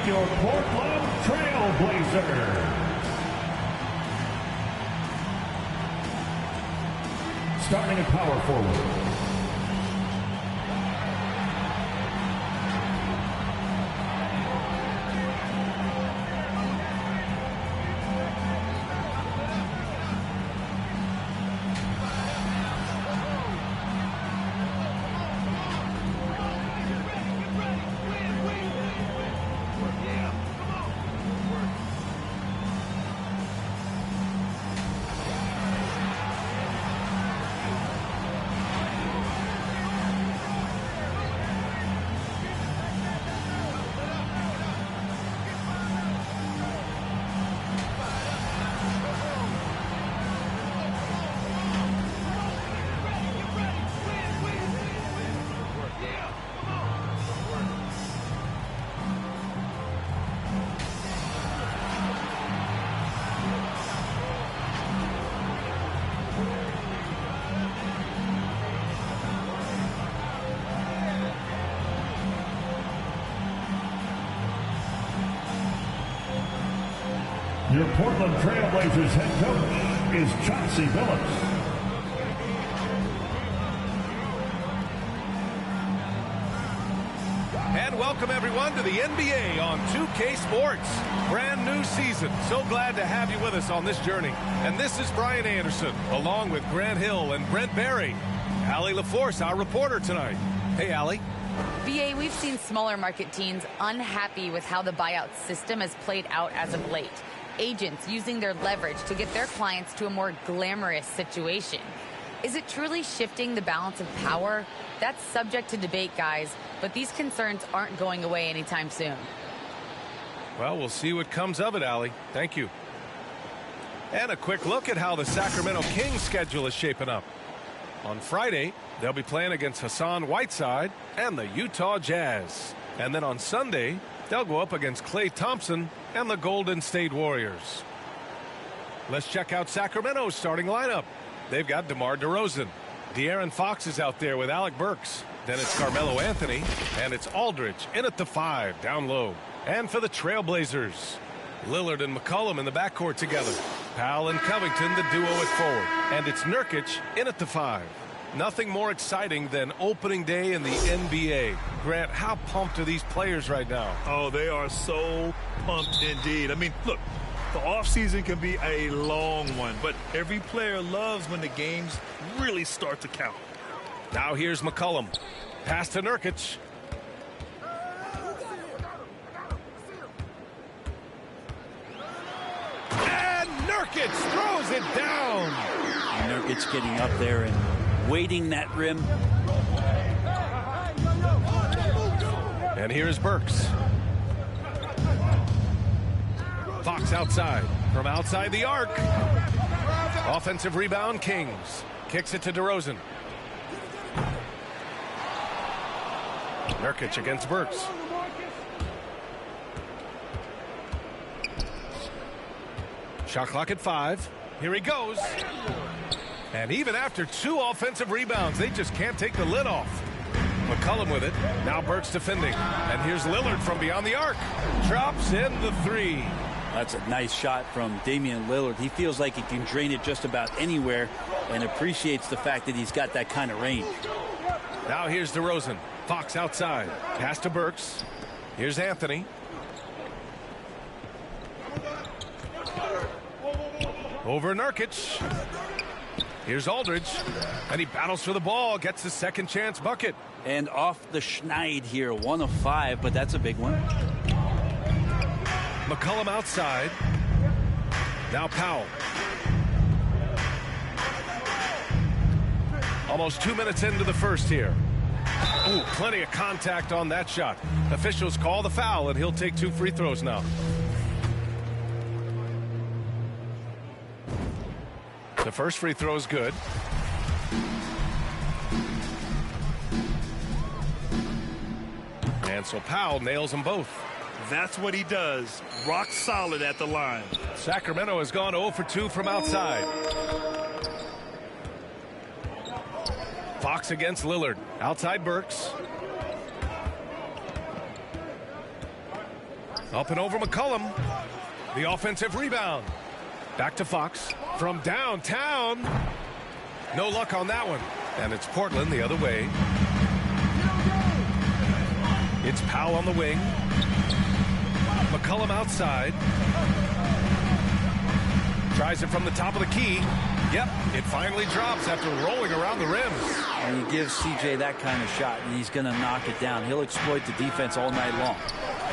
your Portland Trailblazer. Starting at power forward. Your Portland Trailblazers head coach is Chauncey Billups. And welcome everyone to the NBA on 2K Sports. Brand new season. So glad to have you with us on this journey. And this is Brian Anderson, along with Grant Hill and Brent Barry. Allie LaForce, our reporter tonight. Hey, Allie. VA, we've seen smaller market teams unhappy with how the buyout system has played out as of late. Agents using their leverage to get their clients to a more glamorous situation. Is it truly shifting the balance of power? That's subject to debate, guys, but these concerns aren't going away anytime soon. Well, we'll see what comes of it, Allie. Thank you. And a quick look at how the Sacramento Kings schedule is shaping up. On Friday, they'll be playing against Hassan Whiteside and the Utah Jazz. And then on Sunday, they'll go up against Klay Thompson and the Golden State Warriors. Let's check out Sacramento's starting lineup. They've got DeMar DeRozan. De'Aaron Fox is out there with Alec Burks. Then it's Carmelo Anthony, and it's Aldridge in at the 5, down low. And for the Trailblazers, Lillard and McCollum in the backcourt together. Powell and Covington, the duo at forward. And it's Nurkic in at the 5. Nothing more exciting than opening day in the NBA. Grant, how pumped are these players right now? Oh, they are so pumped indeed. I mean, look, the offseason can be a long one, but every player loves when the games really start to count. Now here's McCollum. Pass to Nurkic. And Nurkic throws it down. Nurkic getting up there and waiting that rim. And here's Burks. Fox outside. From outside the arc. Offensive rebound, Kings. Kicks it to DeRozan. Nurkic against Burks. Shot clock at 5. Here he goes. And even after 2 offensive rebounds, they just can't take the lid off. McCollum with it. Now Burks defending. And here's Lillard from beyond the arc. Drops in the 3. That's a nice shot from Damian Lillard. He feels like he can drain it just about anywhere and appreciates the fact that he's got that kind of range. Now here's DeRozan. Fox outside. Pass to Burks. Here's Anthony. Over Nurkic. Here's Aldridge. And he battles for the ball. Gets the second chance bucket. And off the schneid here. 1 of 5, but that's a big one. McCollum outside. Now Powell. Almost 2 minutes into the first here. Ooh, plenty of contact on that shot. Officials call the foul, and he'll take 2 free throws now. The first free throw is good. And so Powell nails them both. That's what he does. Rock solid at the line. Sacramento has gone 0 for 2 from outside. Fox against Lillard. Outside Burks. Up and over McCullum. The offensive rebound. Back to Fox from downtown. No luck on that one. And it's Portland the other way. It's Powell on the wing. McCullum outside. Tries it from the top of the key. Yep, it finally drops after rolling around the rim. And you give CJ that kind of shot, and he's going to knock it down. He'll exploit the defense all night long.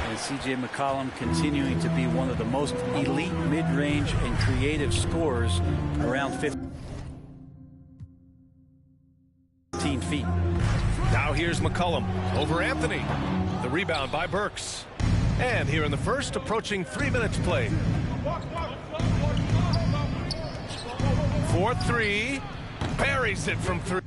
And CJ McCollum continuing to be one of the most elite mid-range and creative scorers around 15 feet. Now here's McCullum over Anthony. The rebound by Burks. And here in the first, approaching 3 minutes played. 4-3. Buries it from 3.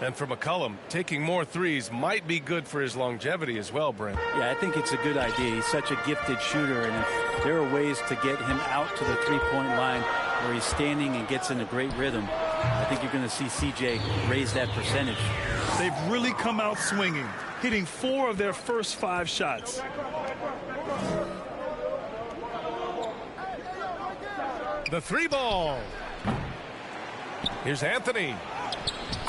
And for McCollum, taking more threes might be good for his longevity as well, Brent. Yeah, I think it's a good idea. He's such a gifted shooter, and if there are ways to get him out to the three-point line where he's standing and gets in a great rhythm, I think you're going to see CJ raise that percentage. They've really come out swinging, hitting 4 of their first 5 shots. The 3-ball. Here's Anthony.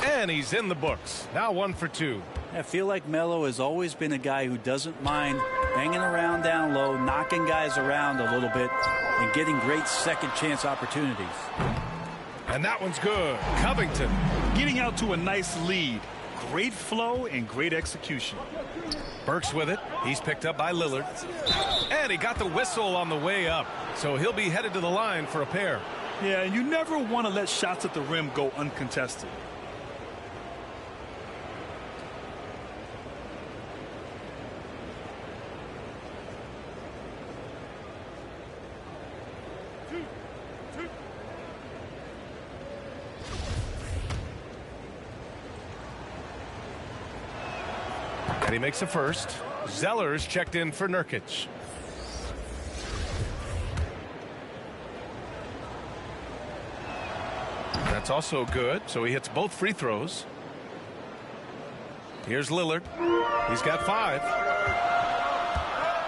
And he's in the books. Now 1 for 2. I feel like Melo has always been a guy who doesn't mind hanging around down low, knocking guys around a little bit, and getting great second chance opportunities. And that one's good. Covington getting out to a nice lead. Great flow and great execution. Burks with it. He's picked up by Lillard. And he got the whistle on the way up. So he'll be headed to the line for a pair. Yeah, and you never want to let shots at the rim go uncontested. And he makes a first. Zeller's checked in for Nurkic. That's also good. So he hits both free throws. Here's Lillard. He's got 5.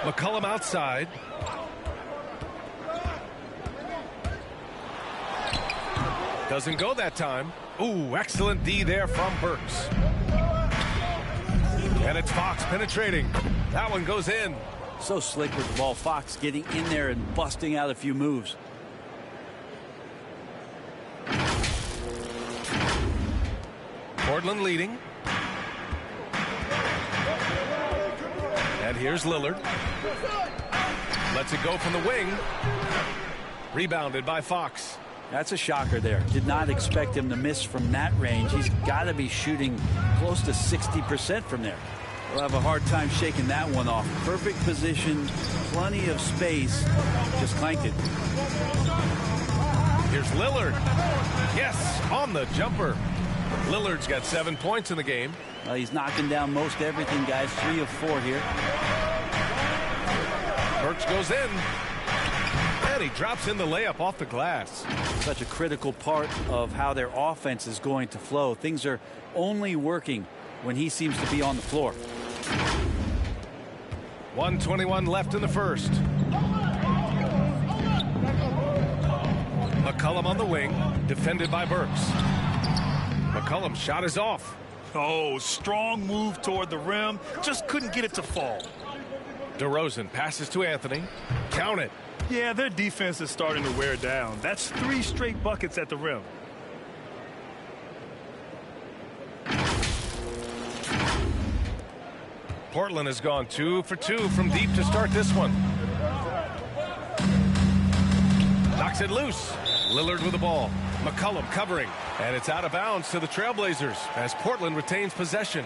McCollum outside. Doesn't go that time. Ooh, excellent D there from Burks. And it's Fox penetrating. That one goes in. So slick with the ball. Fox getting in there and busting out a few moves. Portland leading. And here's Lillard. Lets it go from the wing. Rebounded by Fox. That's a shocker there. Did not expect him to miss from that range. He's got to be shooting close to 60% from there. We'll have a hard time shaking that one off. Perfect position, plenty of space. Just clanked it. Here's Lillard. Yes, on the jumper. Lillard's got 7 points in the game. He's knocking down most everything, guys. 3 of 4 here. Burks goes in. And he drops in the layup off the glass. Such a critical part of how their offense is going to flow. Things are only working when he seems to be on the floor. 1:21 left in the first. McCollum on the wing, defended by Burks. McCollum's shot is off. Oh, strong move toward the rim. Just couldn't get it to fall. DeRozan passes to Anthony. Count it. Yeah, their defense is starting to wear down. That's 3 straight buckets at the rim. Portland has gone 2 for 2 from deep to start this one. Knocks it loose. Lillard with the ball. McCollum covering. And it's out of bounds to the Trailblazers as Portland retains possession.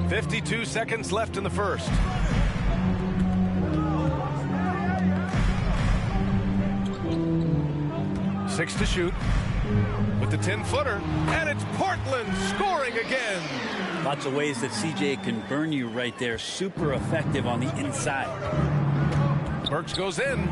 .52 seconds left in the first. Six to shoot with the 10-footer, and it's Portland scoring again. Lots of ways that CJ can burn you right there. Super effective on the inside. Burks goes in.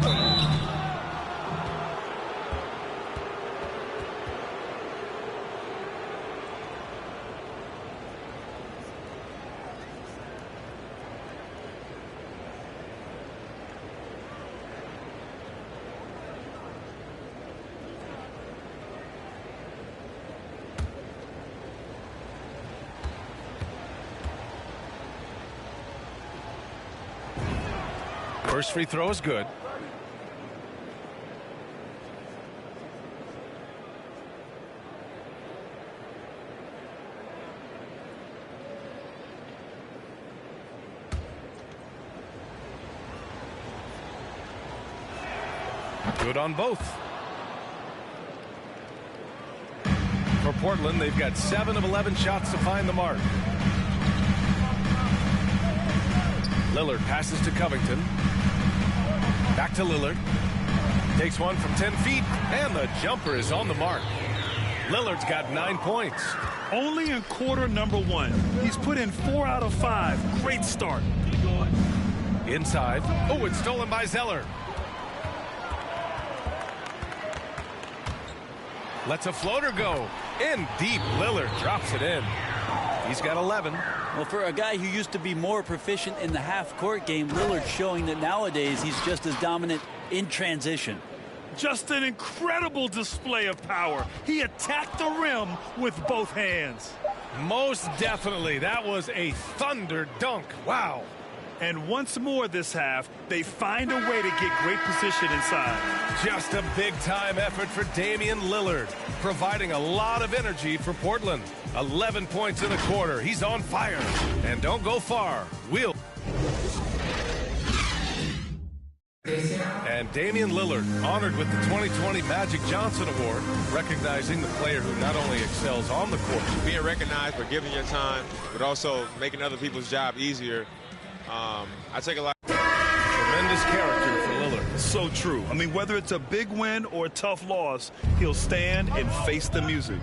First free throw is good. Good on both. For Portland, they've got 7 of 11 shots to find the mark. Lillard passes to Covington. Back to Lillard. Takes one from 10 feet, and the jumper is on the mark. Lillard's got 9 points. Only in quarter number 1. He's put in 4 out of 5. Great start. Inside. Oh, it's stolen by Zeller. Lets a floater go. In deep, Lillard drops it in. He's got 11. Well, for a guy who used to be more proficient in the half-court game, Lillard's showing that nowadays he's just as dominant in transition. Just an incredible display of power. He attacked the rim with both hands. Most definitely. That was a thunder dunk. Wow. And once more this half, they find a way to get great position inside. Just a big-time effort for Damian Lillard, providing a lot of energy for Portland. 11 points in the quarter. He's on fire. And don't go far. And Damian Lillard honored with the 2020 Magic Johnson Award, recognizing the player who not only excels on the court. Being recognized for giving your time, but also making other people's job easier. I take a lot. Tremendous character for Lillard. So true. I mean, whether it's a big win or a tough loss, he'll stand and face the music.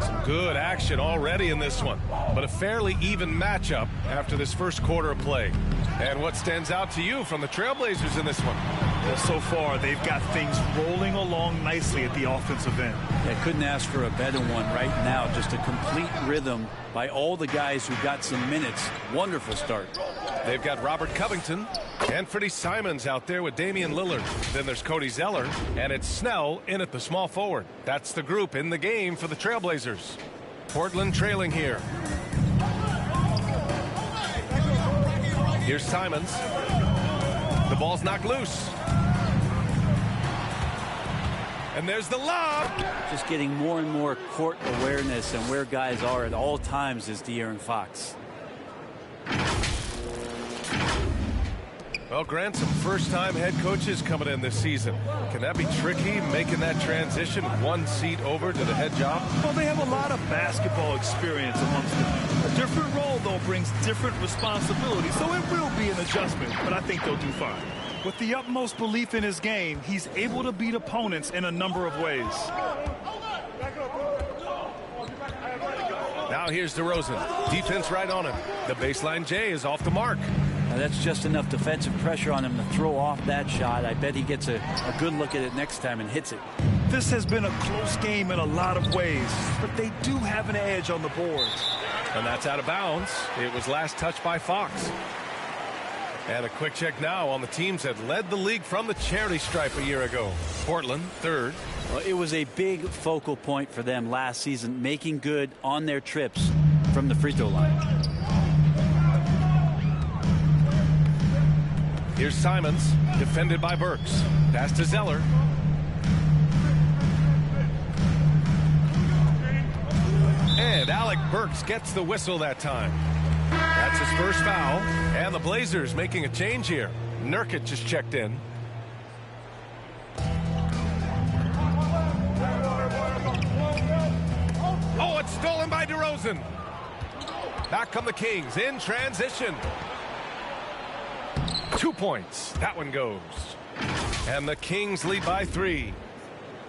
Some good action already in this one, but a fairly even matchup after this first quarter of play. And what stands out to you from the Trailblazers in this one? Well, so far, they've got things rolling along nicely at the offensive end. Yeah, couldn't ask for a better one right now. Just a complete rhythm by all the guys who got some minutes. Wonderful start. They've got Robert Covington and Freddie Simons out there with Damian Lillard. Then there's Cody Zeller, and it's Snell in at the small forward. That's the group in the game for the Trailblazers. Portland trailing here. Here's Simons. The ball's knocked loose. And there's the lob. Just getting more and more court awareness and where guys are at all times is De'Aaron Fox. Well, Grant, some first-time head coaches coming in this season. Can that be tricky, making that transition one seat over to the head job? Well, they have a lot of basketball experience amongst them. A different role, though, brings different responsibilities, so it will be an adjustment, but I think they'll do fine. With the utmost belief in his game, he's able to beat opponents in a number of ways. Now here's DeRozan. Defense right on him. The baseline J is off the mark. Now that's just enough defensive pressure on him to throw off that shot. I bet he gets a good look at it next time and hits it. This has been a close game in a lot of ways, but they do have an edge on the boards. And that's out of bounds. It was last touched by Fox. And a quick check now on the teams that led the league from the charity stripe a year ago. Portland, third. Well, it was a big focal point for them last season, making good on their trips from the free throw line. Here's Simons, defended by Burks. Pass to Zeller. And Alec Burks gets the whistle that time. That's his first foul, and the Blazers making a change here. Nurkic just checked in. Oh, it's stolen by DeRozan. Back come the Kings in transition. 2 points. That one goes. And the Kings lead by 3.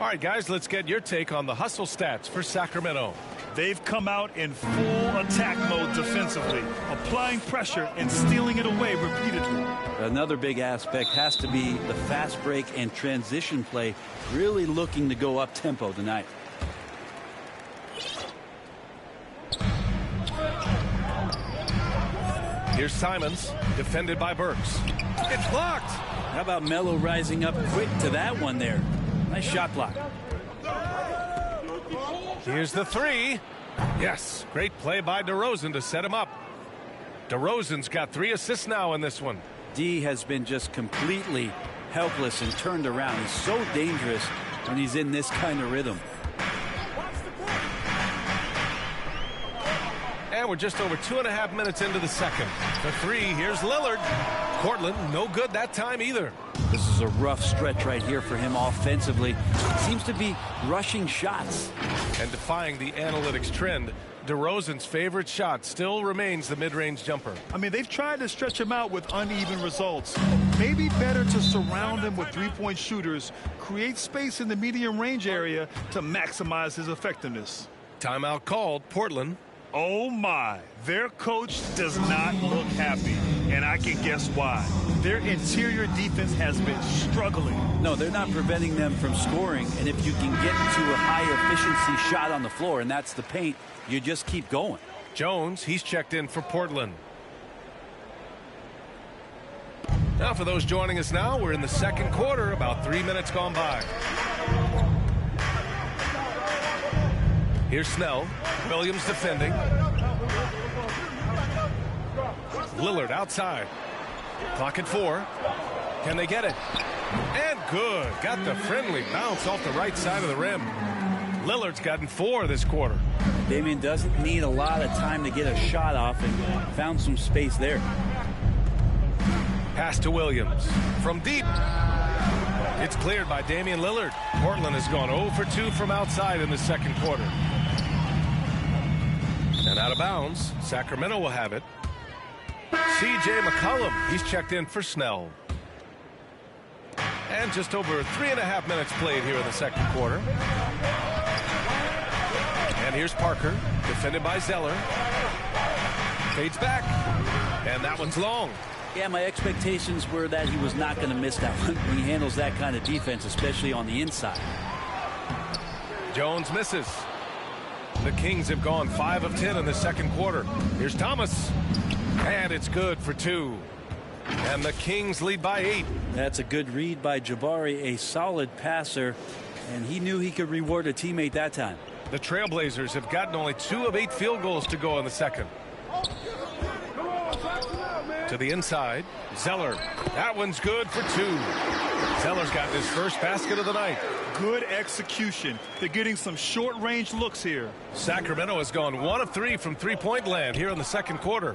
All right, guys, let's get your take on the hustle stats for Sacramento. They've come out in full attack mode defensively, applying pressure and stealing it away repeatedly. Another big aspect has to be the fast break and transition play, really looking to go up tempo tonight. Here's Simons, defended by Burks. It's blocked. How about Melo rising up quick to that one there? Nice shot block. Here's the three. Yes, great play by DeRozan to set him up. DeRozan's got 3 assists now in this one. D has been just completely helpless and turned around. He's so dangerous when he's in this kind of rhythm. And we're just over 2.5 minutes into the second. The 3, here's Lillard. Portland, no good that time either. This is a rough stretch right here for him offensively. Seems to be rushing shots. And defying the analytics trend, DeRozan's favorite shot still remains the mid-range jumper. I mean, they've tried to stretch him out with uneven results. Maybe better to surround him with three-point shooters, create space in the medium range area to maximize his effectiveness. Timeout called, Portland. Oh my, their coach does not look happy, and I can guess why. Their interior defense has been struggling. No, they're not preventing them from scoring, and if you can get to a high-efficiency shot on the floor, and that's the paint, you just keep going. Jones, he's checked in for Portland. Now for those joining us now, we're in the second quarter, about 3 minutes gone by. Here's Snell. Williams defending. Lillard outside. Clock at 4. Can they get it? And good. Got the friendly bounce off the right side of the rim. Lillard's gotten 4 this quarter. Damian doesn't need a lot of time to get a shot off and found some space there. Pass to Williams. From deep. It's cleared by Damian Lillard. Portland has gone 0 for 2 from outside in the second quarter. And out of bounds, Sacramento will have it. C.J. McCollum, he's checked in for Snell. And just over 3.5 minutes played here in the second quarter. And here's Parker, defended by Zeller. Fades back, and that one's long. Yeah, my expectations were that he was not going to miss that one when he handles that kind of defense, especially on the inside. Jones misses. The Kings have gone 5 of 10 in the second quarter. Here's Thomas. And it's good for 2. And the Kings lead by 8. That's a good read by Jabari, a solid passer, and he knew he could reward a teammate that time. The Trailblazers have gotten only 2 of 8 field goals to go in the second. To the inside, Zeller. That one's good for 2. Zeller's gotten his first basket of the night. Good execution. They're getting some short-range looks here. Sacramento has gone 1 of 3 from three-point land here in the second quarter.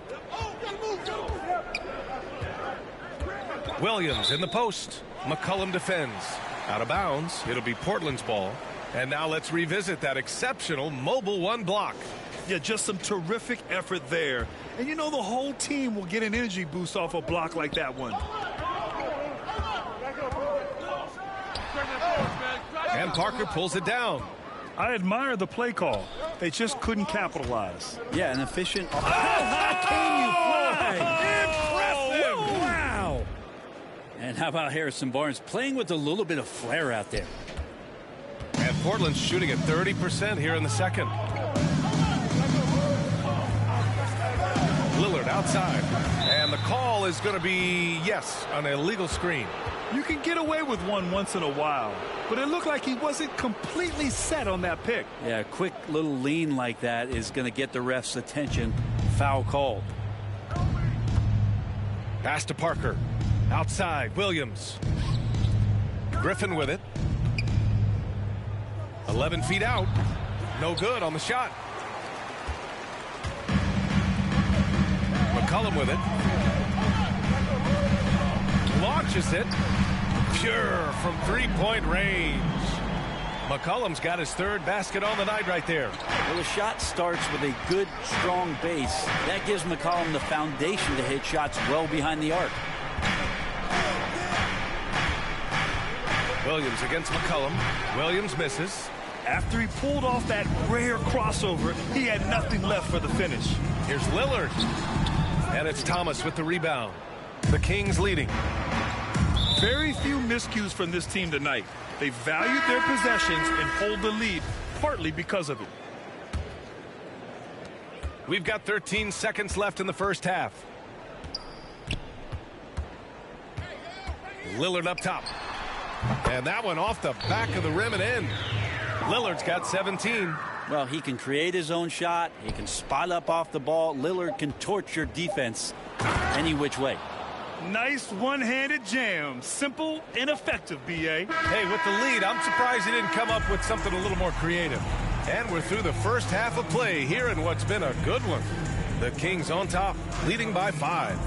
Williams in the post. McCollum defends. Out of bounds. It'll be Portland's ball. And now let's revisit that exceptional mobile 1 block. Yeah, just some terrific effort there. And you know the whole team will get an energy boost off a block like that one. And Parker pulls it down. I admire the play call. They just couldn't capitalize. Yeah, an efficient. Oh, how can you fly? Impressive! Wow! And how about Harrison Barnes playing with a little bit of flair out there? And Portland's shooting at 30% here in the second. Lillard outside. And the call is going to be, yes, an illegal screen. You can get away with one once in a while, but it looked like he wasn't completely set on that pick. Yeah, a quick little lean like that is going to get the ref's attention. Foul called. Pass to Parker. Outside, Williams. Griffin with it. 11 feet out. No good on the shot. McCollum with it. Launches it. Pure from three-point range. McCollum's got his 3rd basket on the night right there. Well, the shot starts with a good, strong base. That gives McCollum the foundation to hit shots well behind the arc. Williams against McCollum. Williams misses. After he pulled off that rare crossover, he had nothing left for the finish. Here's Lillard. And it's Thomas with the rebound. The Kings leading. Very few miscues from this team tonight. They valued their possessions and hold the lead, partly because of it. We've got 13 seconds left in the first half. Lillard up top. And that one off the back of the rim and in. Lillard's got 17. Well, he can create his own shot. He can spot up off the ball. Lillard can torch your defense any which way. Nice one-handed jam. Simple and effective, B.A. Hey, with the lead, I'm surprised he didn't come up with something a little more creative. And we're through the first half of play here in what's been a good one. The Kings on top, leading by 5.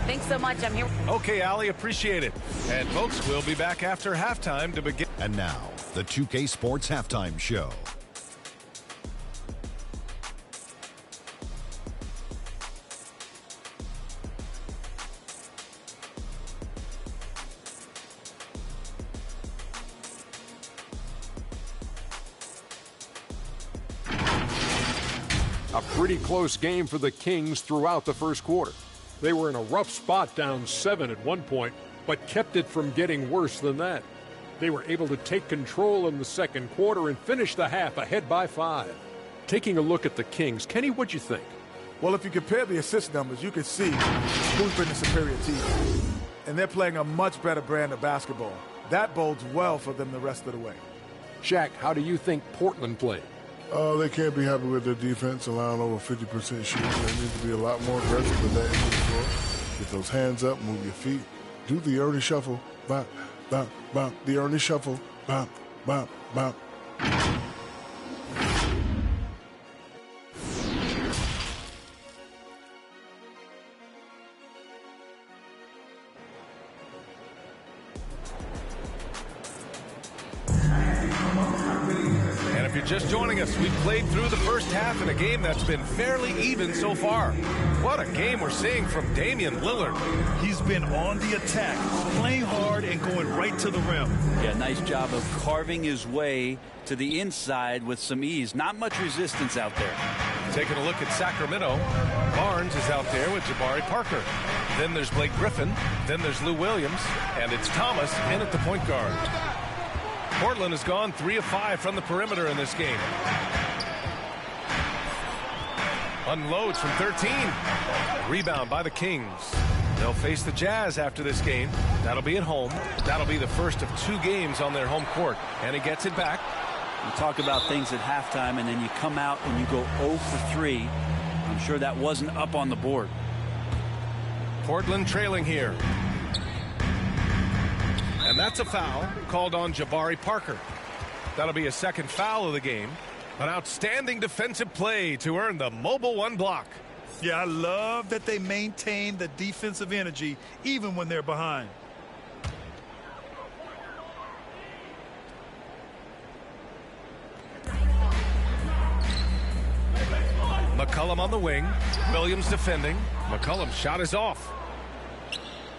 Thanks so much. I'm here. Okay, Allie, appreciate it. And folks, we'll be back after halftime to begin. And now, the 2K Sports Halftime Show. A pretty close game for the Kings throughout the first quarter. They were in a rough spot, down 7 at one point, but kept it from getting worse than that. They were able to take control in the second quarter and finish the half ahead by 5. Taking a look at the Kings, Kenny, what'd you think? Well, if you compare the assist numbers, you can see who's been the superior team. And they're playing a much better brand of basketball. That bodes well for them the rest of the way. Shaq, how do you think Portland played? They can't be happy with their defense, allowing over 50% shooting. They need to be a lot more aggressive with that end of the floor. Get those hands up, move your feet. Do the Ernie shuffle. Bop, bop, bop. The Ernie shuffle. Bop, bop, bop. And if you're just joining us, we've played through the first half in a game that's been fairly even so far. What a game we're seeing from Damian Lillard. He's been on the attack, playing hard and going right to the rim. Yeah, nice job of carving his way to the inside with some ease. Not much resistance out there. Taking a look at Sacramento, Barnes is out there with Jabari Parker. Then there's Blake Griffin. Then there's Lou Williams. And it's Thomas in at the point guard. Portland has gone 3 of 5 from the perimeter in this game. Unloads from 13. Rebound by the Kings. They'll face the Jazz after this game. That'll be at home. That'll be the first of 2 games on their home court. And he gets it back. You talk about things at halftime, and then you come out and you go 0 for 3. I'm sure that wasn't up on the board. Portland trailing here. And that's a foul called on Jabari Parker. That'll be a second foul of the game. An outstanding defensive play to earn the mobile 1 block. Yeah, I love that they maintain the defensive energy even when they're behind. McCollum on the wing. Williams defending. McCollum's shot is off.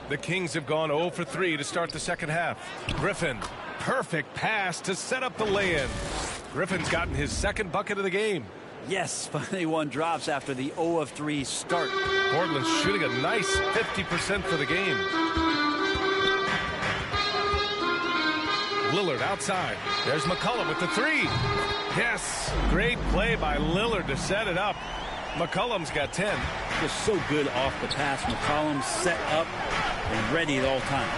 The Kings have gone 0 for 3 to start the second half. Griffin, perfect pass to set up the lay-in. Griffin's gotten his second bucket of the game. Yes, finally one drops after the 0 of 3 start. Portland's shooting a nice 50% for the game. Lillard outside. There's McCollum with the 3. Yes, great play by Lillard to set it up. McCollum's got 10. Just so good off the pass. McCollum set up and ready at all times.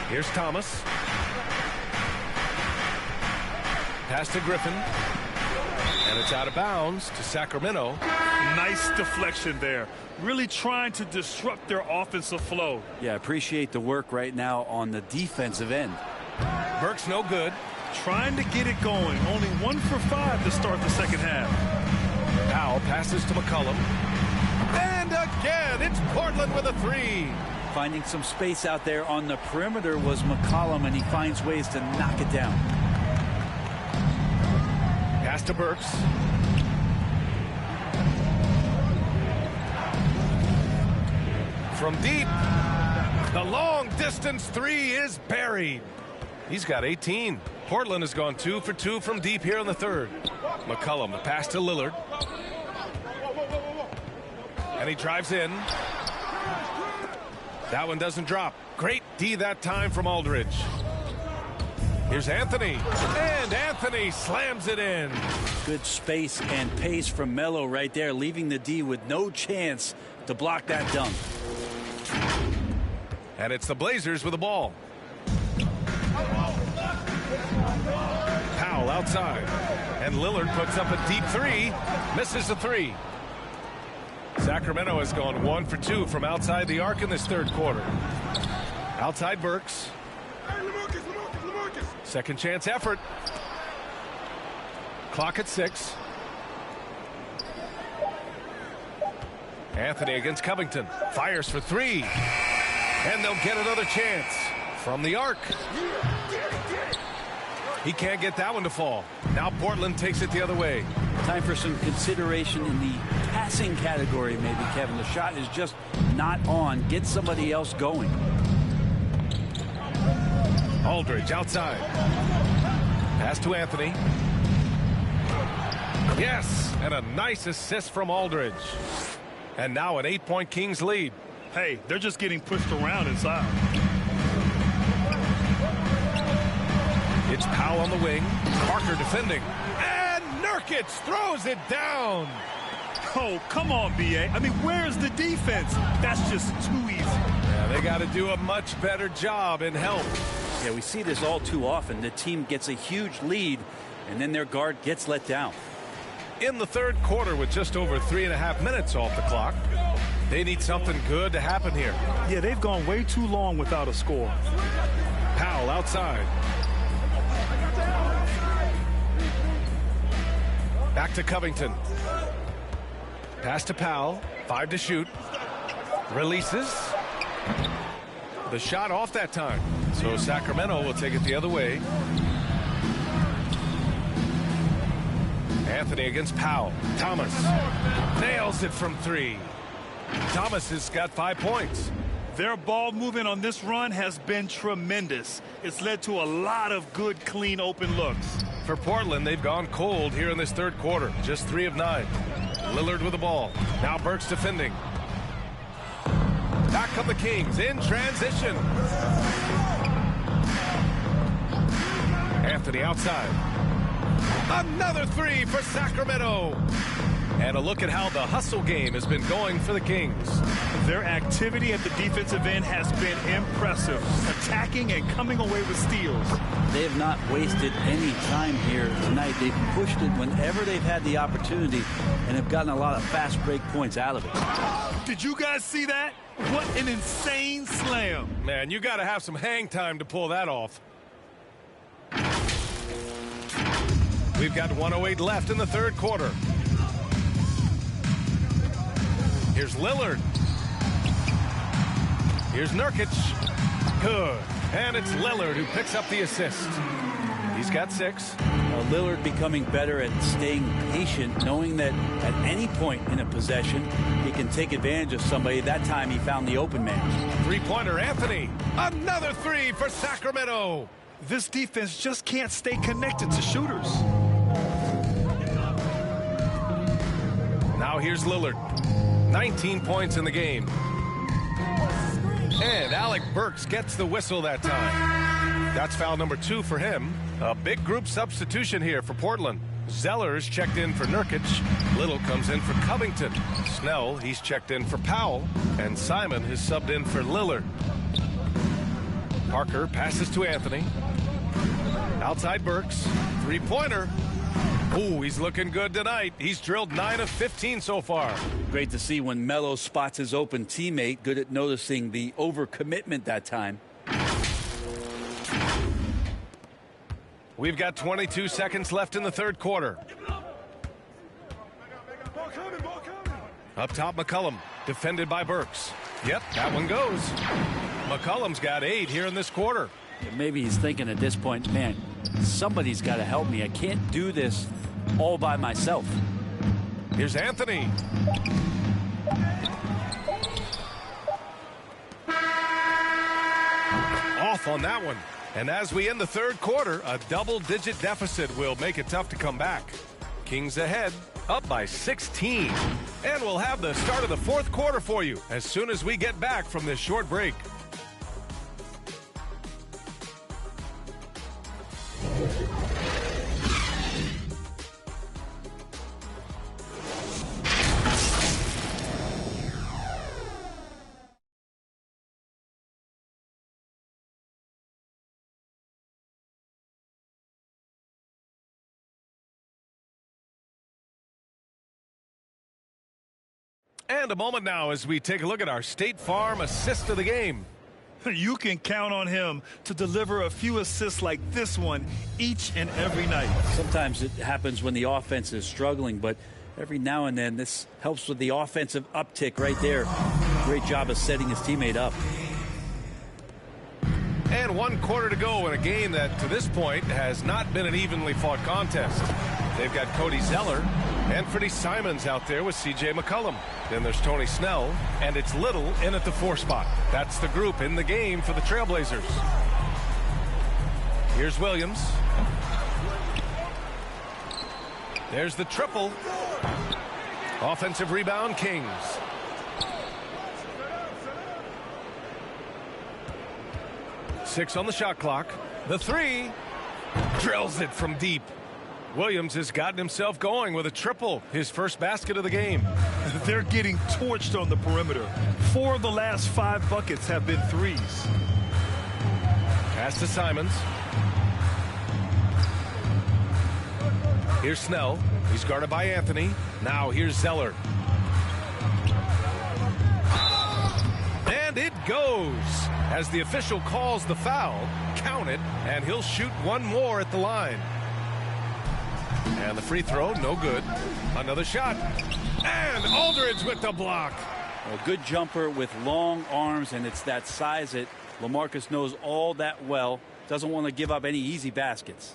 Here's Thomas. Pass to Griffin. And it's out of bounds to Sacramento. Nice deflection there. Really trying to disrupt their offensive flow. Yeah, appreciate the work right now on the defensive end. Burke's no good. Trying to get it going. Only 1 for 5 to start the second half. Powell passes to McCollum. And again, it's Portland with a 3. Finding some space out there on the perimeter was McCollum, and he finds ways to knock it down. Pass to Burks. From deep, the long distance 3 is buried. He's got 18. Portland has gone 2 for 2 from deep here in the third. McCollum, the pass to Lillard. And he drives in. That one doesn't drop. Great D that time from Aldridge. Here's Anthony. And Anthony slams it in. Good space and pace from Melo right there, leaving the D with no chance to block that dunk. And it's the Blazers with the ball. Powell outside. And Lillard puts up a deep 3. Misses the 3. Sacramento has gone 1 for 2 from outside the arc in this third quarter. Outside Burks. Second chance effort. Clock at 6. Anthony against Covington. Fires for 3. And they'll get another chance from the arc. He can't get that one to fall. Now Portland takes it the other way. Time for some consideration in the passing category, maybe, Kevin. The shot is just not on. Get somebody else going. Aldridge outside. Pass to Anthony. Yes, and a nice assist from Aldridge. And now an 8-point Kings lead. Hey, they're just getting pushed around inside. It's Powell on the wing. Parker defending. And Nurkic throws it down. Oh, come on, B.A. I mean, where's the defense? That's just too easy. Yeah, they got to do a much better job in help. Yeah, we see this all too often. The team gets a huge lead, and then their guard gets let down. In the third quarter, with just over 3.5 minutes off the clock, they need something good to happen here. Yeah, they've gone way too long without a score. Powell outside. Back to Covington. Pass to Powell. 5 to shoot. Releases. The shot off that time. So Sacramento will take it the other way. Anthony against Powell. Thomas nails it from 3. Thomas has got 5 points. Their ball movement on this run has been tremendous. It's led to a lot of good, clean, open looks. For Portland, they've gone cold here in this third quarter. Just 3 of 9. Lillard with the ball. Now Burks defending. Back come the Kings in transition. Anthony outside. Another 3 for Sacramento. And a look at how the hustle game has been going for the Kings. Their activity at the defensive end has been impressive, attacking and coming away with steals. They have not wasted any time here tonight. They've pushed it whenever they've had the opportunity and have gotten a lot of fast break points out of it. Did you guys see that? What an insane slam. Man, you got to have some hang time to pull that off. We've got 1:08 left in the third quarter. Here's Lillard. Here's Nurkic. Good. And it's Lillard who picks up the assist. He's got 6. Lillard becoming better at staying patient, knowing that at any point in a possession, he can take advantage of somebody. That time he found the open man. 3-pointer Anthony. Another 3 for Sacramento. This defense just can't stay connected to shooters. Now here's Lillard. 19 points in the game. And Alec Burks gets the whistle that time. That's foul number 2 for him. A big group substitution here for Portland. Zeller's checked in for Nurkic. Little comes in for Covington. Snell, he's checked in for Powell. And Simon has subbed in for Lillard. Parker passes to Anthony. Outside Burks. 3-pointer. Ooh, he's looking good tonight. He's drilled 9 of 15 so far. Great to see when Melo spots his open teammate. Good at noticing the overcommitment that time. We've got 22 seconds left in the third quarter. Up top, McCollum, defended by Burks. Yep, that one goes. McCollum's got 8 here in this quarter. Maybe he's thinking at this point, man, somebody's got to help me. I can't do this all by myself. Here's Anthony. Off on that one. And as we end the third quarter, a double-digit deficit will make it tough to come back. Kings ahead, up by 16. And we'll have the start of the fourth quarter for you as soon as we get back from this short break. And a moment now as we take a look at our State Farm assist of the game. You can count on him to deliver a few assists like this one each and every night. Sometimes it happens when the offense is struggling, but every now and then this helps with the offensive uptick right there. Great job of setting his teammate up. And 1 quarter to go in a game that to this point has not been an evenly fought contest. They've got Cody Zeller and Freddie Simons out there with C.J. McCollum. Then there's Tony Snell, and it's Little in at the 4 spot. That's the group in the game for the Trailblazers. Here's Williams. There's the triple. Offensive rebound, Kings. Six on the shot clock. The three. Drills it from deep. Williams has gotten himself going with a triple, his first basket of the game. They're getting torched on the perimeter. 4 of the last 5 buckets have been threes. Pass to Simons. Here's Snell. He's guarded by Anthony. Now here's Zeller. And it goes. As the official calls the foul, count it, and he'll shoot one more at the line. And the free throw, no good. Another shot. And Aldridge with the block. A good jumper with long arms, and it's that size that LaMarcus knows all that well. Doesn't want to give up any easy baskets.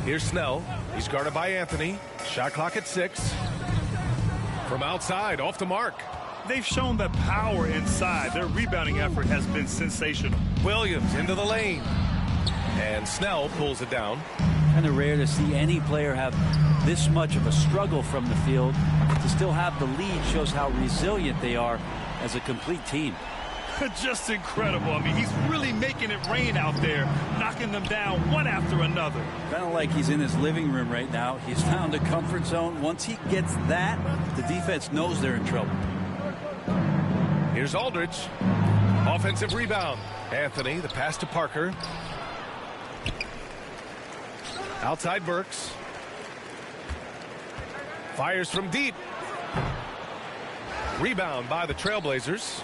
Here's Snell. He's guarded by Anthony. Shot clock at 6. From outside, off the mark. They've shown the power inside. Their rebounding effort has been sensational. Williams into the lane. And Snell pulls it down. Kind of rare to see any player have this much of a struggle from the field. To still have the lead shows how resilient they are as a complete team. Just incredible. I mean, he's really making it rain out there, knocking them down one after another. Kind of like he's in his living room right now. He's found a comfort zone. Once he gets that, the defense knows they're in trouble. Here's Aldridge. Offensive rebound. Anthony, the pass to Parker. Outside Burks. Fires from deep. Rebound by the Trailblazers.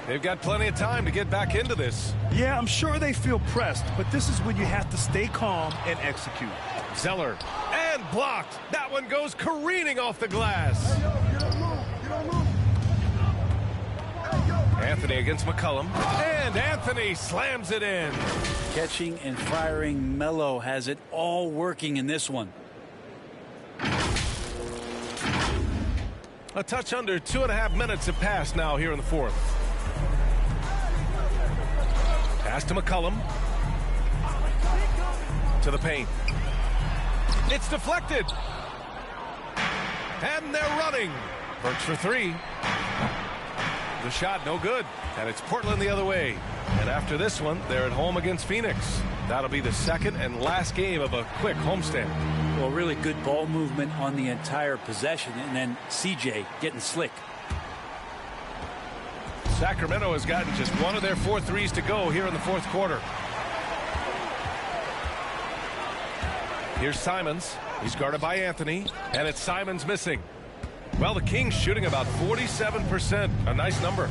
They've got plenty of time to get back into this. Yeah, I'm sure they feel pressed, but this is when you have to stay calm and execute. Zeller. And blocked. That one goes careening off the glass. Anthony against McCollum. And Anthony slams it in. Catching and firing. Melo has it all working in this one. A touch under 2.5 minutes have passed now here in the fourth. Pass to McCollum. To the paint. It's deflected. And they're running. Burks for 3. The shot no good. And it's Portland the other way. And after this one, they're at home against Phoenix. That'll be the second and last game of a quick homestand. Well, really good ball movement on the entire possession. And then CJ getting slick. Sacramento has gotten just one of their 4 threes to go here in the fourth quarter. Here's Simons. He's guarded by Anthony. And it's Simons missing. Well, the Kings shooting about 47%. A nice number.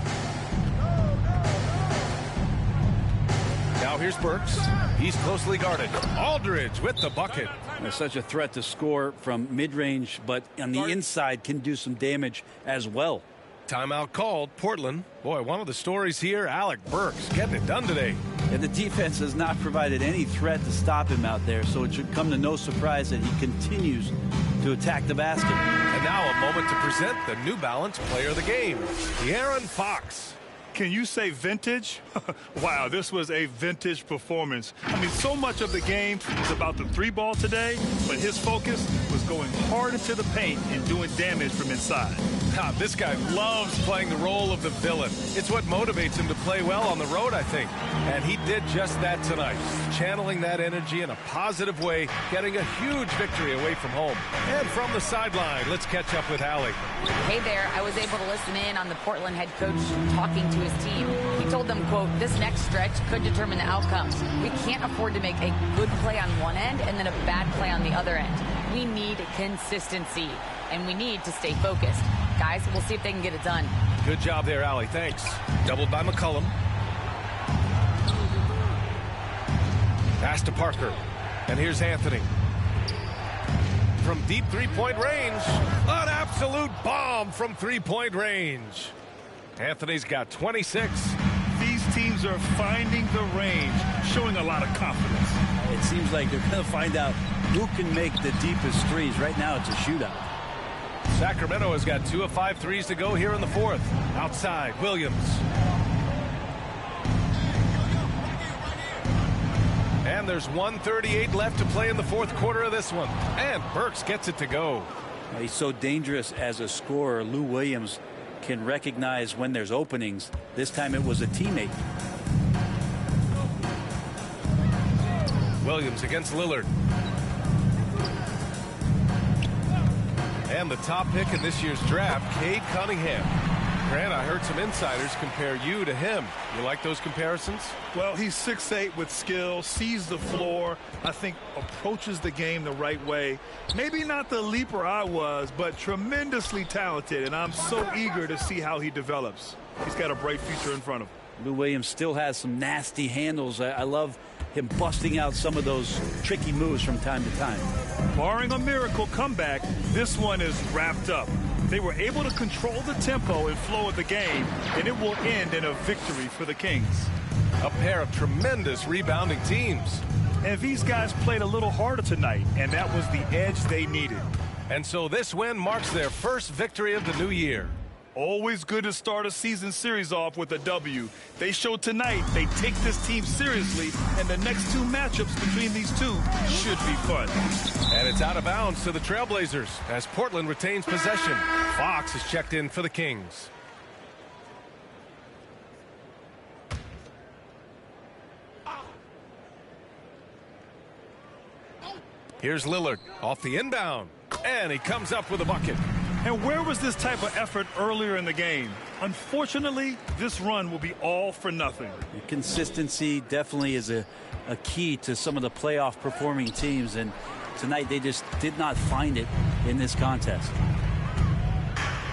Now here's Burks. He's closely guarded. Aldridge with the bucket. They're such a threat to score from mid-range, but on the inside can do some damage as well. Timeout called. Portland. Boy, one of the stories here, Alec Burks getting it done today. And the defense has not provided any threat to stop him out there, so it should come to no surprise that he continues to attack the basket. And now a moment to present the New Balance player of the game, De'Aaron Fox. Can you say vintage? Wow, this was a vintage performance. I mean, so much of the game is about the 3-ball today, but his focus was going hard into the paint and doing damage from inside. This guy loves playing the role of the villain. It's what motivates him to play well on the road, I think. And he did just that tonight, channeling that energy in a positive way, getting a huge victory away from home. And from the sideline, let's catch up with Allie. Hey there, I was able to listen in on the Portland head coach talking to his team. He told them, quote, this next stretch could determine the outcome. We can't afford to make a good play on one end and then a bad play on the other end. We need consistency, and we need to stay focused. Guys, we'll see if they can get it done. Good job there, Allie. Thanks. Doubled by McCollum. Pass to Parker. And here's Anthony. From deep three-point range. An absolute bomb from three-point range. Anthony's got 26. These teams are finding the range, showing a lot of confidence. It seems like they're going to find out who can make the deepest threes. Right now, it's a shootout. Sacramento has got 2 of 5 threes to go here in the fourth. Outside, Williams. And there's 1:38 left to play in the fourth quarter of this one. And Burks gets it to go. He's so dangerous as a scorer. Lou Williams can recognize when there's openings. This time it was a teammate. Williams against Lillard. And the top pick in this year's draft, Cade Cunningham. Grant, I heard some insiders compare you to him. You like those comparisons? Well, he's 6'8" with skill, sees the floor, I think approaches the game the right way. Maybe not the leaper I was, but tremendously talented, and I'm so eager to see how he develops. He's got a bright future in front of him. Lou Williams still has some nasty handles. I love him busting out some of those tricky moves from time to time. Barring a miracle comeback, this one is wrapped up. They were able to control the tempo and flow of the game, and it will end in a victory for the Kings. A pair of tremendous rebounding teams. And these guys played a little harder tonight, and that was the edge they needed. And so this win marks their first victory of the new year. Always good to start a season series off with a W. They showed tonight they take this team seriously, and the next two matchups between these two should be fun. And it's out of bounds to the Trailblazers as Portland retains possession. Fox is checked in for the Kings. Here's Lillard off the inbound, and he comes up with a bucket. And where was this type of effort earlier in the game? Unfortunately, this run will be all for nothing. The consistency definitely is a key to some of the playoff performing teams, and tonight they just did not find it in this contest.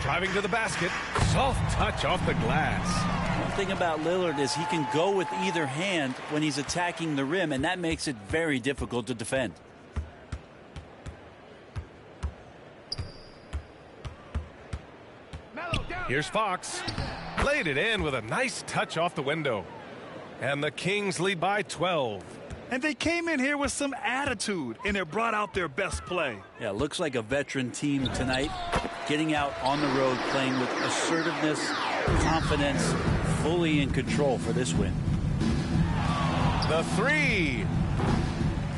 Driving to the basket, soft touch off the glass. One thing about Lillard is he can go with either hand when he's attacking the rim, and that makes it very difficult to defend. Here's Fox. Laid it in with a nice touch off the window. And the Kings lead by 12. And they came in here with some attitude, and it brought out their best play. Yeah, looks like a veteran team tonight, getting out on the road, playing with assertiveness, confidence, fully in control for this win. The three.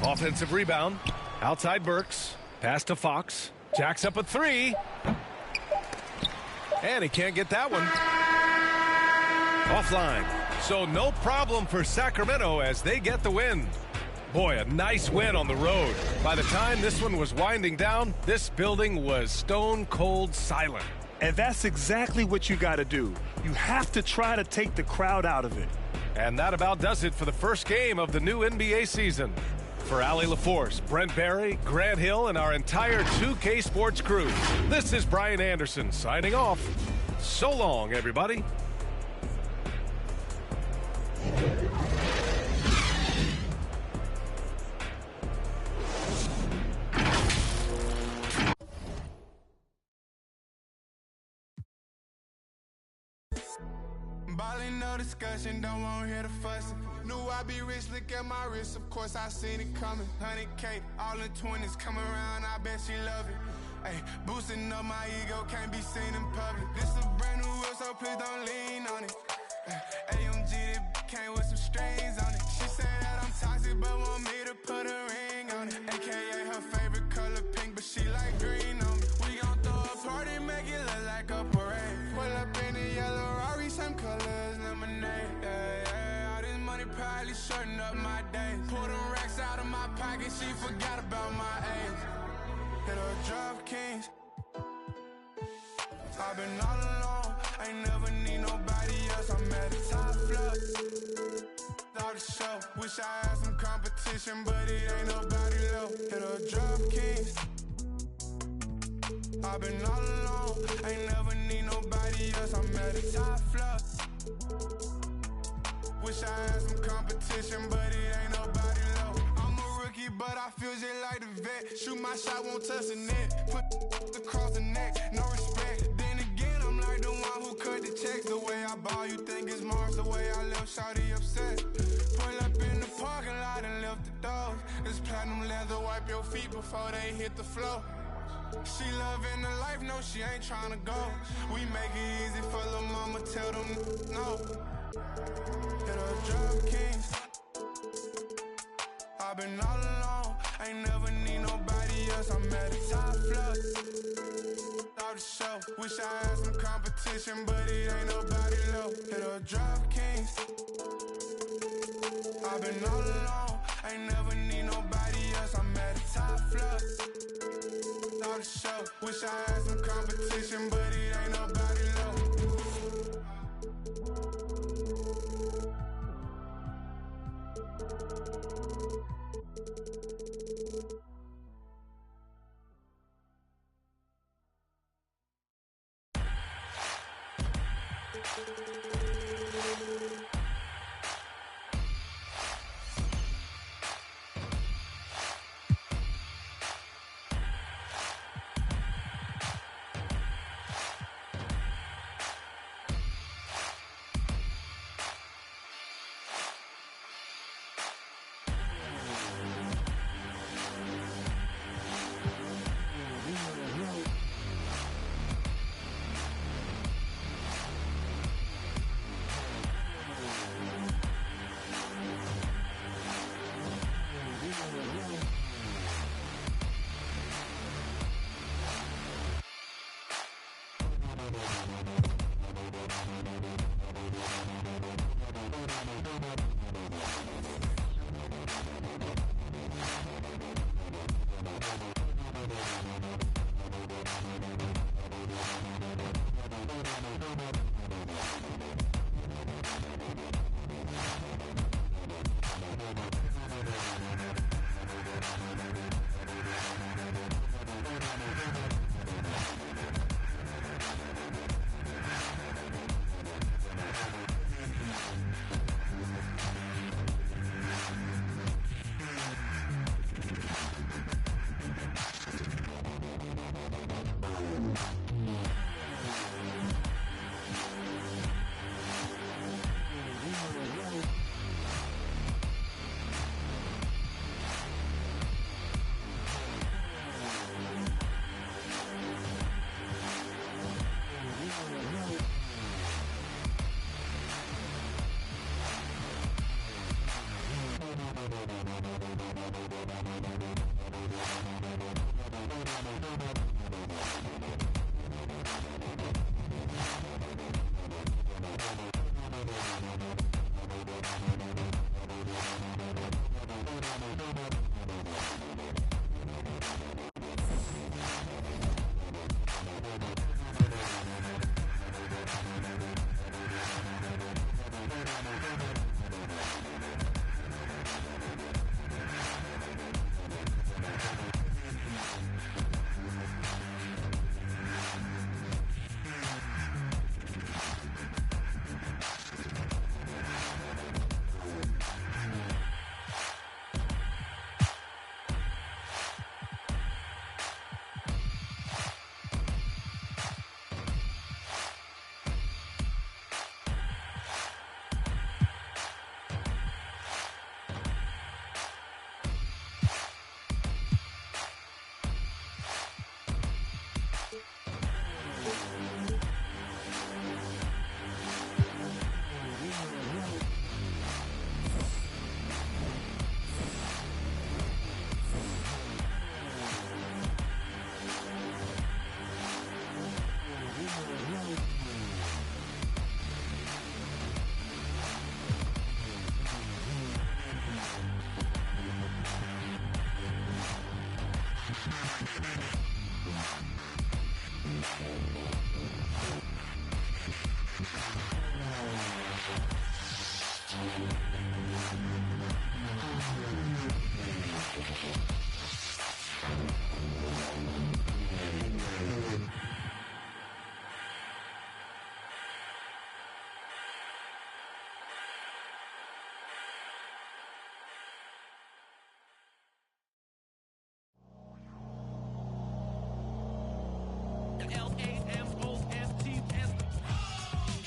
Offensive rebound. Outside Burks. Pass to Fox. Jacks up a three. And he can't get that one. Offline. So no problem for Sacramento as they get the win. Boy, a nice win on the road. By the time this one was winding down, this building was stone cold silent. And that's exactly what you got to do. You have to try to take the crowd out of it. And that about does it for the first game of the new NBA season. For Allie LaForce, Brent Barry, Grant Hill, and our entire 2K Sports crew, this is Brian Anderson signing off. So long, everybody. Ballin', no discussion, don't want to hear the fussing. Knew I'd be rich, look at my wrist, of course I seen it coming. 100K, all in 20s, come around, I bet she love it. Ay, boosting up my ego, can't be seen in public. This a brand new whip, so please don't lean on it. AMG, that came with some strings on it. She said that I'm toxic, but want me to put a ring on it. AKA her favorite color pink, but she like green on me. We gon' throw a party, make it look like a parade. Pull up in the yellow Rari, same color as lemonade. All this money probably shorten up my days. Pull them racks out of my pocket, she forgot about my age. Hit her drop Kings. I've been all alone, ain't never need nobody else. I'm at the top floor. All the show, wish I had some competition, but it ain't nobody low. Hit her drop Kings. I've been all alone, ain't never need nobody else. I'm at the top floor. Wish I had some competition, but it ain't nobody low. I'm a rookie, but I feel just like the vet. Shoot my shot, won't touch the net. Put across the neck, no respect. Then again, I'm like the one who cut the checks. The way I ball, you think it's Mars. The way I left shawty upset. Pull up in the parking lot and left the doors. This platinum leather, wipe your feet before they hit the floor. She loving the life, no, she ain't tryna go. We make it easy for lil' mama, tell them no. Hit her drop Kings. I've been all alone, ain't never need nobody else. I'm at the top floor, off the show. Wish I had some competition, but it ain't nobody low. Hit a drop Kings. I've been all alone, ain't never need nobody else. I'm at the top floor, off the show. Wish I had some competition, but it ain't nobody low.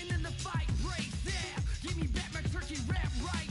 And then the fight breaks, yeah. Give me back my turkey wrap right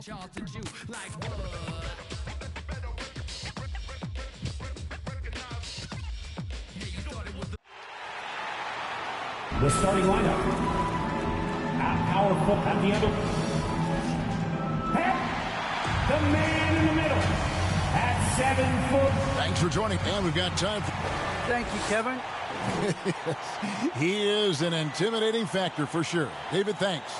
The starting lineup. Powerful at the other. The man in the middle at 7 foot. Thanks for joining. And we've got time for... Thank you, Kevin. He is an intimidating factor for sure. David, thanks.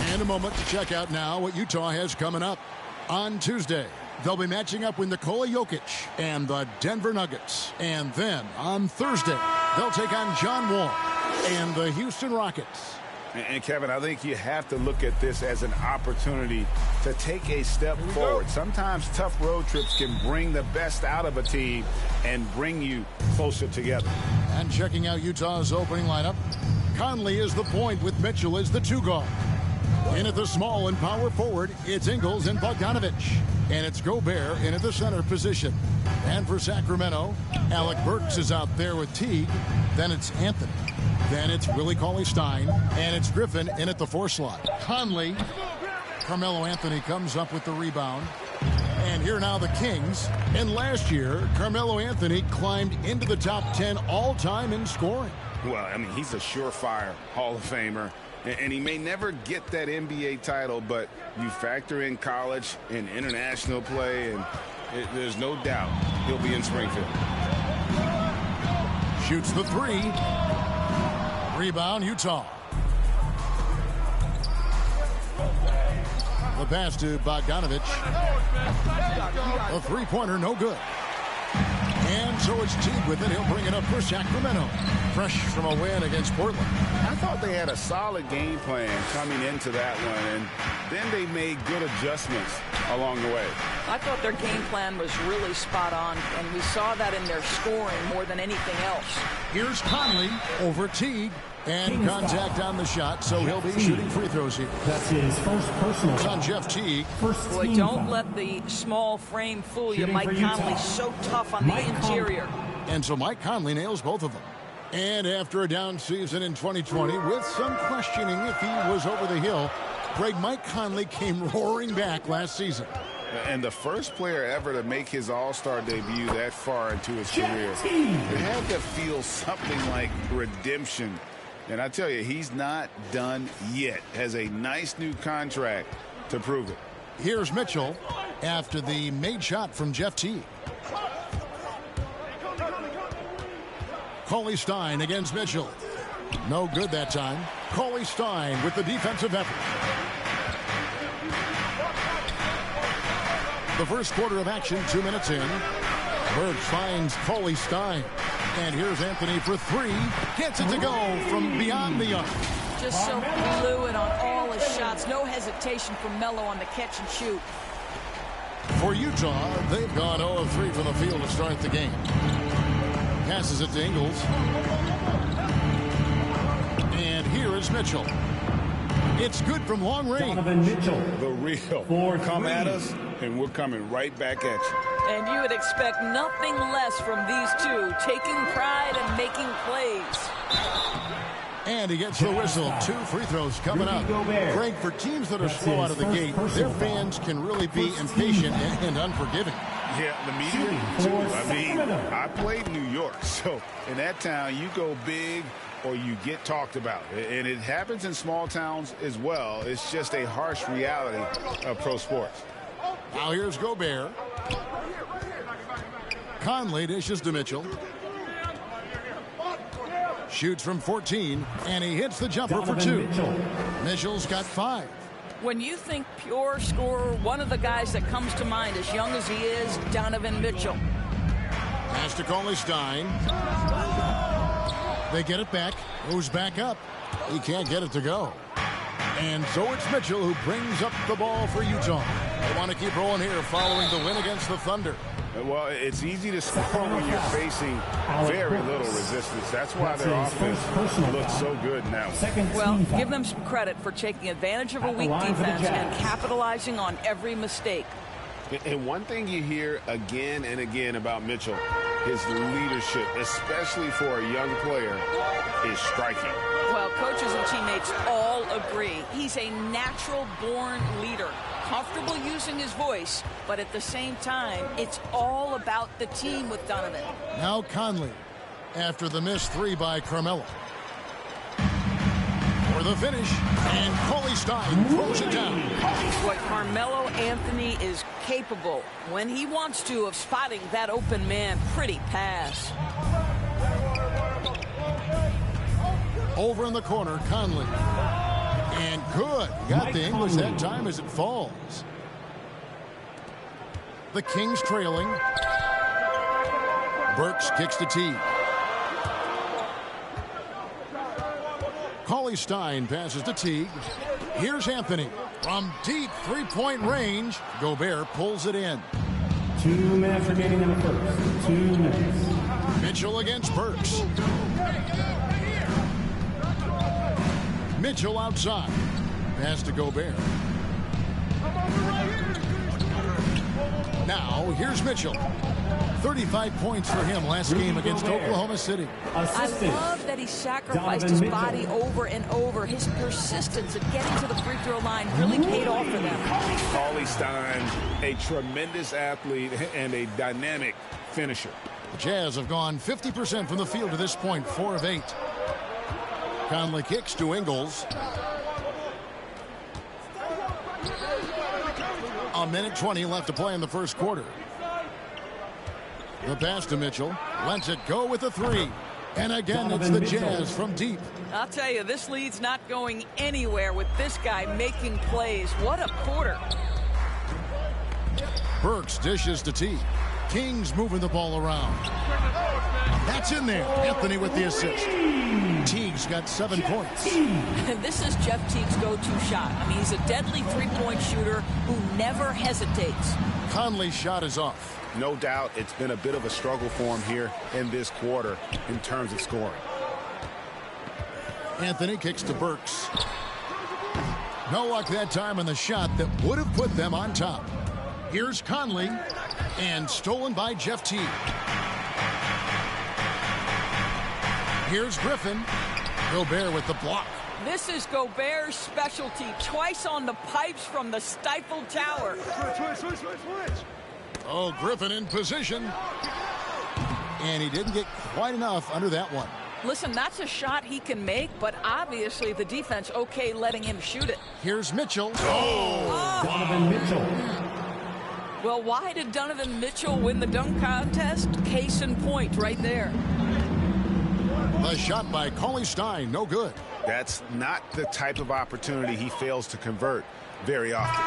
And a moment to check out now what Utah has coming up. On Tuesday, they'll be matching up with Nikola Jokic and the Denver Nuggets. And then on Thursday, they'll take on John Wall and the Houston Rockets. And Kevin, I think you have to look at this as an opportunity to take a step forward. Sometimes tough road trips can bring the best out of a team and bring you closer together. And checking out Utah's opening lineup, Conley is the point with Mitchell as the 2 guard. In at the small and power forward, it's Ingles and Bogdanovich. And it's Gobert in at the center position. And for Sacramento, Alec Burks is out there with Teague. Then it's Anthony. Then it's Willie Cauley-Stein. And it's Griffin in at the 4 slot. Conley. Carmelo Anthony comes up with the rebound. And here now the Kings. And last year, Carmelo Anthony climbed into the top 10 all-time in scoring. Well, I mean, he's a surefire Hall of Famer. And he may never get that NBA title, but you factor in college and international play, and there's no doubt he'll be in Springfield. Shoots the 3. Rebound, Utah. The pass to Bogdanovich. A 3-pointer, no good. And so it's Teague with it. He'll bring it up for Sacramento. Fresh from a win against Portland. I thought they had a solid game plan coming into that one, and then they made good adjustments along the way. I thought their game plan was really spot on, and we saw that in their scoring more than anything else. Here's Conley over Teague. And contact on the shot, so he'll be shooting free throws here. That's his first personal. It's on Jeff Teague. Boy, don't let the small frame fool you. Mike Conley's so tough on the interior. And so Mike Conley nails both of them. And after a down season in 2020, with some questioning if he was over the hill, Mike Conley came roaring back last season. And the first player ever to make his all-star debut that far into his career. It had to feel something like redemption. And I tell you, he's not done yet. Has a nice new contract to prove it. Here's Mitchell after the made shot from Jeff Teague. Cauley-Stein against Mitchell. No good that time. Cauley-Stein with the defensive effort. The first quarter of action, 2 minutes in. Burks finds Cauley-Stein. And here's Anthony for 3. Gets it to go from beyond the arc. Just so fluid on all his shots. No hesitation from Melo on the catch and shoot. For Utah, they've gone 0 of 3 from the field to start the game. Passes it to Ingles. And here is Mitchell. It's good from long range. Mitchell. The real. Come at us, and we're coming right back at you. And you would expect nothing less from these two, taking pride and making plays. And he gets the whistle. 2 free throws coming up. Greg, for teams that are slow out of the gate, their fans can really be impatient and unforgiving. Yeah, the media, too. I mean, I played New York, so in that town, you go big or you get talked about. And it happens in small towns as well. It's just a harsh reality of pro sports. Now here's Gobert. Conley dishes to Mitchell. Shoots from 14, and he hits the jumper for 2. Mitchell's got 5. When you think pure scorer, one of the guys that comes to mind, as young as he is, Donovan Mitchell. Pass to Cauley-Stein. They get it back. Moves back up. He can't get it to go. And so it's Mitchell who brings up the ball for Utah. They want to keep rolling here following the win against the Thunder. Well, it's easy to score when you're facing very little resistance. That's why their offense looks so good now. Well, give them some credit for taking advantage of a weak defense and capitalizing on every mistake. And one thing you hear again and again about Mitchell, his leadership, especially for a young player, is striking. Well, coaches and teammates all agree. He's a natural-born leader, comfortable using his voice, but at the same time, it's all about the team with Donovan. Now Conley, after the missed 3 by Carmelo. For the finish, and Cauley Stein throws it down. What Carmelo Anthony is capable, when he wants to, of spotting that open man. Pretty pass. Over in the corner, Conley. And good. Got the English that time as it falls. The Kings trailing. Burks kicks to T. Cauley Stein passes to Teague. Here's Anthony. From deep three-point range, Gobert pulls it in. 2 minutes remaining in the first. 2 minutes. Mitchell against Burks. Mitchell outside. Pass to Gobert. Now, here's Mitchell. 35 points for him last game against Oklahoma City. I love that he sacrificed his body over and over. His persistence at getting to the free throw line really paid off for them. Cauley Stein, a tremendous athlete and a dynamic finisher. The Jazz have gone 50% from the field to this point, 4 of 8. Conley kicks to Ingles. A minute 20 left to play in the first quarter. The pass to Mitchell. Lets it go with a 3. And again, it's the Jazz from deep. I'll tell you, this lead's not going anywhere with this guy making plays. What a quarter. Burks dishes to T. Kings moving the ball around. That's in there. Anthony with the assist. Teague's got 7 points. And this is Jeff Teague's go-to shot. I mean, he's a deadly three-point shooter who never hesitates. Conley's shot is off. No doubt it's been a bit of a struggle for him here in this quarter in terms of scoring. Anthony kicks to Burks. No luck that time on the shot that would have put them on top. Here's Conley, and stolen by Jeff Teague. Here's Griffin. Gobert with the block. This is Gobert's specialty. Twice on the pipes from the stifled tower. Switch. Oh, Griffin in position. And he didn't get quite enough under that one. Listen, that's a shot he can make, but obviously the defense okay letting him shoot it. Here's Mitchell. Donovan Mitchell. Well, why did Donovan Mitchell win the dunk contest? Case in point right there. The shot by Cauley Stein, no good. That's not the type of opportunity he fails to convert very often.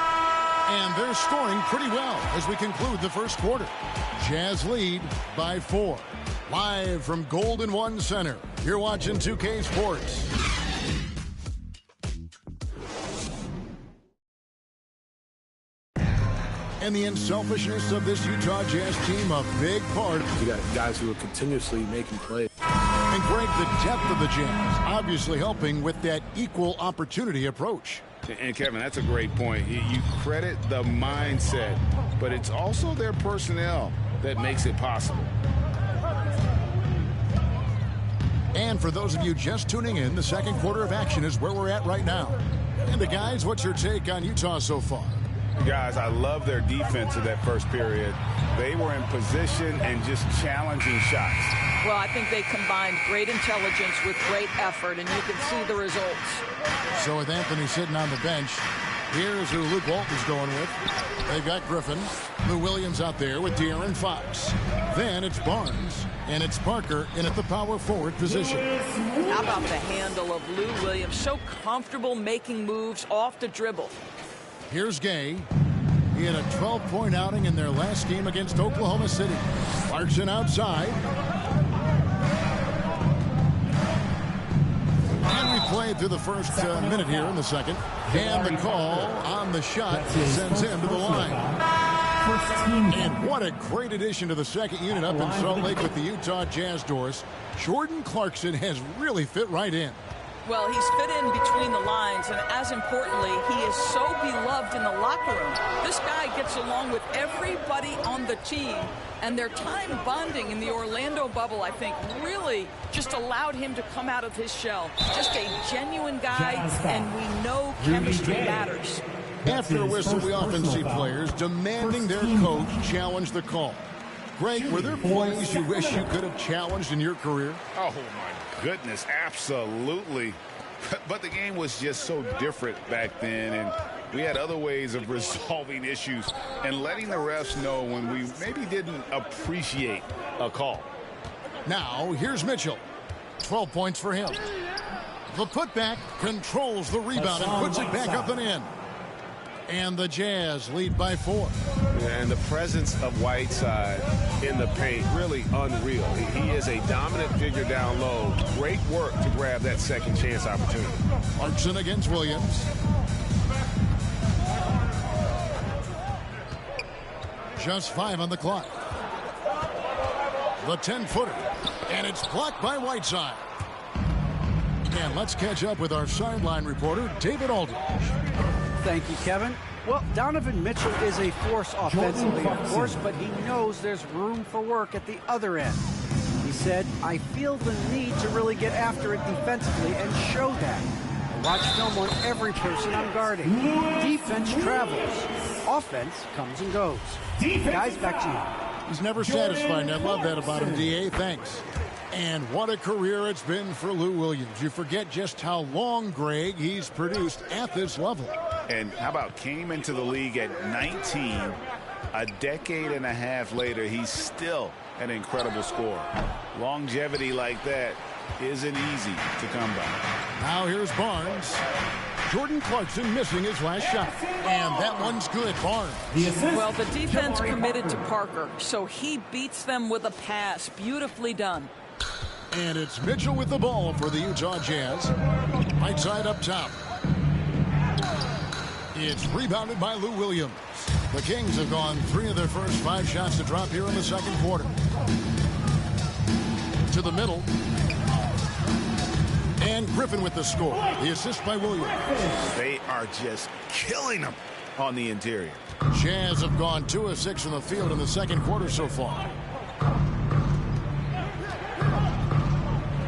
And they're scoring pretty well as we conclude the first quarter. Jazz lead by 4. Live from Golden One Center, you're watching 2K Sports. And the unselfishness of this Utah Jazz team, a big part. You got guys who are continuously making plays. And Greg, the depth of the Jazz, obviously helping with that equal opportunity approach. And Kevin, that's a great point. You credit the mindset, but it's also their personnel that makes it possible. And for those of you just tuning in, the second quarter of action is where we're at right now. And the guys, what's your take on Utah so far? Guys, I love their defense in that first period. They were in position and just challenging shots. Well, I think they combined great intelligence with great effort, and you can see the results. So with Anthony sitting on the bench, here's who Luke Walton's going with. They've got Griffin, Lou Williams out there with De'Aaron Fox. Then it's Barnes, and it's Parker in at the power forward position. How about the handle of Lou Williams? So comfortable making moves off the dribble. Here's Gay. He had a 12-point outing in their last game against Oklahoma City. Clarkson outside. And we played through the first minute here in the second. And the call on the shot sends him to the line. And what a great addition to the second unit up in Salt Lake with the Utah Jazz doors. Jordan Clarkson has really fit right in. Well, he's fit in between the lines, and as importantly, he is so beloved in the locker room. This guy gets along with everybody on the team, and their time bonding in the Orlando bubble, I think, really just allowed him to come out of his shell. Just a genuine guy, and we know chemistry matters. After a whistle, we often see players demanding their coach challenge the call. Greg, were there plays you wish you could have challenged in your career? Oh, my goodness, absolutely. But the game was just so different back then, and we had other ways of resolving issues and letting the refs know when we maybe didn't appreciate a call. Now, here's Mitchell. 12 points for him. The putback controls the rebound and puts it back up and in. And the Jazz lead by 4. And the presence of Whiteside in the paint, really unreal. He is a dominant figure down low. Great work to grab that second chance opportunity. Clarkson against Williams. Just 5 on the clock. The 10-footer. And it's blocked by Whiteside. And let's catch up with our sideline reporter, David Aldridge. Thank you, Kevin. Well, Donovan Mitchell is a force offensively, of course, but he knows there's room for work at the other end. He said, I feel the need to really get after it defensively and show that. I watch film on every person I'm guarding. Defense travels. Offense comes and goes. Guys, back to you. He's never satisfied, and I love that about him, D.A. Thanks. And what a career it's been for Lou Williams. You forget just how long, Greg, he's produced at this level. And how about came into the league at 19, a decade and a half later, he's still an incredible scorer. Longevity like that isn't easy to come by. Now here's Barnes. Jordan Clarkson missing his last shot. And that one's good, Barnes. Well, the defense committed to Parker, so he beats them with a pass. Beautifully done. And it's Mitchell with the ball for the Utah Jazz. Right side up top. It's rebounded by Lou Williams. The Kings have gone 3 of their first 5 shots to drop here in the second quarter. To the middle. And Griffin with the score. The assist by Williams. They are just killing them on the interior. Jazz have gone 2 of 6 from the field in the second quarter so far.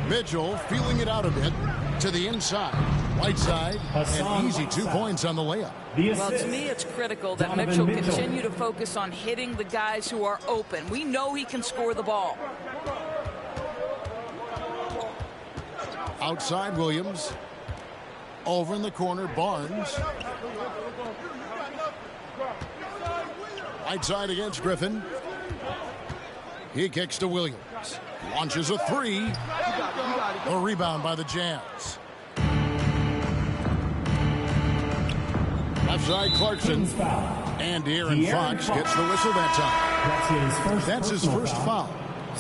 Mitchell feeling it out a bit to the inside. Whiteside, and easy 2 points on the layup. Well, to me, it's critical that Mitchell continue to focus on hitting the guys who are open. We know he can score the ball. Outside Williams. Over in the corner, Barnes. Whiteside against Griffin. He kicks to Williams. Launches a 3. A rebound by the Jazz. Left side Clarkson. And De'Aaron Fox gets the whistle that time. That's his first foul.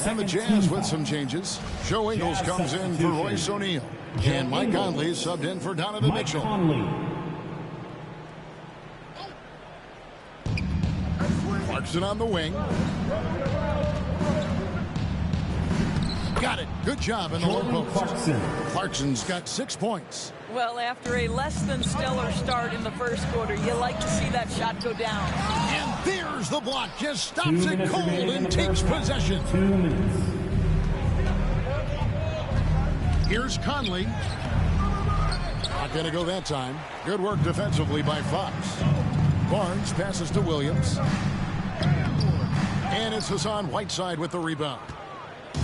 And the Jazz with some changes. Joe Ingles comes in for Royce O'Neal. And Mike Conley subbed in for Donovan Mitchell. Clarkson on the wing. Got it. Good job in the low post. Clarkson's got 6 points. Well, after a less than stellar start in the first quarter, you like to see that shot go down. And there's the block. Just stops it cold and takes possession. 2 minutes. Here's Conley. Not going to go that time. Good work defensively by Fox. Barnes passes to Williams. And it's Hassan Whiteside with the rebound.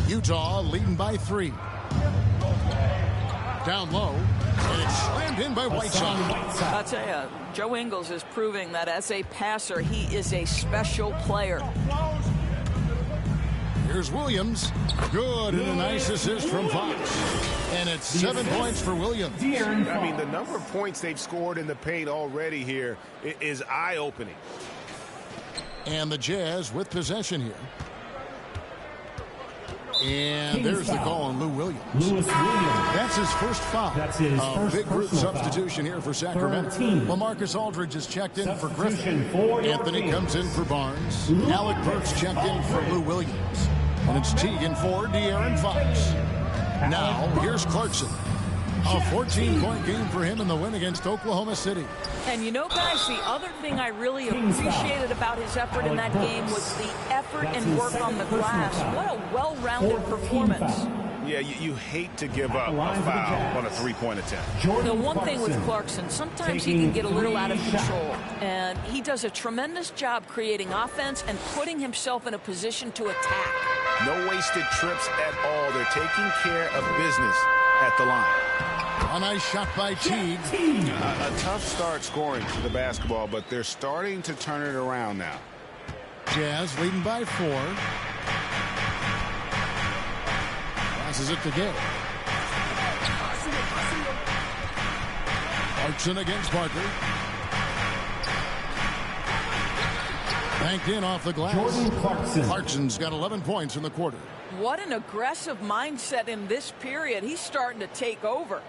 Utah leading by 3. Down low, and it's slammed in by Whiteside. I'll tell you, Joe Ingles is proving that as a passer, he is a special player. Here's Williams. Good, and a nice assist from Fox. And it's 7 points for Williams. I mean, the number of points they've scored in the paint already here is eye-opening. And the Jazz with possession here. And there's the call on Lou Williams. That's his first foul. That's his first big group personal substitution here for Sacramento. LaMarcus Aldridge is checked in for Griffin. Anthony comes in for Barnes. Alec Burks checked in for Lou Williams. And it's Teagan for De'Aaron Fox. Now, here's Clarkson. A 14-point game for him in the win against Oklahoma City. And you know, guys, the other thing I really appreciated about his effort in that game was the effort and work on the glass. What a well-rounded performance. Yeah, you hate to give up a foul on a three-point attempt. The one thing with Clarkson, sometimes he can get a little out of control. And he does a tremendous job creating offense and putting himself in a position to attack. No wasted trips at all. They're taking care of business at the line. A nice shot by Teague. A tough start scoring the basketball, but they're starting to turn it around now. Jazz leading by 4. Passes it to Gay. Clarkson against Parker. Banked in off the glass. Jordan Clarkson. Clarkson's got 11 points in the quarter. What an aggressive mindset in this period. He's starting to take over.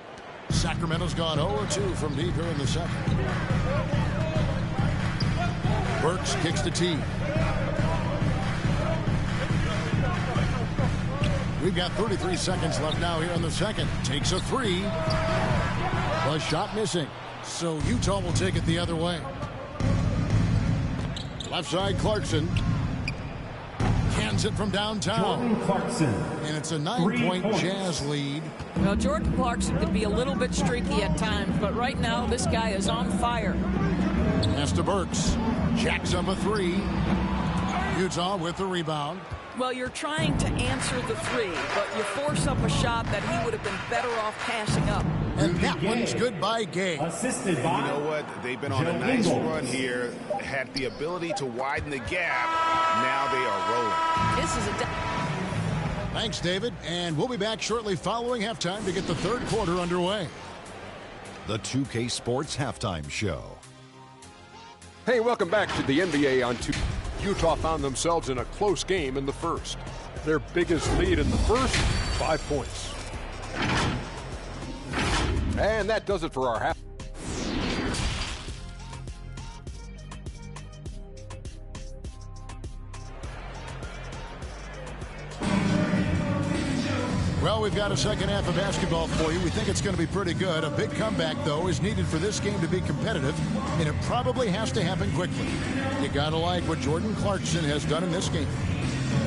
Sacramento's gone 0-2 from deep here in the second. Burks kicks to T. We've got 33 seconds left now here in the second. Takes a 3. The shot missing. So Utah will take it the other way. Left side, Clarkson. Cans it from downtown. Jordan Clarkson. And it's a 9-point Jazz lead. Well, Jordan Clarkson could be a little bit streaky at times, but right now this guy is on fire. Pass to Burks. Jacks up a 3. Utah with the rebound. Well, you're trying to answer the 3, but you force up a shot that he would have been better off passing up. And that one's good by Gay. Assisted by. You know what? They've been on a nice run here. Had the ability to widen the gap. Now they are rolling. This is a... Thanks, David. And we'll be back shortly following halftime to get the third quarter underway. The 2K Sports Halftime Show. Hey, welcome back to the NBA on 2. Utah found themselves in a close game in the first. Their biggest lead in the first, 5 points. And that does it for our half. Well, we've got a second half of basketball for you. We think it's going to be pretty good. A big comeback, though, is needed for this game to be competitive, and it probably has to happen quickly. You got to like what Jordan Clarkson has done in this game.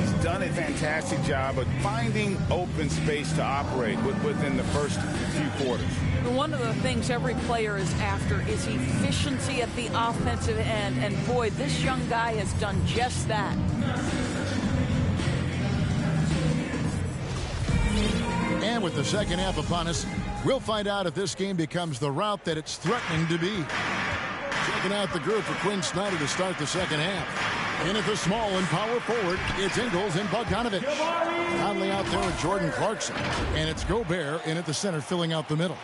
He's done a fantastic job of finding open space to operate within the first few quarters. One of the things every player is after is efficiency at the offensive end, and boy, this young guy has done just that. And with the second half upon us, we'll find out if this game becomes the route that it's threatening to be. Checking out the group for Quinn Snyder to start the second half. In at the small and power forward, it's Ingles and Bogdanovich. Conley out there with Jordan Clarkson. And it's Gobert in at the center, filling out the middle.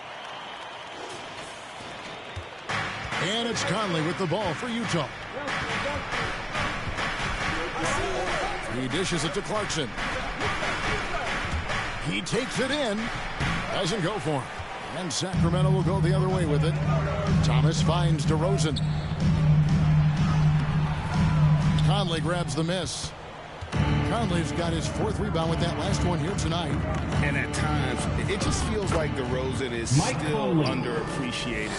And it's Conley with the ball for Utah. He dishes it to Clarkson. He takes it in. Doesn't go for him. And Sacramento will go the other way with it. Thomas finds DeRozan. Conley grabs the miss. Conley's got his 4th rebound with that last one here tonight. And at times, it just feels like DeRozan is still underappreciated.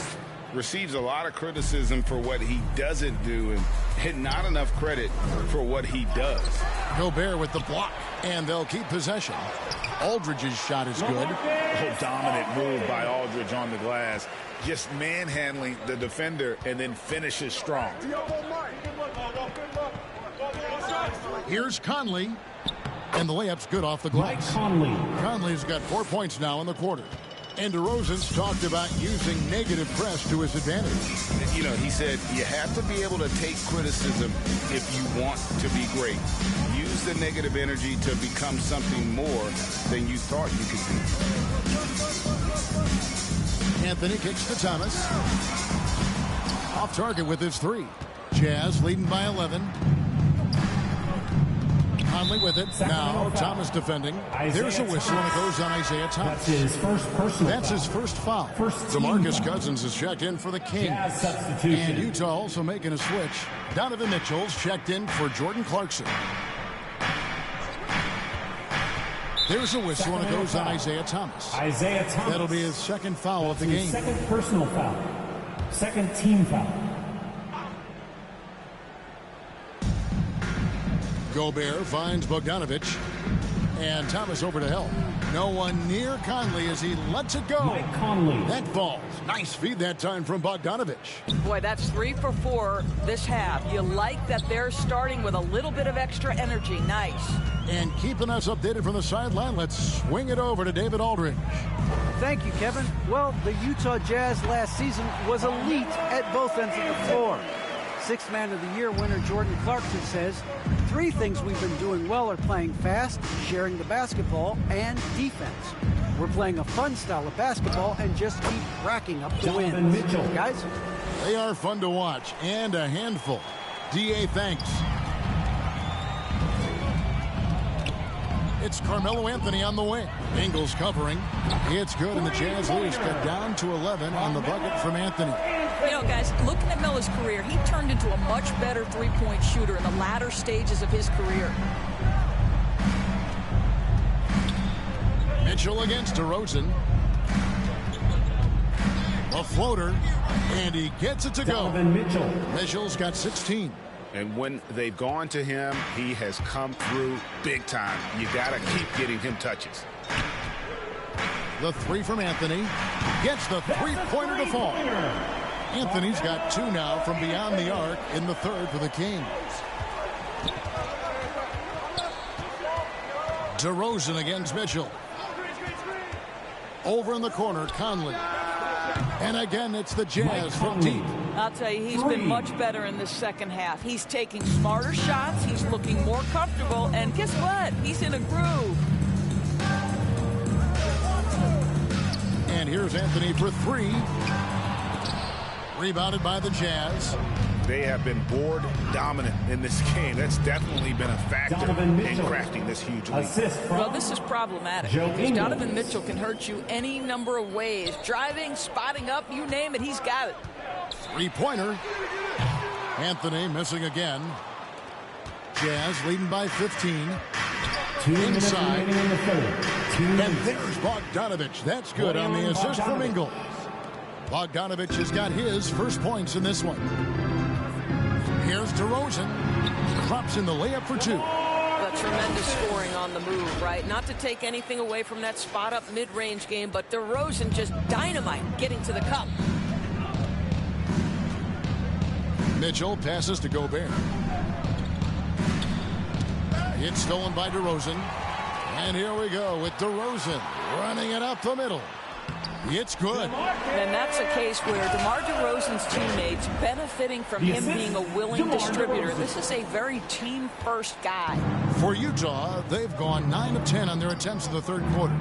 Receives a lot of criticism for what he doesn't do and not enough credit for what he does. Gobert with the block, and they'll keep possession. Aldridge's shot is good. Oh, dominant move by Aldridge on the glass. Just manhandling the defender and then finishes strong. Here's Conley, and the layup's good off the glass. Conley's got 4 points now in the quarter. And DeRozan's talked about using negative press to his advantage. You know, he said you have to be able to take criticism if you want to be great. Use the negative energy to become something more than you thought you could be. Anthony kicks to Thomas. Off target with his 3. Jazz leading by 11. Conley with it. Now Thomas defending. There's a whistle, and it goes on Isaiah Thomas. That's his first foul. DeMarcus Cousins is checked in for the Kings. And Utah also making a switch. Donovan Mitchell's checked in for Jordan Clarkson. There's a whistle, and it goes on Isaiah Thomas. Isaiah Thomas. That'll be his second foul of the game. Second personal foul. Second team foul. Gobert finds Bogdanovich. And Thomas over to help. No one near Conley as he lets it go. Mike Conley. That falls. Nice feed that time from Bogdanovich. Boy, that's 3 for 4 this half. You like that they're starting with a little bit of extra energy. Nice. And keeping us updated from the sideline, let's swing it over to David Aldridge. Thank you, Kevin. Well, the Utah Jazz last season was elite at both ends of the floor. Sixth Man of the Year winner Jordan Clarkson says, 3 things we've been doing well are playing fast, sharing the basketball, and defense. We're playing a fun style of basketball and just keep racking up the wins. Mitchell. Guys, they are fun to watch and a handful. D.A. thanks. It's Carmelo Anthony on the wing. Ingles covering. It's good, and the Jazz lose, cut down to 11 on the bucket from Anthony. You know, guys, looking at Melo's career, he turned into a much better three-point shooter in the latter stages of his career. Mitchell against DeRozan. A floater, and he gets it to go. Mitchell. Mitchell's got 16. And when they've gone to him, he has come through big time. You got to keep getting him touches. The 3 from Anthony. Gets the three-pointer to fall. Anthony's got 2 now from beyond the arc in the third for the Kings. DeRozan against Mitchell. Over in the corner, Conley. And again, it's the Jazz from deep. I'll tell you, he's been much better in this second half. He's taking smarter shots. He's looking more comfortable. And guess what? He's in a groove. And here's Anthony for 3. Rebounded by the Jazz. They have been board dominant in this game. That's definitely been a factor in crafting this huge lead. Well, this is problematic because Donovan Mitchell can hurt you any number of ways. Driving, spotting up, you name it, he's got it. Three-pointer. Anthony missing again. Jazz leading by 15. 2 inside. In the third. And there's Bogdanovich. That's good on the assist from Ingles. Bogdanovich has got his first points in this one. Here's DeRozan. Drops in the layup for 2. The tremendous scoring on the move, right? Not to take anything away from that spot-up mid-range game, but DeRozan just dynamite getting to the cup. Mitchell passes to Gobert. It's stolen by DeRozan. And here we go with DeRozan running it up the middle. It's good. And that's a case where DeMar DeRozan's teammates benefiting from him being a willing distributor. This is a very team-first guy. For Utah, they've gone 9 of 10 on their attempts in the third quarter.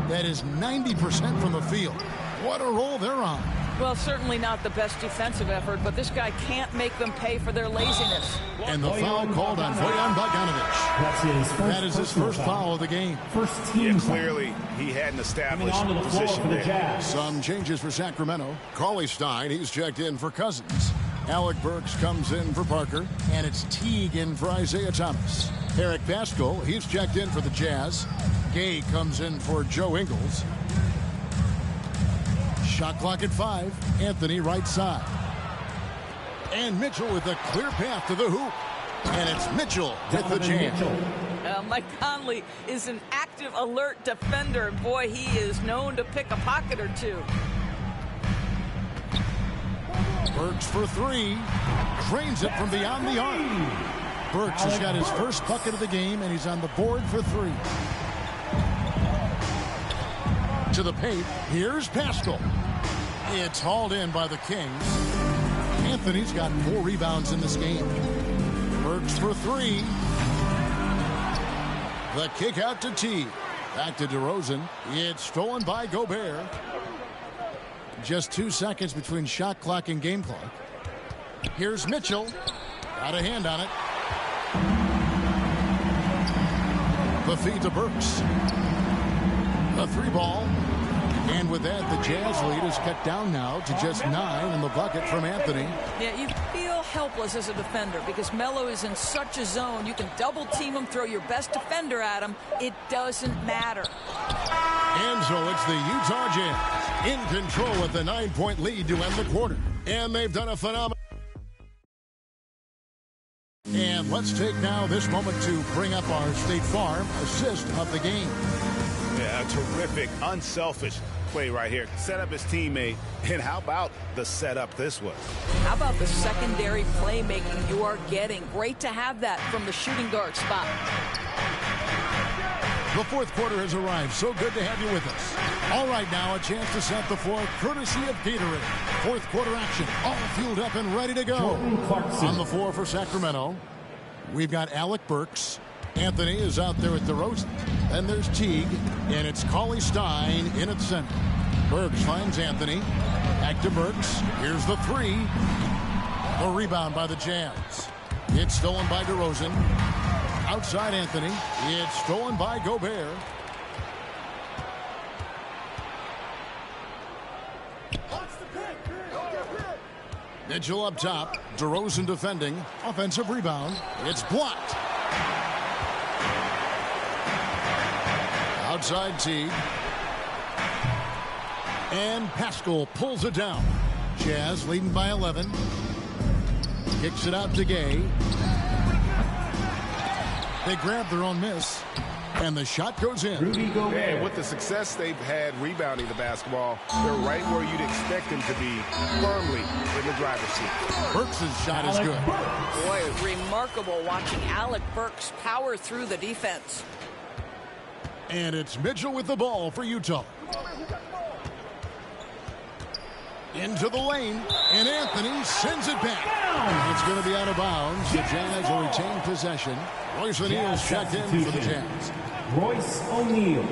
That is 90% from the field. What a roll they're on. Well, certainly not the best defensive effort, but this guy can't make them pay for their laziness. And the foul called on Bojan Bogdanovich. That is his first foul of the game. First team. Clearly, he hadn't established the position there. Some changes for Sacramento. Cauley Stein, he's checked in for Cousins. Alec Burks comes in for Parker. And it's Teague in for Isaiah Thomas. Eric Pascal, he's checked in for the Jazz. Gay comes in for Joe Ingles. Shot clock at 5. Anthony right side. And Mitchell with a clear path to the hoop. And it's Mitchell with the jam. Mike Conley is an active, alert defender. And boy, he is known to pick a pocket or 2. Burks for 3. Drains it from beyond the arc. Burks has got his first bucket of the game, and he's on the board for 3. To the paint. Here's Pascal. It's hauled in by the Kings. Anthony's got 4 rebounds in this game. Burks for 3. The kick out to T. Back to DeRozan. It's stolen by Gobert. Just 2 seconds between shot clock and game clock. Here's Mitchell. Got a hand on it. The feed to Burks. A 3 ball. And with that, the Jazz lead is cut down now to just 9 in the bucket from Anthony. Yeah, you feel helpless as a defender because Melo is in such a zone. You can double team him, throw your best defender at him. It doesn't matter. And so it's the Utah Jazz in control with the 9-point lead to end the quarter. And they've done a phenomenal. And let's take now this moment to bring up our State Farm assist of the game. Yeah, a terrific, unselfish play right here. Set up his teammate. And how about the setup this was? How about the secondary playmaking you are getting? Great to have that from the shooting guard spot. The fourth quarter has arrived. So good to have you with us. All right, now a chance to set the floor courtesy of Gatorade. Fourth quarter action, all fueled up and ready to go. On the floor for Sacramento, we've got Alec Burks. Anthony is out there at DeRozan. Then there's Teague, and it's Cauley Stein in at center. Burks finds Anthony. Back to Burks. Here's the three. The rebound by the Jazz. It's stolen by DeRozan. Outside Anthony. It's stolen by Gobert. Mitchell up top. DeRozan defending. Offensive rebound. It's blocked. Outside Teague. And Pascal pulls it down. Jazz leading by 11. Kicks it out to Gay. They grab their own miss. And the shot goes in. And with the success they've had rebounding the basketball, they're right where you'd expect them to be, firmly in the driver's seat. Burks' shot is good. Boy, remarkable watching Alec Burks power through the defense. And it's Mitchell with the ball for Utah. Into the lane, and Anthony sends it back. It's going to be out of bounds. The Jazz will retain possession. Royce O'Neal's checked in for the Jazz. Royce O'Neal.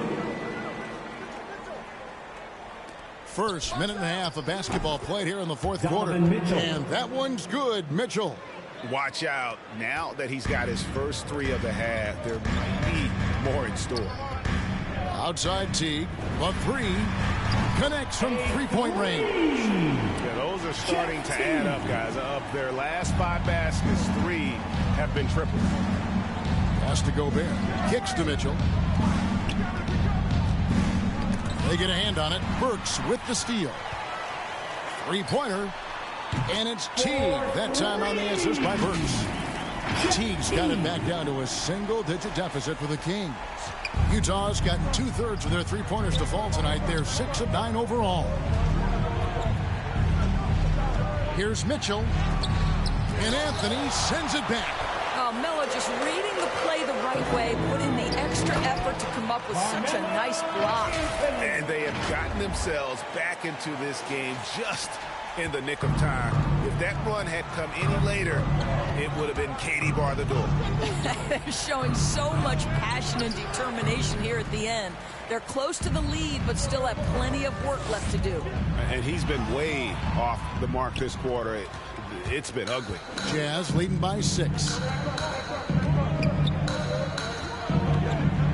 First minute and a half of basketball played here in the fourth quarter. And that one's good, Mitchell. Watch out. Now that he's got his first three of the half, there might be more in store. Outside Teague, the three connects from three-point range. Yeah, those are starting to add up, guys. Of their last 5 baskets, 3 have been triple. Pass to Gobert. Kicks to Mitchell. They get a hand on it. Burks with the steal. Three-pointer. And it's Teague. That time on the assist by Burks. Teague's got it back down to a single-digit deficit for the Kings. Utah's gotten 2/3 of their three-pointers to fall tonight. They're 6 of 9 overall. Here's Mitchell. And Anthony sends it back. Oh, Melo just reading the play the right way, putting the extra effort to come up with such a nice block. And they have gotten themselves back into this game just in the nick of time. If that run had come any later, it would have been Katie bar the door. They're showing so much passion and determination here at the end. They're close to the lead, but still have plenty of work left to do. And he's been way off the mark this quarter. It's been ugly. Jazz leading by 6.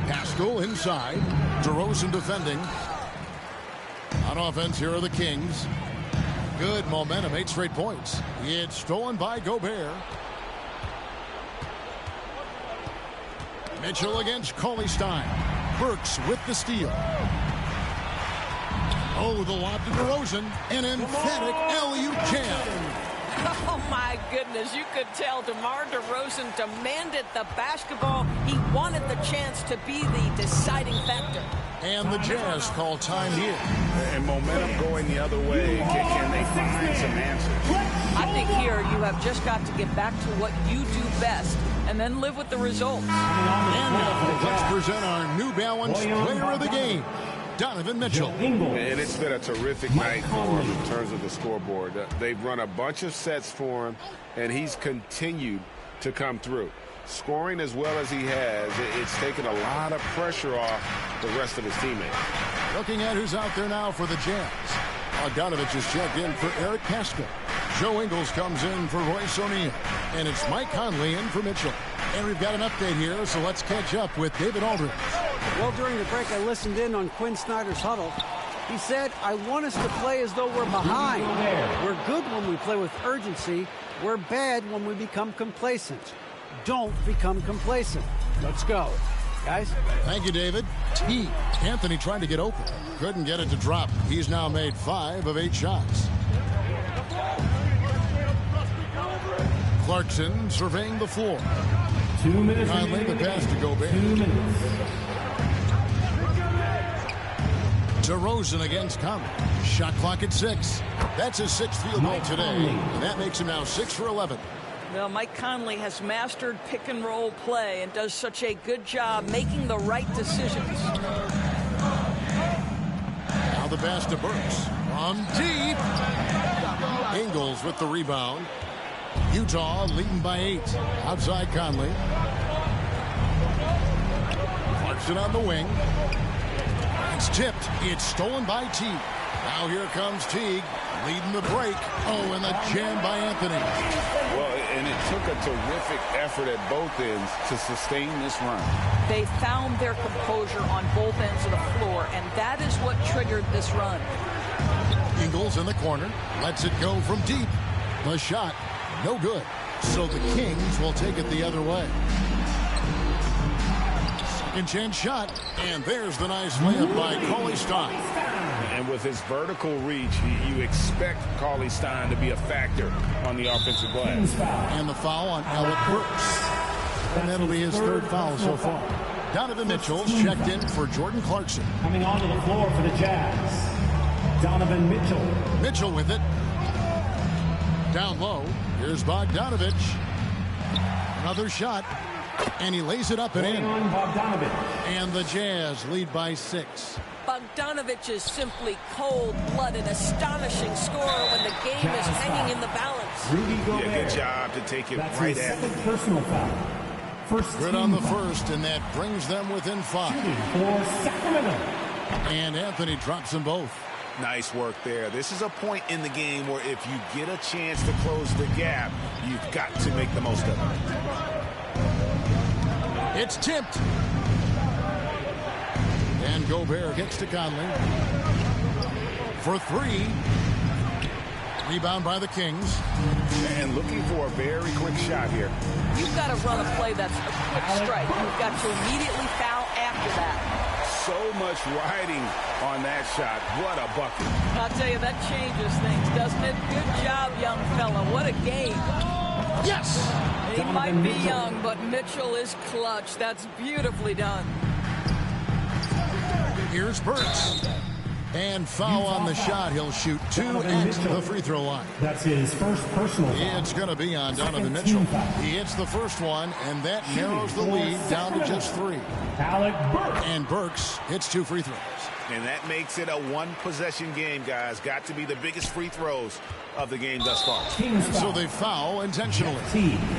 Pascal inside. DeRozan defending. On offense, here are the Kings. Good momentum, 8 straight points. It's stolen by Gobert. Mitchell against Cauley Stein. Burks with the steal. Oh, the lob to DeRozan. An emphatic alley-oop jam. Oh, my goodness. You could tell DeMar DeRozan demanded the basketball. He wanted the chance to be the deciding factor. And the Jazz call time here. And momentum going the other way. Can they find some answers? I think here you have just got to get back to what you do best and then live with the results. And now let's present our New Balance player of the game, Donovan Mitchell. And it's been a terrific night for him in terms of the scoreboard. They've run a bunch of sets for him, and he's continued to come through. Scoring as well as he has, it's taken a lot of pressure off the rest of his teammates. Looking at who's out there now for the Jazz. Bogdanovich is checked in for Eric Pascal. Joe Ingles comes in for Royce O'Neal. And it's Mike Conley in for Mitchell. And we've got an update here, so let's catch up with David Aldridge. Well, during the break, I listened in on Quinn Snyder's huddle. He said, I want us to play as though we're behind. We're good when we play with urgency, We're bad when we become complacent. Don't become complacent. Let's go. Guys? Thank you, David. T. Anthony trying to get open. Couldn't get it to drop. He's now made 5 of 8 shots. Clarkson surveying the floor. 2 minutes. Conley the pass to Gobert. 2 minutes. DeRozan against Conley. Shot clock at 6. That's his 6th field goal today. And that makes him now 6 for 11. Well, Mike Conley has mastered pick and roll play and does such a good job making the right decisions. Now the pass to Burks. From deep. Ingles with the rebound. Utah leading by 8. Outside Conley. Clarkson on the wing. It's tipped. It's stolen by Teague. Now here comes Teague leading the break. Oh, and the jam by Anthony. Well, and it took a terrific effort at both ends to sustain this run. They found their composure on both ends of the floor, and that is what triggered this run. Ingles in the corner. Lets it go from deep. The shot, no good. So the Kings will take it the other way. Second chance shot, and there's the nice layup by Cauley-Stein. And with his vertical reach, you expect Cauley-Stein to be a factor on the offensive glass. And the foul on Alec Burks. And that'll be his 3rd foul so far. Donovan Mitchell's checked in for Jordan Clarkson. Coming onto the floor for the Jazz, Donovan Mitchell. Mitchell with it. Down low. Here's Bogdanovich. Another shot. And he lays it up and in. And the Jazz lead by 6. Bogdanovich is simply cold-blooded, astonishing scorer when the game is hanging in the balance. Yeah, good job to take it right at him. Personal foul. First Good on the first, and that brings them within 5. For Sacramento. And Anthony drops them both. Nice work there. This is a point in the game where if you get a chance to close the gap, you've got to make the most of it. It's tipped. And Gobert gets to Conley. For 3. Rebound by the Kings. And looking for a very quick shot here. You've got to run a play that's a quick strike. You've got to immediately foul after that. So much riding on that shot. What a bucket. I'll tell you, that changes things, doesn't it? Good job, young fella. What a game. Yes! He might be young, but Mitchell is clutch. That's beautifully done. Here's Burks. And foul on the shot. He'll shoot 2 at the free throw line. That's his first personal foul. It's going to be on Donovan Mitchell. He hits the first one, and that narrows the lead down to just 3. Alec Burks. And Burks hits 2 free throws. And that makes it a one-possession game, guys. Got to be the biggest free throws of the game thus far. So they foul intentionally.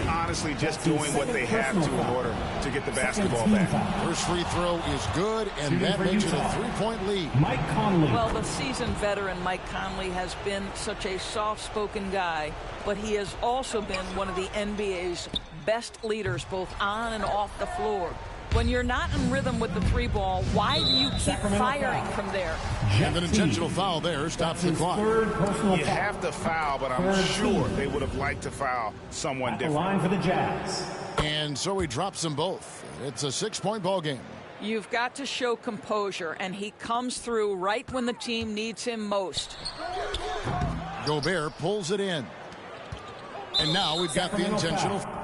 Honestly, just doing what they have to in order to get the basketball back. First free throw is good, and that makes it a 3-point lead. Mike Conley. Well, the seasoned veteran Mike Conley has been such a soft-spoken guy, but he has also been one of the NBA's best leaders, both on and off the floor. When you're not in rhythm with the 3-ball, why do you keep firing from there? And an intentional foul there stops the clock. You have to foul, but I'm sure they would have liked to foul someone different. Line for the Jazz. And so he drops them both. It's a 6-point ball game. You've got to show composure, and he comes through right when the team needs him most. Gobert pulls it in. And now we've got the intentional foul.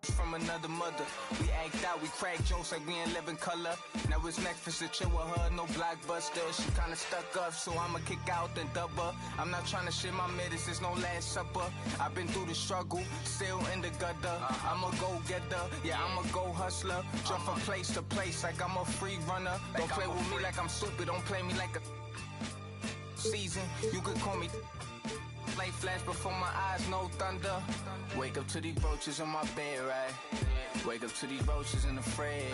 From another mother, we act out, we crack jokes like we ain't living color. Now it's Netflix to chill with her, no blockbuster. She kinda stuck up, so I'ma kick out and dub her. I'm not trying to share my medicines, no last supper. I've been through the struggle, still in the gutter. I'm a go-getter, yeah, I'm a go-hustler. Jump from place to place like I'm a free runner. Don't play with me like I'm stupid, don't play me like a season. You could call me light flash before my eyes, no thunder. Wake up to these roaches on my bed, right? Wake up to these roaches in the fridge.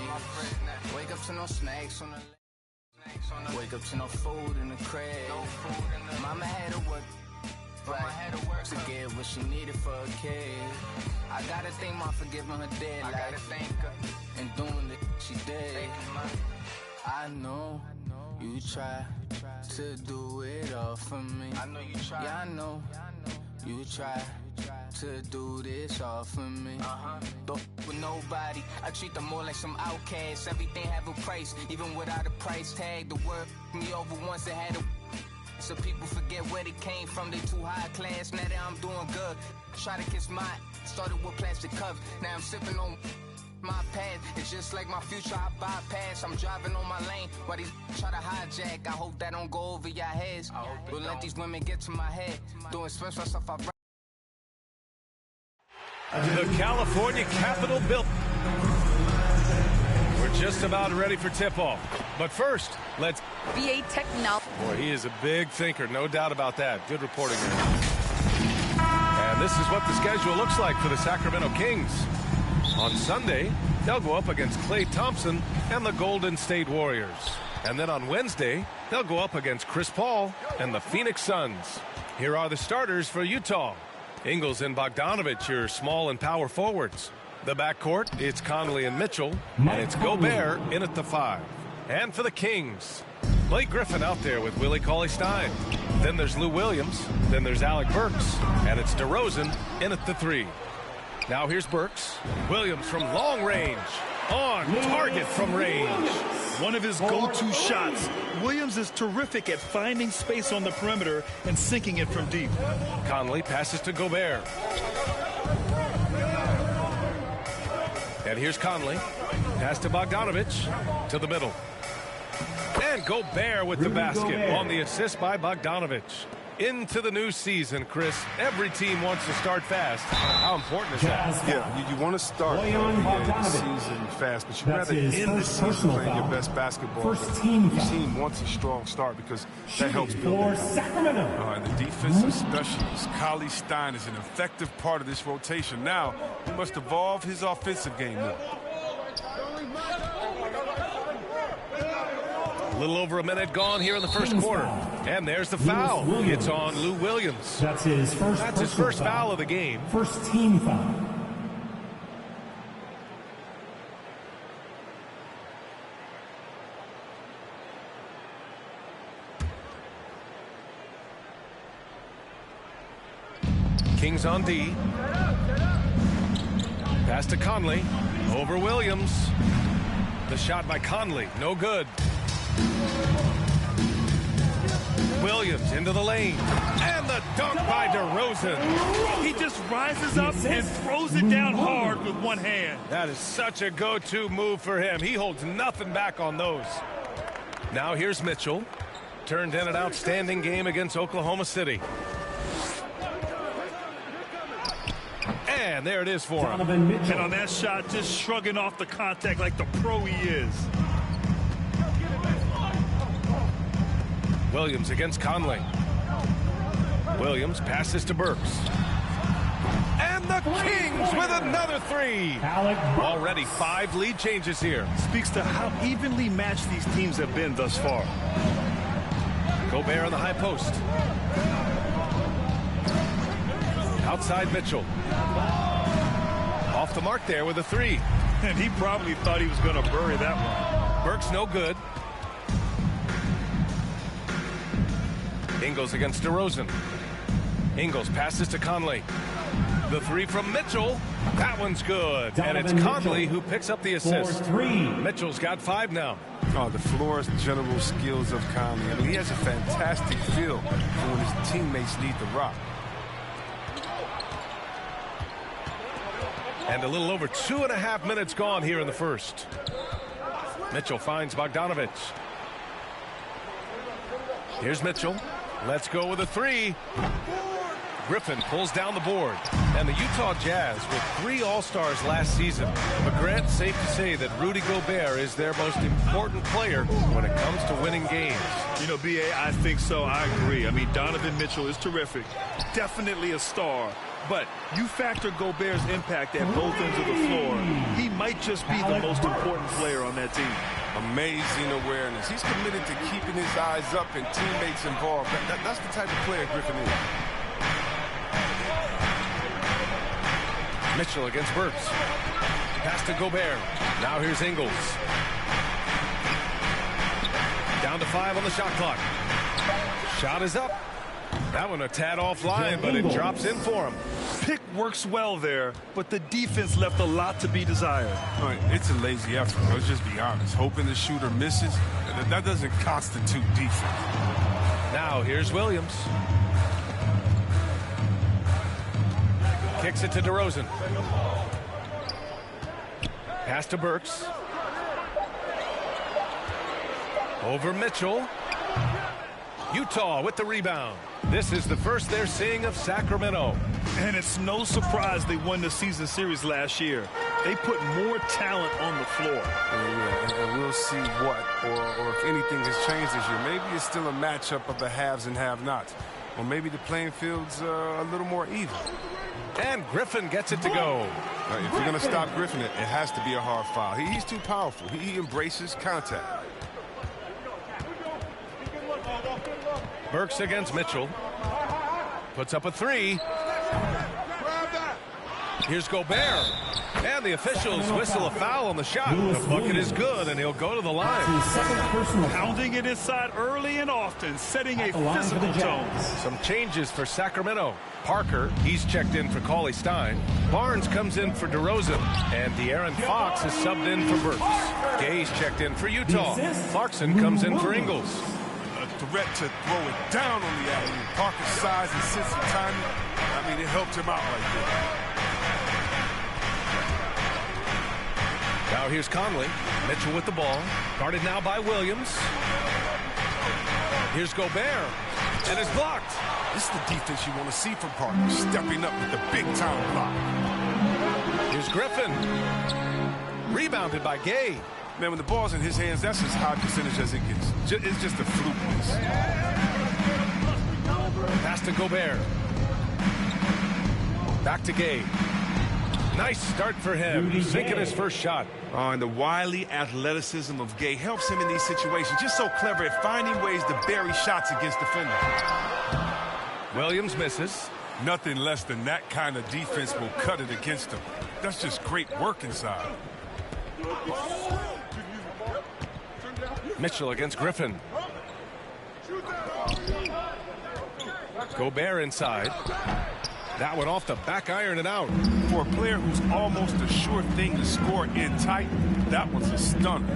Wake up to no snacks on the wake up to no food in the crib. Mama had to work, right? To get what she needed for a kid. I gotta thank Mom for giving her dead life and doing the she did. I know you try to do it all for me. I know you try. Yeah, I know. You try to do this all for me. Don't with nobody. I treat them more like some outcasts. Everything have a price, even without a price tag. The word me over once it had a. So people forget where they came from. They too high class. Now that I'm doing good, try to kiss my. Started with plastic cups. Now I'm sipping on. My path is just like my future, I bypass. I'm driving on my lane while these try to hijack. I hope that don't go over your heads. Don't let these women get to my head. Doing special stuff I The California Capitol built. We're just about ready for tip-off. But first, let's... V8 technology. Boy, he is a big thinker, no doubt about that. Good reporting here. And this is what the schedule looks like for the Sacramento Kings. On Sunday, they'll go up against Klay Thompson and the Golden State Warriors. And then on Wednesday, they'll go up against Chris Paul and the Phoenix Suns. Here are the starters for Utah. Ingles and Bogdanovich, your small and power forwards. The backcourt, it's Conley and Mitchell, and it's Gobert in at the 5. And for the Kings, Blake Griffin out there with Willie Cauley-Stein. Then there's Lou Williams. Then there's Alec Burks. And it's DeRozan in at the 3. Now here's Burks. Williams from long range. On target from range. One of his go-to shots. Williams is terrific at finding space on the perimeter and sinking it from deep. Conley passes to Gobert. And here's Conley. Pass to Bogdanovich. To the middle. And Gobert with the basket on the assist by Bogdanovich. Into the new season, Chris. Every team wants to start fast. How important is that? Yeah, you want to start the season fast, but you'd rather end the season playing your best basketball. Your team wants a strong start because that helps build Sacramento. And the defensive specialist, Cauley-Stein, is an effective part of this rotation. Now, he must evolve his offensive game more. A little over a minute gone here in the first quarter. And there's the foul. It's on Lou Williams. That's his first foul of the game. First team foul. Kings on D. Pass to Conley. Over Williams. The shot by Conley. No good. Williams into the lane. And the dunk by DeRozan. He just rises up and throws it down hard with one hand. That is such a go-to move for him. He holds nothing back on those. Now here's Mitchell. Turned in an outstanding game against Oklahoma City. And there it is for him. And on that shot, just shrugging off the contact like the pro he is. Williams against Conley. Williams passes to Burks. And the Kings with another 3. Already 5 lead changes here. Speaks to how evenly matched these teams have been thus far. Gobert on the high post. Outside Mitchell. Off the mark there with a 3. And he probably thought he was going to bury that one. Burks no good. Ingles against DeRozan. Ingles passes to Conley. The 3 from Mitchell. That one's good. And it's Conley who picks up the assist. Mitchell's got 5 now. Oh, the floor's general skills of Conley. I mean, he has a fantastic feel for when his teammates need the rock. And a little over 2.5 minutes gone here in the first. Mitchell finds Bogdanovich. Here's Mitchell. Let's go with a 3. Griffin pulls down the board. And the Utah Jazz with 3 All-Stars last season. But Grant, safe to say that Rudy Gobert is their most important player when it comes to winning games. You know, B.A., I think so. I agree. I mean, Donovan Mitchell is terrific. Definitely a star. But you factor Gobert's impact at both ends of the floor. He might just be the most important player on that team. Amazing awareness. He's committed to keeping his eyes up and teammates involved. That's the type of player Griffin is. Mitchell against Burks. Pass to Gobert. Now here's Ingles. Down to 5 on the shot clock. Shot is up. That one a tad offline, but it drops in for him. Pick works well there, but the defense left a lot to be desired. It's a lazy effort. Let's just be honest. Hoping the shooter misses, that doesn't constitute defense. Now here's Williams. Kicks it to DeRozan. Pass to Burks. Over Mitchell. Utah with the rebound. This is the first they're seeing of Sacramento. And it's no surprise they won the season series last year. They put more talent on the floor. And we'll see what, or if anything has changed this year. Maybe it's still a matchup of the haves and have-nots. Or maybe the playing field's a little more even. And Griffin gets it to go. If you're going to stop Griffin, it has to be a hard foul. He's too powerful. He embraces contact. Burks against Mitchell. Puts up a three. Here's Gobert. And the officials whistle a foul on the shot. The bucket is good, and he'll go to the line. Pounding it inside early and often, setting a physical tone. Some changes for Sacramento. Parker, he's checked in for Cauley Stein. Barnes comes in for DeRozan. And De'Aaron Fox is subbed in for Burks. Gay's checked in for Utah. Clarkson comes in for Ingles. Threat to throw it down on the alley. Parker's size and sense of timing, it helped him out right there. Now here's Conley. Mitchell with the ball. Guarded now by Williams. Here's Gobert. And it's blocked. This is the defense you want to see from Parker, stepping up with the big-time block. Here's Griffin. Rebounded by Gay. Man, when the ball's in his hands, that's as high percentage as it gets. It's just a fluke. Pass to Gobert. Back to Gay. Nice start for him. Sinking his first shot. And the wily athleticism of Gay helps him in these situations. Just so clever at finding ways to bury shots against defenders. Williams misses. Nothing less than that kind of defense will cut it against him. That's just great work inside. Mitchell against Griffin. Gobert inside. That one off the back iron and out. For a player who's almost a sure thing to score in tight, that one's a stunner.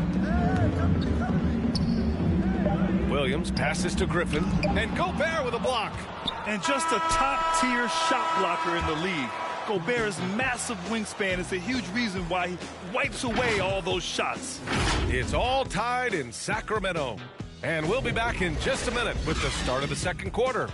Williams passes to Griffin. And Gobert with a block. And just a top-tier shot blocker in the league. Gobert's massive wingspan is a huge reason why he wipes away all those shots. It's all tied in Sacramento. And we'll be back in just a minute with the start of the second quarter.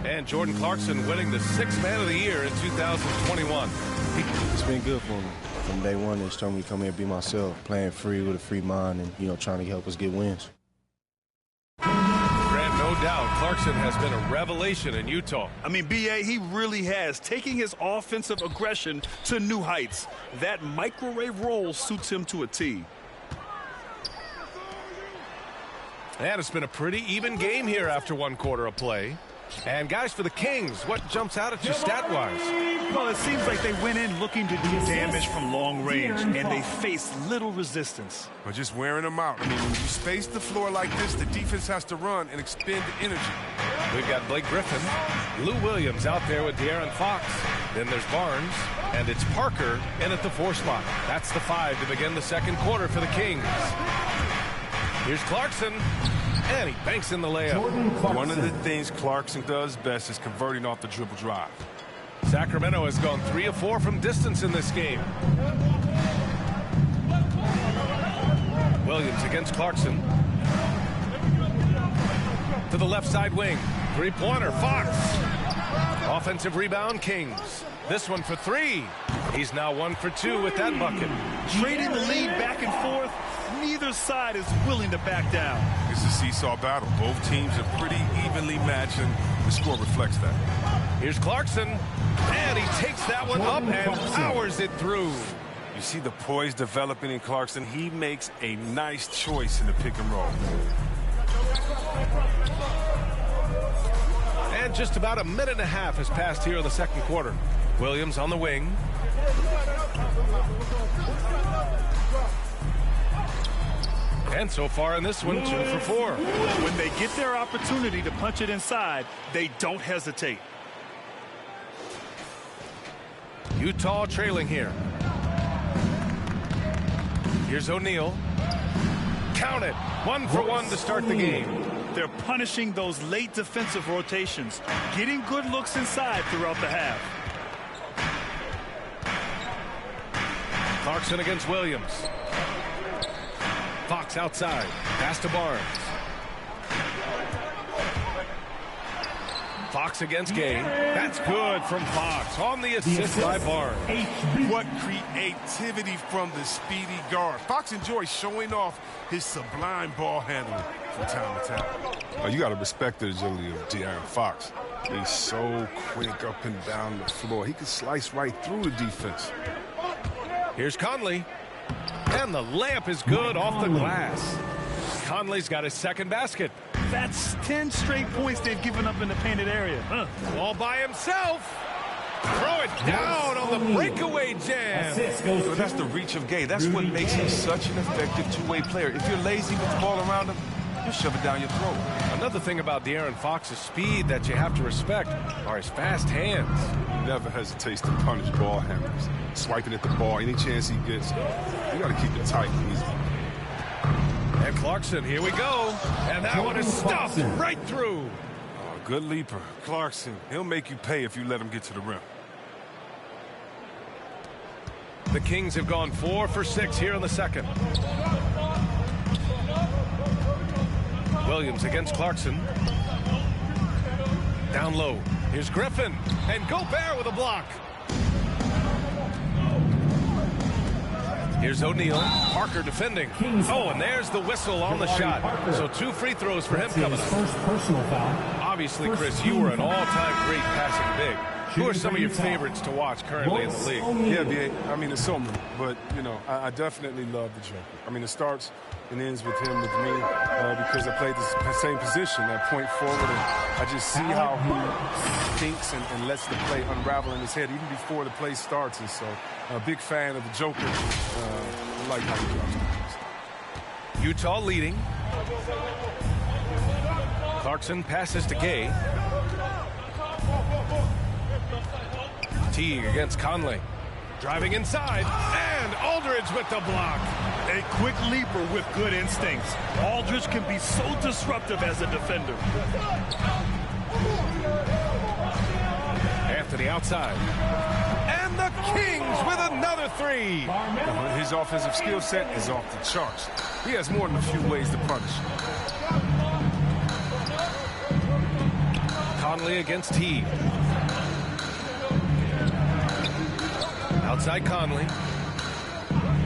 And Jordan Clarkson winning the 6th Man of the Year in 2021. It's been good for me. From day one, they just told me to come here and be myself, playing free with a free mind and, trying to help us get wins. Grant, no doubt, Clarkson has been a revelation in Utah. B.A., he really has, taking his offensive aggression to new heights. That microwave role suits him to a T. And it's been a pretty even game here after one quarter of play. And guys, for the Kings, what jumps out at you stat-wise? Well, it seems like they went in looking to do damage from long range, and they faced little resistance. Or just wearing them out. When you space the floor like this, the defense has to run and expend energy. We've got Blake Griffin, Lou Williams out there with De'Aaron Fox. Then there's Barnes, and it's Parker in at the 4 spot. That's the 5 to begin the second quarter for the Kings. Here's Clarkson. And he banks in the layup. One of the things Clarkson does best is converting off the dribble drive. Sacramento has gone 3 of 4 from distance in this game. Williams against Clarkson. To the left side wing. 3-pointer, Fox. Offensive rebound, Kings. This one for 3. He's now 1 for 2 with that bucket. Trading the lead back and forth. Neither side is willing to back down. It's a seesaw battle. Both teams are pretty evenly matched, and the score reflects that. Here's Clarkson, and he takes that one up and powers it through. You You see the poise developing in Clarkson. He makes a nice choice in the pick and roll. And just about a minute and a half has passed here in the second quarter. Williams on the wing. And so far in this one, 2 for 4. When they get their opportunity to punch it inside, they don't hesitate. Utah trailing here. Here's O'Neal. Count it. 1 for 1 to start the game. They're punishing those late defensive rotations, getting good looks inside throughout the half. Clarkson against Williams. Fox outside. Pass to Barnes. Fox against Gay. That's good from Fox on the assist by Barnes. What creativity from the speedy guard. Fox enjoys showing off his sublime ball handling from time to time. You got to respect the agility of De'Aaron Fox. He's so quick up and down the floor. He can slice right through the defense. Here's Conley. And the layup is good off the glass. Conley's got his second basket. That's 10 straight points they've given up in the painted area. All by himself. Throw it down on the breakaway jam. So that's the reach of Gay. That's what makes him such an effective two-way player. If you're lazy with the ball around him, you'll shove it down your throat. Another thing about De'Aaron Fox's speed that you have to respect are his fast hands. He never hesitates to punish ball handlers. Swiping at the ball any chance he gets. You got to keep it tight and easy. And Clarkson, here we go. And that one is stuffed right through. Oh, good leaper. Clarkson, he'll make you pay if you let him get to the rim. The Kings have gone 4 for 6 here in the second. Williams against Clarkson. Down low. Here's Griffin. And Gobert with a block. Here's O'Neal. Parker defending. Oh, and there's the whistle on the shot. So 2 free throws for him coming up. First personal foul. Obviously, Chris, you were an all-time great passing big. Who are some of your favorites to watch currently in the league? Yeah, I mean, there's so many. But, you know, I definitely love the Joker. I mean, it starts and ends with him, with me, because I played the same position, that point forward. And I just see how he thinks and lets the play unravel in his head even before the play starts. And so, a big fan of the Joker. I like how he drops the Utah leading. Clarkson passes to Gay. Teague against Conley. Driving inside. And Aldridge with the block. A quick leaper with good instincts. Aldridge can be so disruptive as a defender. Anthony outside. And the Kings with another 3. His offensive skill set is off the charts. He has more than a few ways to punish. Conley against Teague. Outside Conley.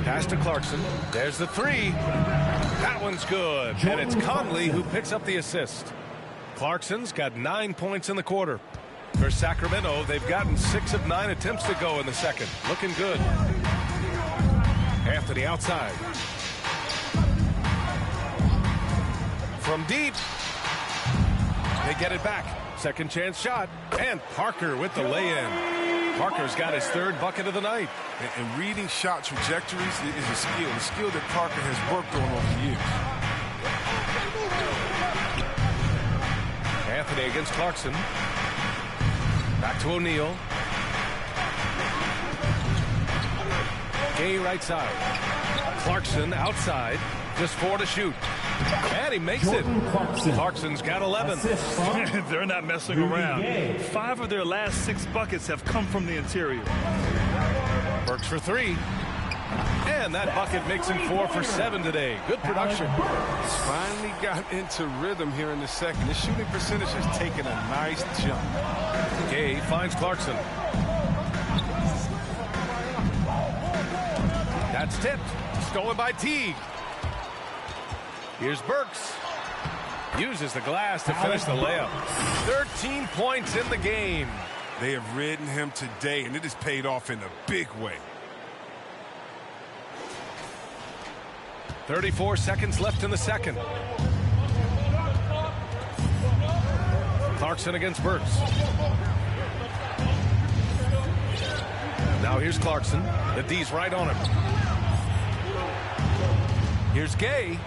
Pass to Clarkson. There's the 3. That one's good. And it's Conley who picks up the assist. Clarkson's got 9 points in the quarter. For Sacramento, they've gotten 6 of 9 attempts to go in the second. Looking good. Anthony outside. From deep. They get it back. Second chance shot. And Parker with the lay-in. Parker's got his 3rd bucket of the night. And reading shot trajectories is a skill that Parker has worked on over the years. Anthony against Clarkson. Back to O'Neal. Gay right side. Clarkson outside. Just 4 to shoot. And he makes it. Clarkson's got 11. They're not messing around. 5 of their last 6 buckets have come from the interior. Burks for 3. And that bucket makes him 4 for 7 today. Good production. He's finally got into rhythm here in the second. His shooting percentage has taken a nice jump. Gay finds Clarkson. That's tipped. Stolen by Teague. Here's Burks. Uses the glass to finish the layup. 13 points in the game. They have ridden him today, and it has paid off in a big way. 34 seconds left in the second. Clarkson against Burks. Now here's Clarkson. The D's right on him. Here's Gay.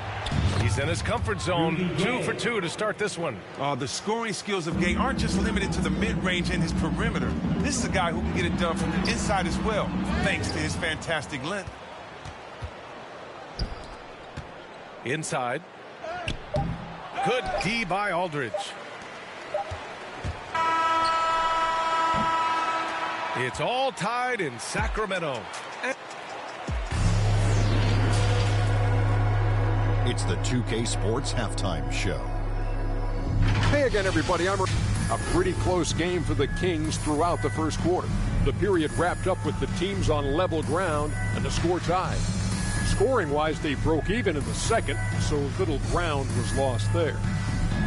He's in his comfort zone. 2 for 2 to start this one. The scoring skills of Gay aren't just limited to the mid-range and his perimeter. This is a guy who can get it done from the inside as well, thanks to his fantastic length. Inside. Good D by Aldridge. It's all tied in Sacramento. It's the 2K Sports Halftime Show. Hey again, everybody. A pretty close game for the Kings throughout the first quarter. The period wrapped up with the teams on level ground and the score tied. Scoring-wise, they broke even in the second, so little ground was lost there.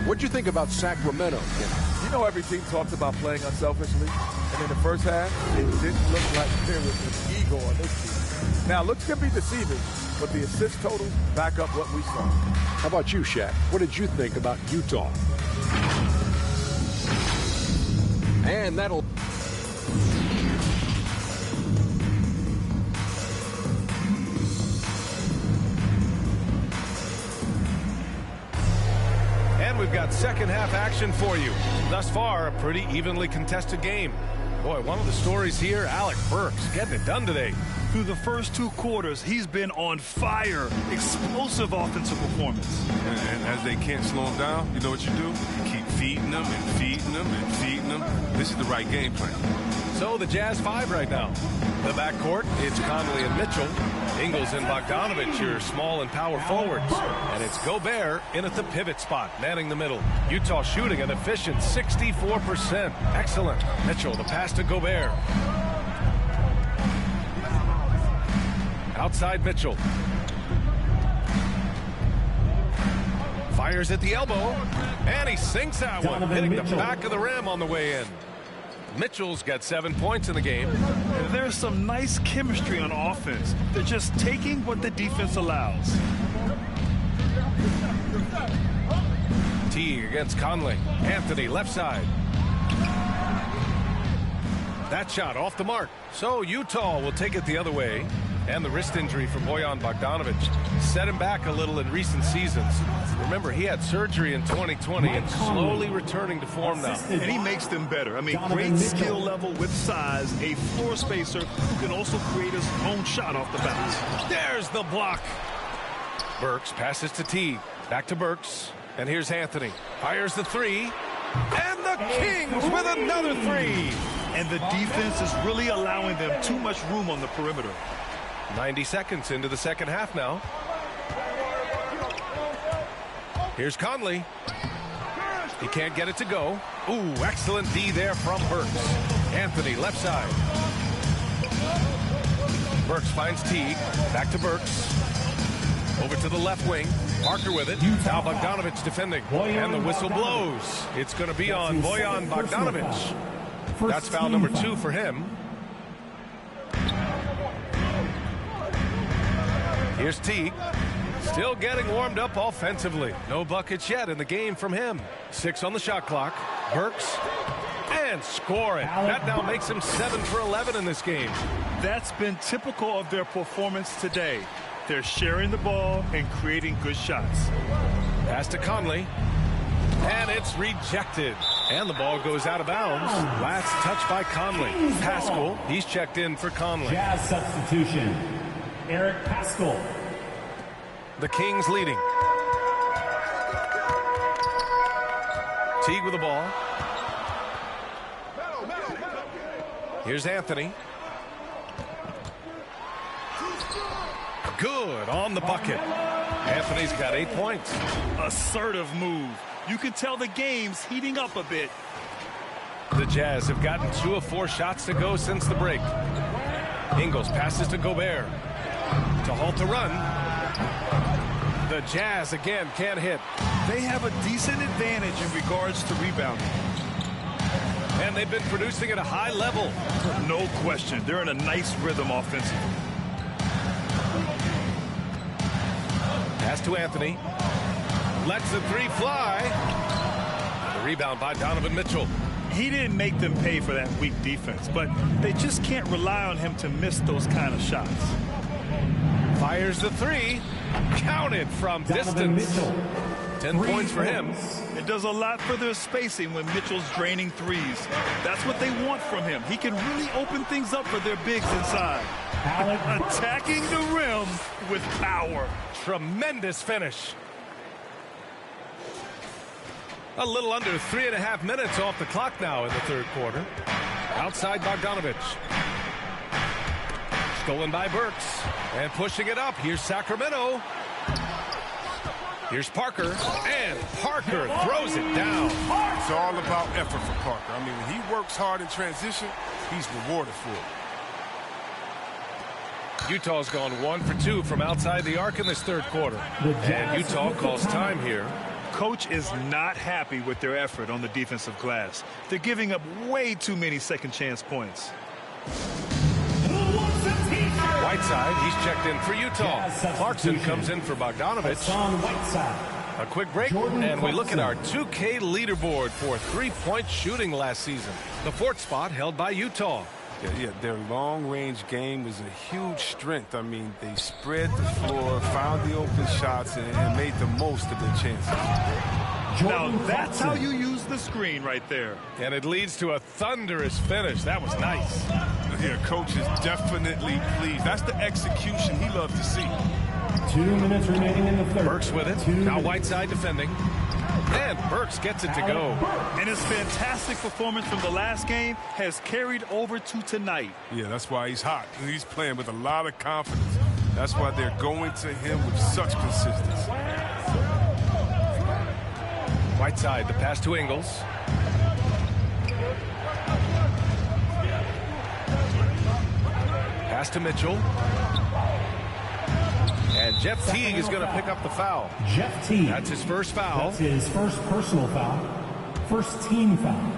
What'd you think about Sacramento, Ken? You know, every team talks about playing unselfishly, and in the first half, it didn't look like there was an ego on this team. Now, looks can be deceiving, but the assist total back up what we saw. How about you, Shaq? What did you think about Utah? And that'll... And we've got second half action for you. Thus far, a pretty evenly contested game. Boy, one of the stories here, Alec Burks getting it done today. Through the first 2 quarters, he's been on fire. Explosive offensive performance. And as they can't slow him down, you know what you do? You keep feeding them and feeding them and feeding them. This is the right game plan. So the Jazz 5 right now. The backcourt, it's Conley and Mitchell. Ingles and Bogdanovich, your small and power forwards. And it's Gobert in at the pivot spot, manning the middle. Utah shooting an efficient 64%. Excellent. Mitchell, the pass to Gobert. Outside Mitchell. Fires at the elbow. And he sinks that one, hitting the back of the rim on the way in. Mitchell's got 7 points in the game. There's some nice chemistry on offense. They're just taking what the defense allows. Teague against Conley. Anthony left side. That shot off the mark. So Utah will take it the other way. And the wrist injury for Bojan Bogdanovich set him back a little in recent seasons. Remember, he had surgery in 2020 and slowly returning to form now. And he makes them better. I mean, great skill level with size, a floor spacer who can also create his own shot off the bounce. There's the block. Burks passes to Teague. Back to Burks. And here's Anthony. Fires the 3. And the Kings with another 3. And the defense is really allowing them too much room on the perimeter. 90 seconds into the second half now. Here's Conley. He can't get it to go. Ooh, excellent D there from Burks. Anthony left side. Burks finds Teague. Back to Burks. Over to the left wing. Parker with it. Now Bogdanovich defending. And the whistle blows. It's going to be on Bojan Bogdanovich. That's foul number 2 for him. Here's Teague. Still getting warmed up offensively. No buckets yet in the game from him. 6 on the shot clock. Burks. And scoring. That now makes him 7 for 11 in this game. That's been typical of their performance today. They're sharing the ball and creating good shots. Pass to Conley. And it's rejected. And the ball goes out of bounds. Last touch by Conley. Pascal, he's checked in for Conley. Jazz substitution. Eric Pascal. The Kings leading. Teague with the ball. Here's Anthony. Good on the bucket. Anthony's got 8 points. Assertive move. You can tell the game's heating up a bit. The Jazz have gotten 2 of 4 shots to go since the break. Ingles passes to Gobert. To halt the run. The Jazz again can't hit. They have a decent advantage in regards to rebounding. And they've been producing at a high level. No question. They're in a nice rhythm offensively. Pass to Anthony. Lets the three fly. The rebound by Donovan Mitchell. He didn't make them pay for that weak defense, but they just can't rely on him to miss those kind of shots. Fires the three. Counted from distance. 10 points for him. It does a lot for their spacing when Mitchell's draining threes. That's what they want from him. He can really open things up for their bigs inside. Attacking the rim with power. Tremendous finish. A little under 3.5 minutes off the clock now in the third quarter. Outside Bogdanovich. Stolen by Burks. And pushing it up. Here's Sacramento. Here's Parker. And Parker throws it down. It's all about effort for Parker. I mean, when he works hard in transition, he's rewarded for it. Utah's gone 1 for 2 from outside the arc in this third quarter. And Utah calls time here. Coach is not happy with their effort on the defensive glass. They're giving up way too many second chance points. Whiteside, he's checked in for Utah. Clarkson comes in for Bogdanovich. A quick break, and we look at our 2K leaderboard for three-point shooting last season. The fourth spot held by Utah. Yeah, their long-range game is a huge strength. I mean, they spread the floor, found the open shots, and made the most of their chances. Now, that's how you use the screen right there. And it leads to a thunderous finish. That was nice. Yeah, coach is definitely pleased. That's the execution he loves to see. 2 minutes remaining in the third. Burks with it. Now Whiteside defending. And Burks gets it to go. And his fantastic performance from the last game has carried over to tonight. Yeah, that's why he's hot. He's playing with a lot of confidence. That's why they're going to him with such consistency. Whiteside, the pass to Ingles. Pass to Mitchell. And Jeff Teague is going to pick up the foul. Jeff Teague. That's his first foul. That's his first personal foul. First team foul.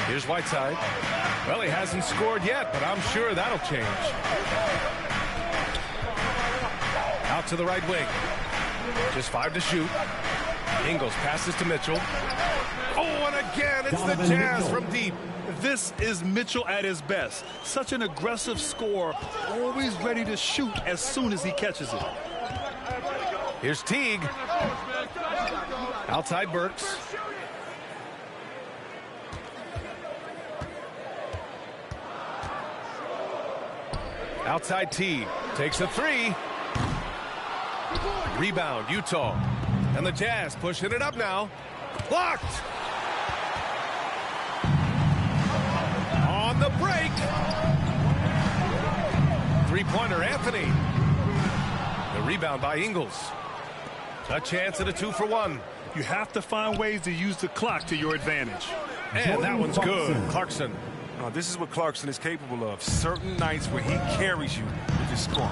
Here's Whiteside. Well, he hasn't scored yet, but I'm sure that'll change. Out to the right wing. Just 5 to shoot. Ingles passes to Mitchell. Oh, and again, it's the Jazz from deep. This is Mitchell at his best. Such an aggressive scorer, always ready to shoot as soon as he catches it. Here's Teague. Outside Burks. Outside Teague. Takes a three. Rebound, Utah. And the Jazz pushing it up now. Blocked. On the break. Three-pointer, Anthony. The rebound by Ingles. A chance at a 2-for-1. You have to find ways to use the clock to your advantage. And that one's good. Clarkson. This is what Clarkson is capable of. Certain nights where he carries you with his scoring.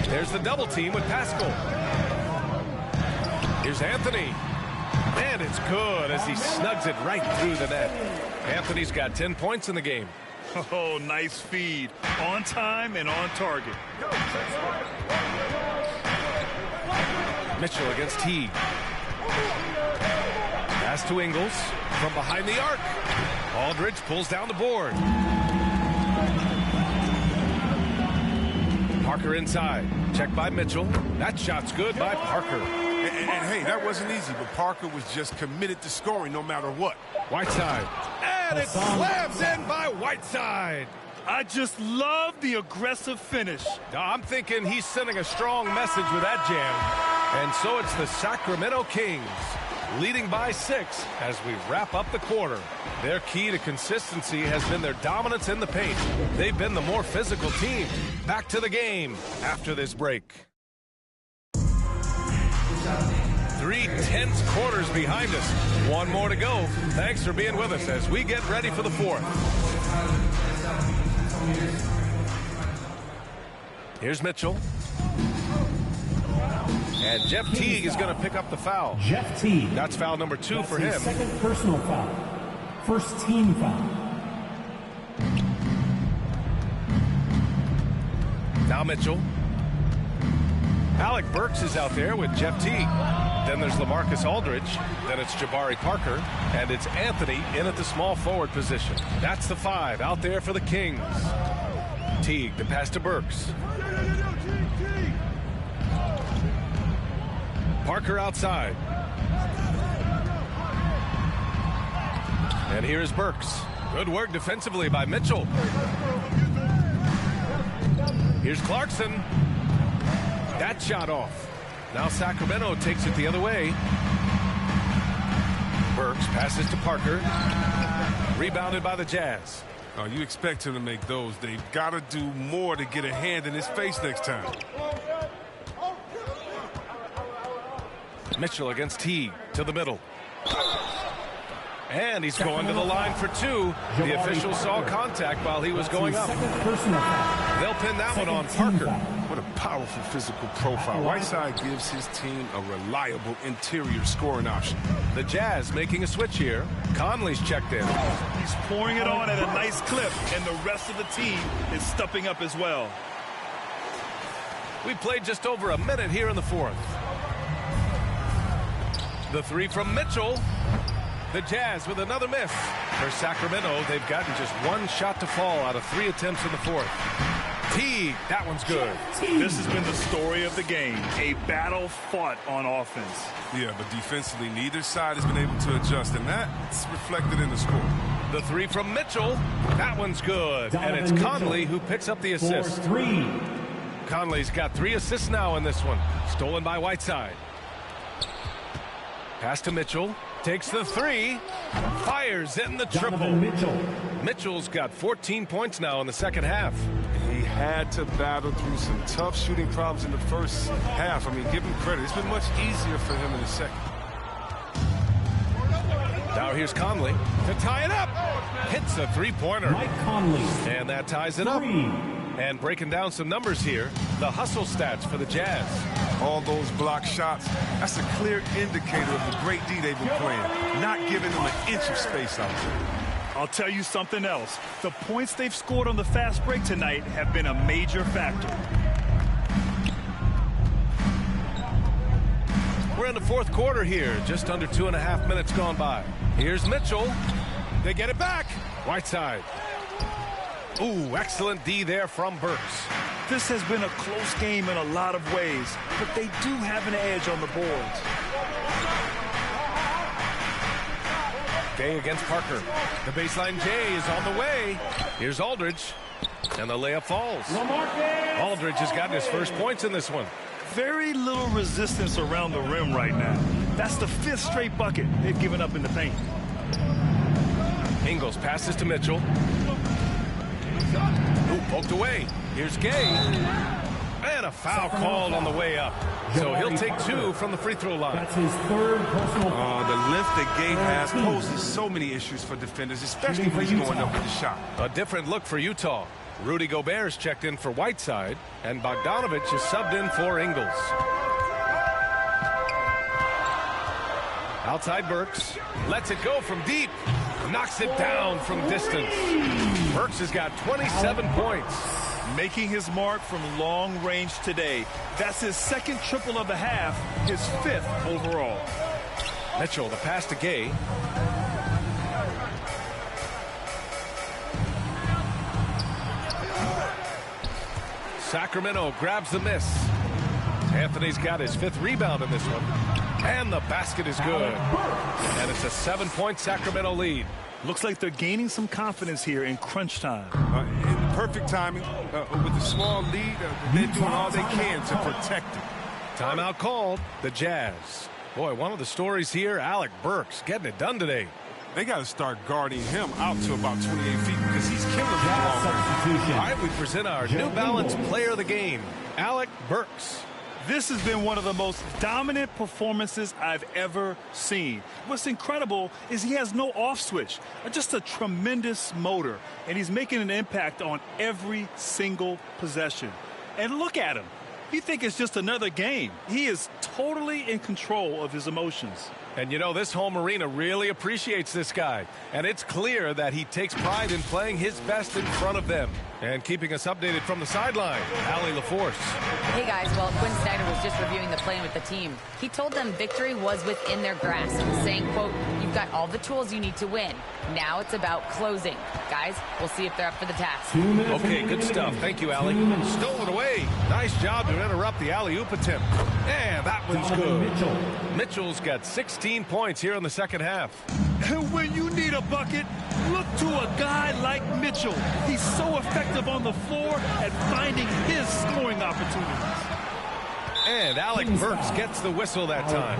There's the double team with Pascal. Here's Anthony. And it's good as he snugs it right through the net. Anthony's got 10 points in the game. Oh, nice feed. On time and on target. Mitchell against Teague. Pass to Ingles from behind the arc. Aldridge pulls down the board. Parker inside. Check by Mitchell. That shot's good by Parker. And hey, that wasn't easy, but Parker was just committed to scoring no matter what. Whiteside. And it slams in by Whiteside. I just love the aggressive finish. I'm thinking he's sending a strong message with that jam. And so it's the Sacramento Kings leading by 6 as we wrap up the quarter. Their key to consistency has been their dominance in the paint. They've been the more physical team. Back to the game after this break. 3 tense quarters behind us. One more to go. Thanks for being with us as we get ready for the fourth. Here's Mitchell. And Jeff Teague is going to pick up the foul. Jeff Teague. That's foul number 2 for him. Second personal foul. First team foul. Now Mitchell. Alec Burks is out there with Jeff Teague. Then there's LaMarcus Aldridge. Then it's Jabari Parker. And it's Anthony in at the small forward position. That's the 5 out there for the Kings. Teague, the pass to Burks. Parker outside. And here's Burks. Good work defensively by Mitchell. Here's Clarkson. That shot off. Now Sacramento takes it the other way. Burks passes to Parker. Rebounded by the Jazz. Oh, you expect him to make those. They've got to do more to get a hand in his face next time. Mitchell against Teague to the middle. And he's going to the line for 2. The official saw contact while he was going up. They'll pin that one on Parker. What a powerful physical profile. Whiteside gives his team a reliable interior scoring option. The Jazz making a switch here. Conley's checked in. He's pouring it on at a nice clip, and the rest of the team is stepping up as well. We played just over a minute here in the 4th. The 3 from Mitchell. The Jazz with another miss. For Sacramento, they've gotten just 1 shot to fall out of 3 attempts in the 4th. Teague, that one's good. This has been the story of the game. A battle fought on offense. Yeah, but defensively, neither side has been able to adjust, and that's reflected in the score. The 3 from Mitchell. That one's good. And it's Conley who picks up the assist. Conley's got 3 assists now in this one. Stolen by Whiteside. Pass to Mitchell. Takes the 3. Fires in the triple. Mitchell's got 14 points now in the second half. He had to battle through some tough shooting problems in the first half. I mean, give him credit. It's been much easier for him in the second. Now here's Conley to tie it up. Hits a 3-pointer. And that ties it up. And breaking down some numbers here, the hustle stats for the Jazz. All those block shots, that's a clear indicator of the great D they've been playing. Not giving them an inch of space out there. I'll tell you something else. The points they've scored on the fast break tonight have been a major factor. We're in the 4th quarter here. Just under 2.5 minutes gone by. Here's Mitchell. They get it back. Whiteside. Ooh, excellent D there from Burks. This has been a close game in a lot of ways, but they do have an edge on the boards. Gay against Parker. The baseline J is on the way. Here's Aldridge. And the layup falls. Aldridge has gotten his first points in this one. Very little resistance around the rim right now. That's the 5th straight bucket they've given up in the paint. Ingles passes to Mitchell. Ooh, poked away. Here's Gay. And a foul called on the way up. So he'll take 2 from the free throw line. That's his 3rd personal foul. The length that Gay has poses so many issues for defenders, especially when he's going up with the shot. A different look for Utah. Rudy Gobert's checked in for Whiteside, and Bogdanovich is subbed in for Ingles. Outside Burks. Lets it go from deep. Knocks it down from distance. Burks has got 27 points. Making his mark from long range today. That's his 2nd triple of the half, his 5th overall. Mitchell, the pass to Gay. Sacramento grabs the miss. Anthony's got his 5th rebound in this one. And the basket is good. And it's a 7-point Sacramento lead. Looks like they're gaining some confidence here in crunch time. In perfect timing. With a small lead, they're doing all they can to protect it. Timeout called. The Jazz. Boy, one of the stories here, Alec Burks getting it done today. They got to start guarding him out to about 28 feet because he's killing them long range. All right, we present our New Balance player of the game, Alec Burks. This has been one of the most dominant performances I've ever seen. What's incredible is he has no off switch, just a tremendous motor, and he's making an impact on every single possession. And look at him. You think it's just another game. He is totally in control of his emotions. And you know, this home arena really appreciates this guy. And it's clear that he takes pride in playing his best in front of them. And keeping us updated from the sideline, Allie LaForce. Hey guys, well, Quinn Snyder was just reviewing the play with the team. He told them victory was within their grasp, saying, quote, "You've got all the tools you need to win. Now it's about closing." Guys, we'll see if they're up for the task. Okay, good stuff. Thank you, Allie. Stole it away. Nice job to interrupt the alley-oop attempt. And that one's good. Mitchell's got 16 points here in the second half. And when you need a bucket, look to a guy like Mitchell. He's so effective on the floor at finding his scoring opportunities. And Alec Burks gets the whistle that time.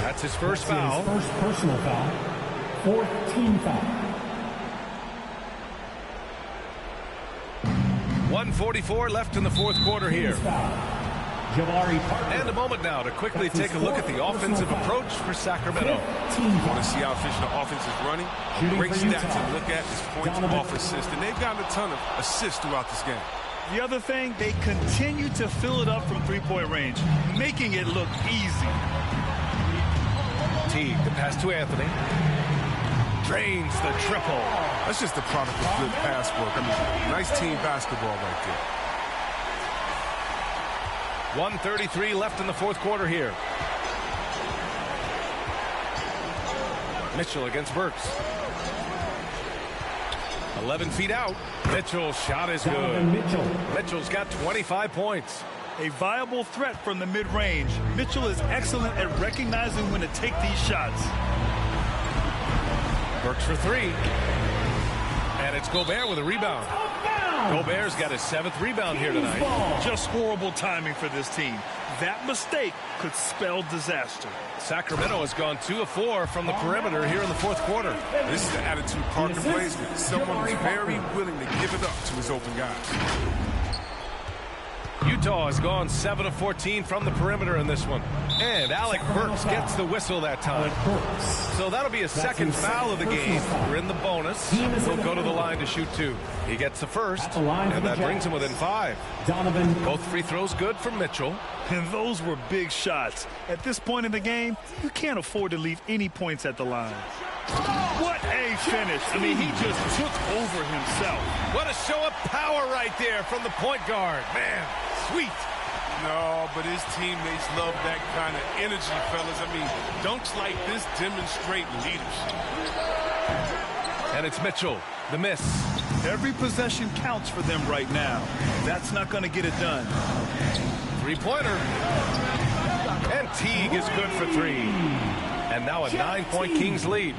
That's his first foul. His first personal foul. Fourth team foul. 1:44 left in the fourth quarter here. And a moment now to quickly take a look at the offensive approach for Sacramento. Want to see how efficient the offense is running? A great stat to look at is points off assist, and they've gotten a ton of assists throughout this game. The other thing, they continue to fill it up from three-point range, making it look easy. Teague, the pass to Anthony. Drains the triple. That's just the product of good pass work. I mean, nice team basketball right there. 1:33 left in the fourth quarter here. Mitchell against Burks. 11 feet out. Mitchell's shot is good. Mitchell's got 25 points. A viable threat from the mid-range. Mitchell is excellent at recognizing when to take these shots. Burks for three. And it's Gobert with a rebound. Gobert's got his 7th rebound here tonight. Just horrible timing for this team. That mistake could spell disaster. Sacramento has gone 2 of 4 from the perimeter here in the fourth quarter. This is the attitude Parker plays with. Someone who's very willing to give it up to his open guys. Utah has gone 7 of 14 from the perimeter in this one. And Alec Burks gets the whistle that time. So that'll be a second foul of the game. We're in the bonus. He'll go to the line to shoot 2. He gets the first, and that brings him within 5. Both free throws good for Mitchell. And those were big shots. At this point in the game, you can't afford to leave any points at the line. What a finish. I mean, he just took over himself. What a show of power right there from the point guard. Man, sweet. No, but his teammates love that kind of energy, fellas. I mean, dunks like this demonstrate leadership. And it's Mitchell, the miss. Every possession counts for them right now. That's not going to get it done. Three-pointer. And Teague is good for 3. And now a 9-point Kings lead.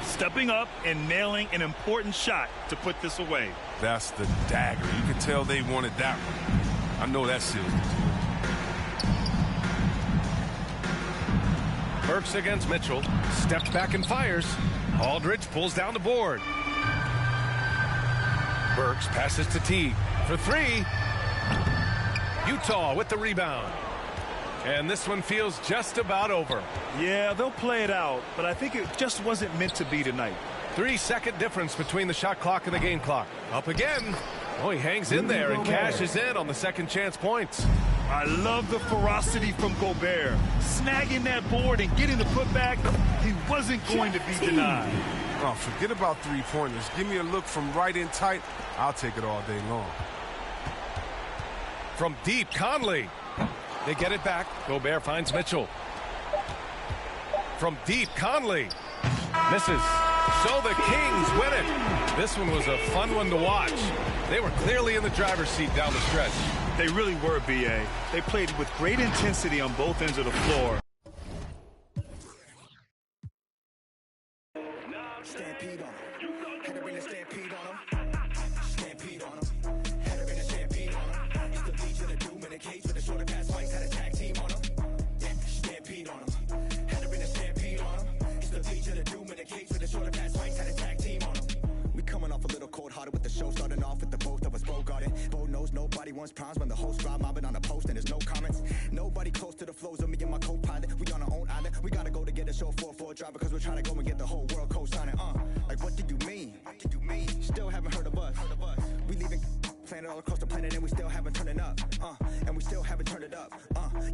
Stepping up and nailing an important shot to put this away. That's the dagger. You can tell they wanted that one. I know that seals it. Burks against Mitchell. Steps back and fires. Aldridge pulls down the board. Burks passes to Teague for 3. Utah with the rebound. And this one feels just about over. Yeah, they'll play it out, but I think it just wasn't meant to be tonight. 3-second difference between the shot clock and the game clock. Up again. Oh, he hangs in there and cashes in on the second chance points. I love the ferocity from Gobert. Snagging that board and getting the putback, he wasn't going to be denied. Oh, forget about three-pointers. Give me a look from right in tight. I'll take it all day long. From deep, Conley. They get it back. Gobert finds Mitchell. From deep, Conley. Misses. So the Kings win it. This one was a fun one to watch. They were clearly in the driver's seat down the stretch. They really were, B.A. They played with great intensity on both ends of the floor. Stampede on him. Had to bring the stampede on him. Stampede on him. Had to bring the stampede on him. Used to bleed to the doom in the cage with the shoulder pass fights. Had a tag team on him. Yeah, stampede on him. Had to bring the stampede on him. Used to bleed to the doom in the cage with the shoulder pass fights. Had a tag team on him. We coming off a little cold-hearted with the show starting off with the both of us bogarted. Bo knows nobody wants problems when the whole squad mobbing on the post and there's no comments. Nobody close to the flows of me and my co-pilot. We on our own island. We gotta go to get a show 4-4 driver because we're trying to go and get the whole world co-signing. Like what do you mean? What do you mean? Still haven't heard of us. We leaving planet all across the planet and we still haven't turned it up. And we still haven't turned it up.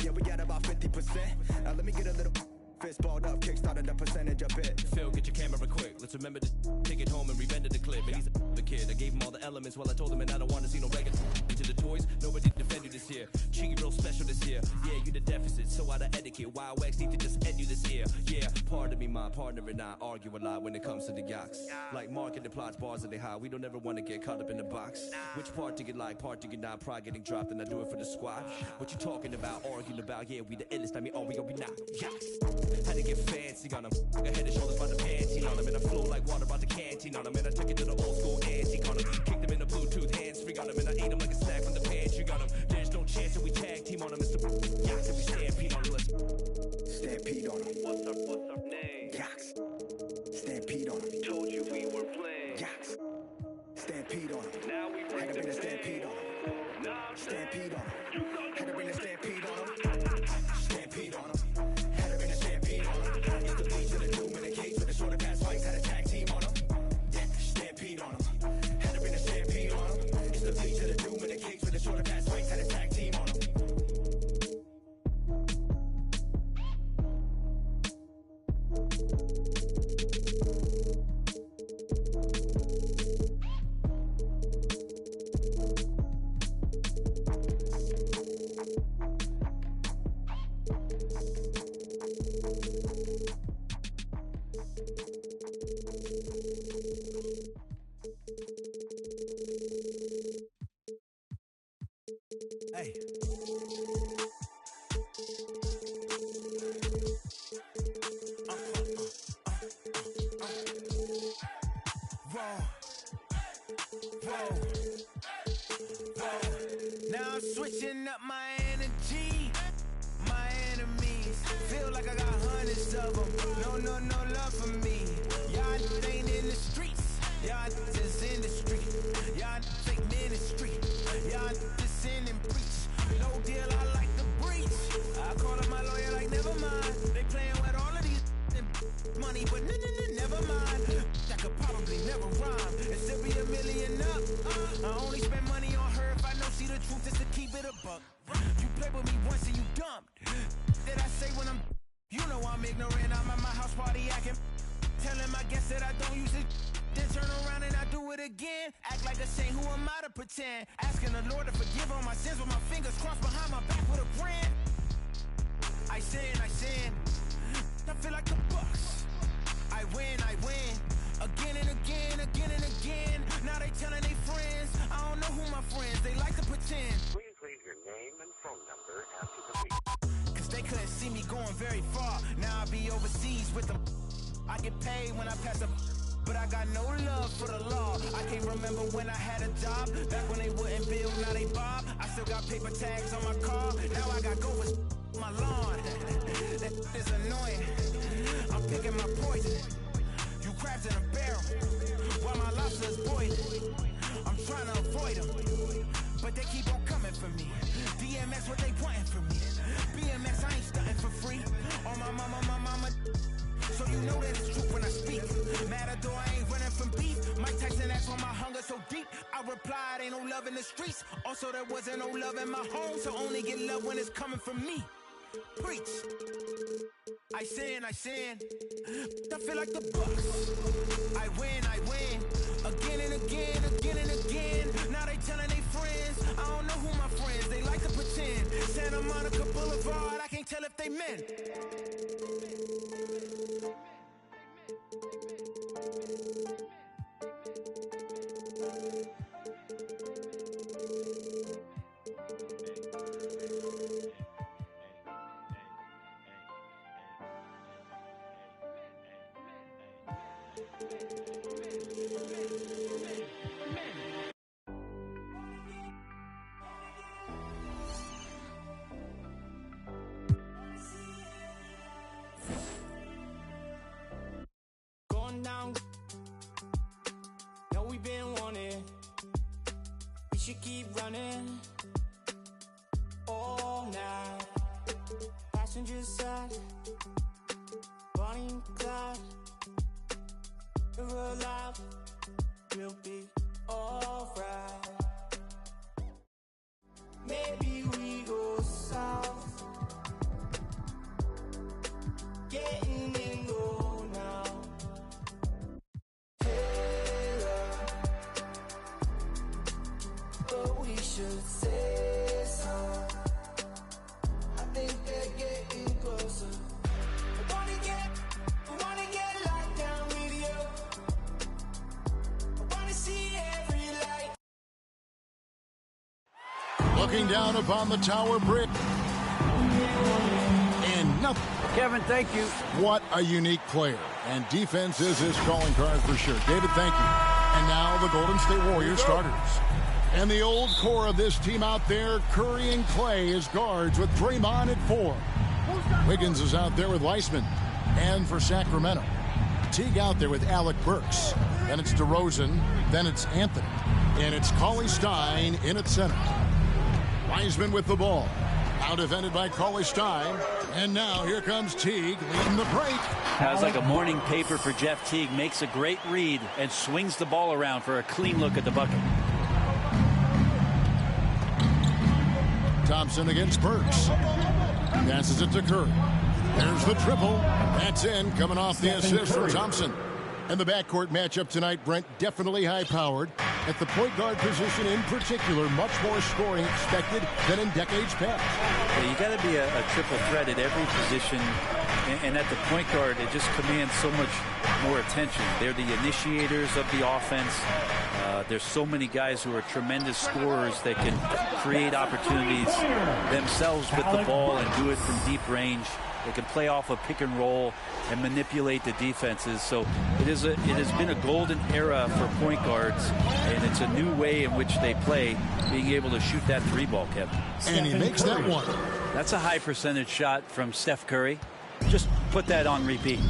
Yeah, we got about 50%. Now let me get a little Fist balled up, kickstarted the percentage a bit. Phil, get your camera quick. Let's remember to take it home and re-render the clip. And he's a kid. I gave him all the elements while I told him, and I don't want to see no regular. Into the toys, nobody defended this year. Cheeky real special this year. Yeah, you the deficit, so out of etiquette. Wild wax need to just end you this year. Yeah, pardon me, my partner and I argue a lot when it comes to the yachts. Like marketing plots, bars are they high. We don't ever want to get caught up in the box. Which part do you like, part do you not? Pride getting dropped and I do it for the squad. What you talking about, arguing about? Yeah, we the illest. I mean, are we or we not? Yachts. Had to get fancy on them. I head and shoulders by the panty on them. And I flow like water by the canteen on them. And I took it to the old school antique on them. Kicked them in the Bluetooth hands free on them. And I ate them like a snack from the pantry on them. There's no chance that we tag team on them. It's the yachts and we stampede on them. Stampede on them. What's our name? Yachts. Stampede on them. Told you we were playing. Yachts. Stampede on them. Now we bring the stampede on them. Stampede on them. Had to bring the stampede on them. Stampede on them. Had to bring the stampede on them. It's the beat to the doom in the cage with the shorter pass fights. Had a tag team on them. Yeah, stampede on them. Had to bring the stampede on them. It's the beat to the doom in the cage with the shorter pass fights. Had a tag team on them. Hey. Now I'm switching up my energy. My enemies feel like I got hundreds of them. No love for me. Y'all ain't in the streets. Y'all just in the street. Y'all fake ministry. Y'all just sin and preach. No deal, I like the breach. I call up my lawyer like, never mind. They playing with all of these money, but never mind. That could probably never rhyme and still be $1 million up. I only spend money on her if I know she the truth, just to keep it a buck. You play with me once and you dumb. Did I say when I'm, you know I'm ignorant. I'm at my house party acting, telling my guests that I don't use it. Then turn around and I do it again. Act like a saint, who am I to pretend? Asking the Lord to forgive all my sins with my fingers crossed behind my back with a grin. I sin. I feel like the Bucks. I win. Again and again. Now they telling their friends. I don't know who my friends, they like to pretend. Please leave your name and phone number after the beep. Cause they couldn't see me going very far. Now I be overseas with them. I get paid when I pass up, but I got no love for the law. I can't remember when I had a job. Back when they wouldn't bill, now they bob. I still got paper tags on my car. Now I got Govers my lawn. That is annoying. I'm picking my poison. You crabs in a barrel while my lobster's boiling. I'm trying to avoid them, but they keep on coming for me. DMX, what they wanting from me? BMX, I ain't stunting for free. On my mama. So you know that it's true when I speak. Matador, I ain't running from beef. Mike Tyson asked why my hunger so deep. I replied, ain't no love in the streets. Also, there wasn't no love in my home, so only get love when it's coming from me. Preach. I sin. I feel like the Bucks. I win. Again and again. Now they telling their friends. I don't know who my friends, they like to pretend. Santa Monica Boulevard, I can't tell if they men. Going down. No, we've been wanting. We should keep running all night. Passenger side, Bonnie and Clyde. We're alive. We'll be alright. Maybe we go south. Yeah. letting go now. Hey, love, but we should say so. I think they're getting closer. I wanna get locked down with you. I wanna see every light. Looking down upon the Tower Bridge. And nothing. Kevin, thank you. What a unique player. And defense is his calling card for sure. David, thank you. And now the Golden State Warriors starters. And the old core of this team out there, Curry and Clay as guards with Draymond at 4. Wiggins is out there with Weissman. And for Sacramento, Teague out there with Alec Burks. Then it's DeRozan. Then it's Anthony. And it's Cauley Stein in at center. Weissman with the ball. Now defended by Cauley Stein. And now here comes Teague leading the break. Sounds like a morning paper for Jeff Teague. Makes a great read and swings the ball around for a clean look at the bucket. Thompson against Burks. Passes it to Curry. There's the triple. That's in, coming off the assist from Thompson. And the backcourt matchup tonight, Brent, definitely high-powered. At the point guard position in particular, much more scoring expected than in decades past. Yeah, you got to be a triple threat at every position. And at the point guard, it just commands so much more attention. They're the initiators of the offense. There's so many guys who are tremendous scorers that can create opportunities themselves with the ball and do it from deep range. They can play off a pick and roll and manipulate the defenses. So it has been a golden era for point guards, and it's a new way in which they play, being able to shoot that three ball, Kevin. And he makes that one. That's a high percentage shot from Steph Curry. Just put that on repeat.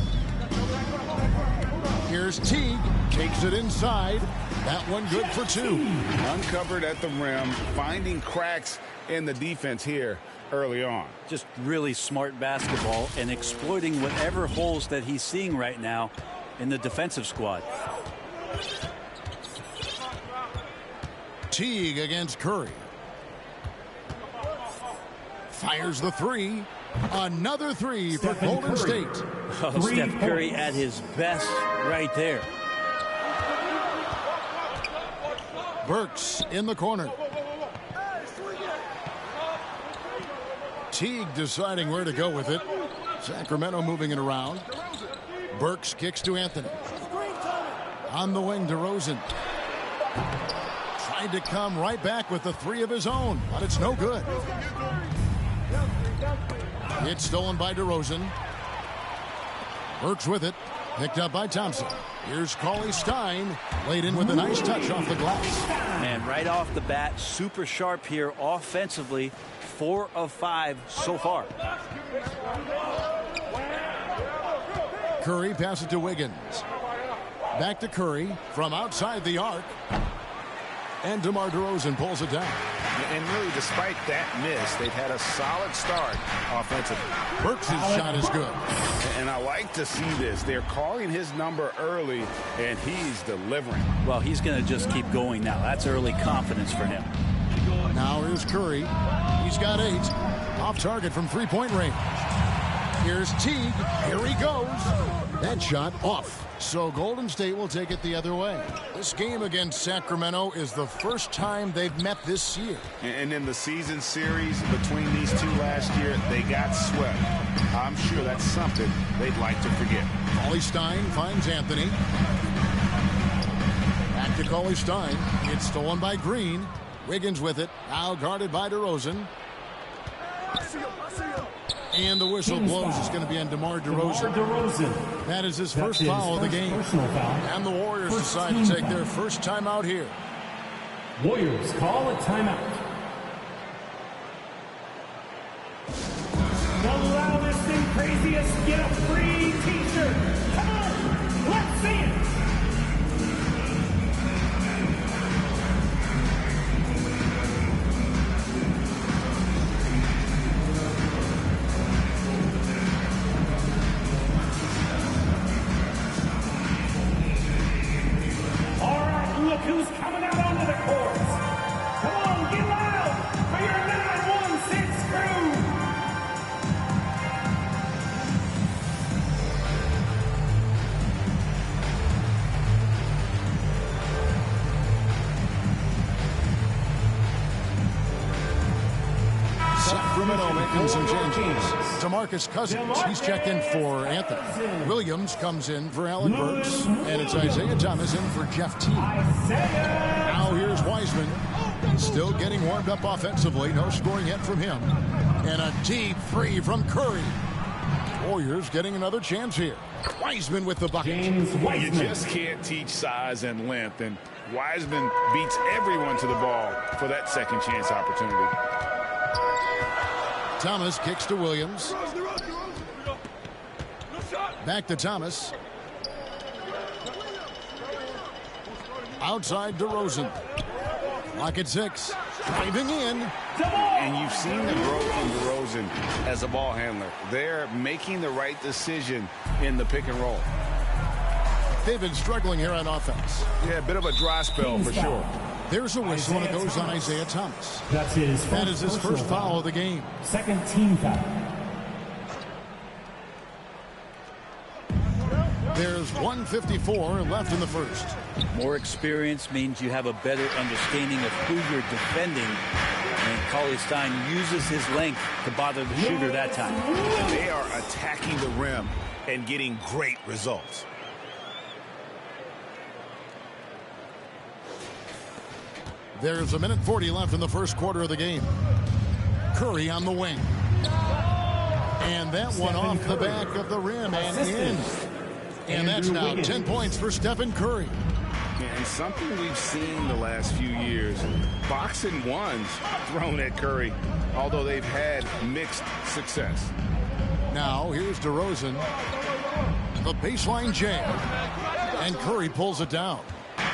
Here's Teague, takes it inside. That one good for 2. Uncovered at the rim, finding cracks in the defense here early on. Just really smart basketball and exploiting whatever holes that he's seeing right now in the defensive squad. Teague against Curry. Fires the 3. Another 3 for Golden State. Oh, Steph Curry at his best right there. Burks in the corner. Teague deciding where to go with it. Sacramento moving it around. Burks kicks to Anthony. On the wing, DeRozan. Tried to come right back with the 3 of his own, but it's no good. It's stolen by DeRozan. Burks with it. Picked up by Thompson. Here's Cauley Stein. Laid in with a nice touch off the glass. And right off the bat, super sharp here offensively. 4 of 5 so far. Curry passes to Wiggins. Back to Curry from outside the arc. And DeMar DeRozan pulls it down. And really, despite that miss, they've had a solid start offensively. Burks' shot is good. And I like to see this. They're calling his number early, and he's delivering. Well, he's going to just keep going now. That's early confidence for him. Now here's Curry. He's got 8. Off target from three-point range. Here's Teague. Here he goes. That shot off. So Golden State will take it the other way. This game against Sacramento is the first time they've met this year. And in the season series between these two last year, they got swept. I'm sure that's something they'd like to forget. Cauley Stein finds Anthony. Back to Cauley Stein. It's stolen by Green. Wiggins with it. Now guarded by DeRozan. And the whistle blows. It's going to be on DeMar DeRozan. That is his first foul of the game. And the Warriors decide to take their first timeout here. Warriors call a timeout. The loudest and craziest get a free t-shirt. Come on, let's see it. Look who's coming out onto the court. Come on, get loud for your 916 crew. Sacramento making some changes. DeMarcus Cousins, he's checked in for Anthony. Williams comes in for Alan Burks. And it's Isaiah Thomas in for Jeff T. Now here's Wiseman. Still getting warmed up offensively. No scoring yet from him. And a deep free from Curry. Warriors getting another chance here. Wiseman with the bucket. You just can't teach size and length. And Wiseman beats everyone to the ball for that second chance opportunity. Thomas kicks to Williams. Back to Thomas. Outside DeRozan. Lock at 6. Driving in. And you've seen the growth from DeRozan as a ball handler. They're making the right decision in the pick and roll. They've been struggling here on offense. Yeah, a bit of a dry spell for sure. There's a whistle and it goes on Isaiah Thomas. That is his first foul of the game. Second team foul. There's 1:54 left in the first. More experience means you have a better understanding of who you're defending. And Cauley-Stein uses his length to bother the shooter that time. And they are attacking the rim and getting great results. There's 1:40 left in the first quarter of the game. Curry on the wing. And that one off the back of the rim and in. And that's now 10 points for Stephen Curry. And something we've seen the last few years, box and ones thrown at Curry, although they've had mixed success. Now here's DeRozan. The baseline jam. And Curry pulls it down.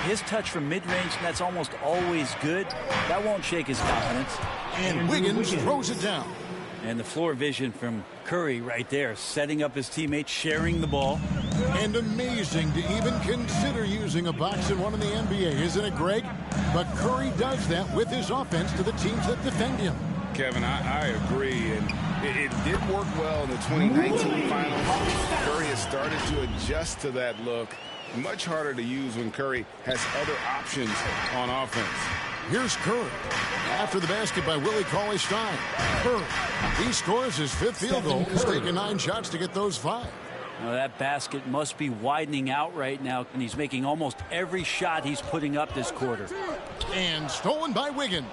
His touch from mid-range, that's almost always good. That won't shake his confidence. And Wiggins throws it down. And the floor vision from Curry right there, setting up his teammates, sharing the ball. And amazing to even consider using a box and one in the NBA, isn't it, Greg? But Curry does that with his offense to the teams that defend him. Kevin, I agree, and it did work well in the 2019 finals. Curry has started to adjust to that look. Much harder to use when Curry has other options on offense. Here's Curry. After the basket by Willie Cauley-Stein. Curry, he scores his 5th field goal. He's taken 9 shots to get those 5. Now that basket must be widening out right now, and he's making almost every shot he's putting up this quarter. And stolen by Wiggins.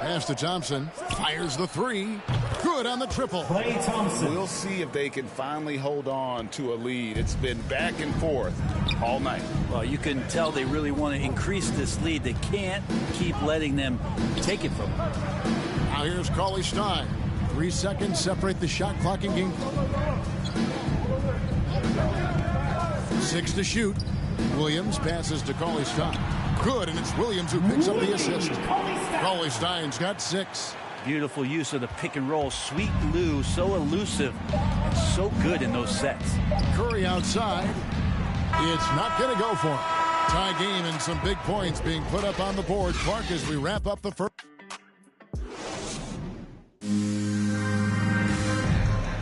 Pass to Thompson. Fires the 3. Good on the triple. Klay Thompson. We'll see if they can finally hold on to a lead. It's been back and forth all night. Well, you can tell they really want to increase this lead. They can't keep letting them take it from them. Now here's Cauley-Stein. 3 seconds separate the shot clock and game clock. 6 to shoot. Williams passes to Cauley-Stein. Good, and it's Williams who picks up the assist. Cauley-Stein's got 6. Beautiful use of the pick and roll. Sweet Lou, so elusive and so good in those sets. Curry outside. It's not going to go for him. Tie game and some big points being put up on the board. Clark, as we wrap up the first.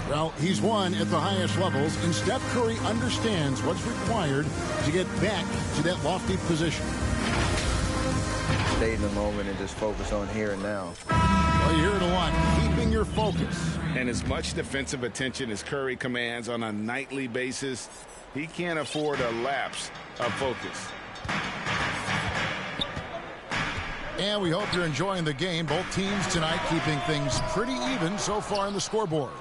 Well, he's won at the highest levels, and Steph Curry understands what's required to get back to that lofty position. Stay in the moment and just focus on here and now. Well, you hear it a lot. Keeping your focus. And as much defensive attention as Curry commands on a nightly basis, he can't afford a lapse of focus. And we hope you're enjoying the game. Both teams tonight keeping things pretty even so far on the scoreboard.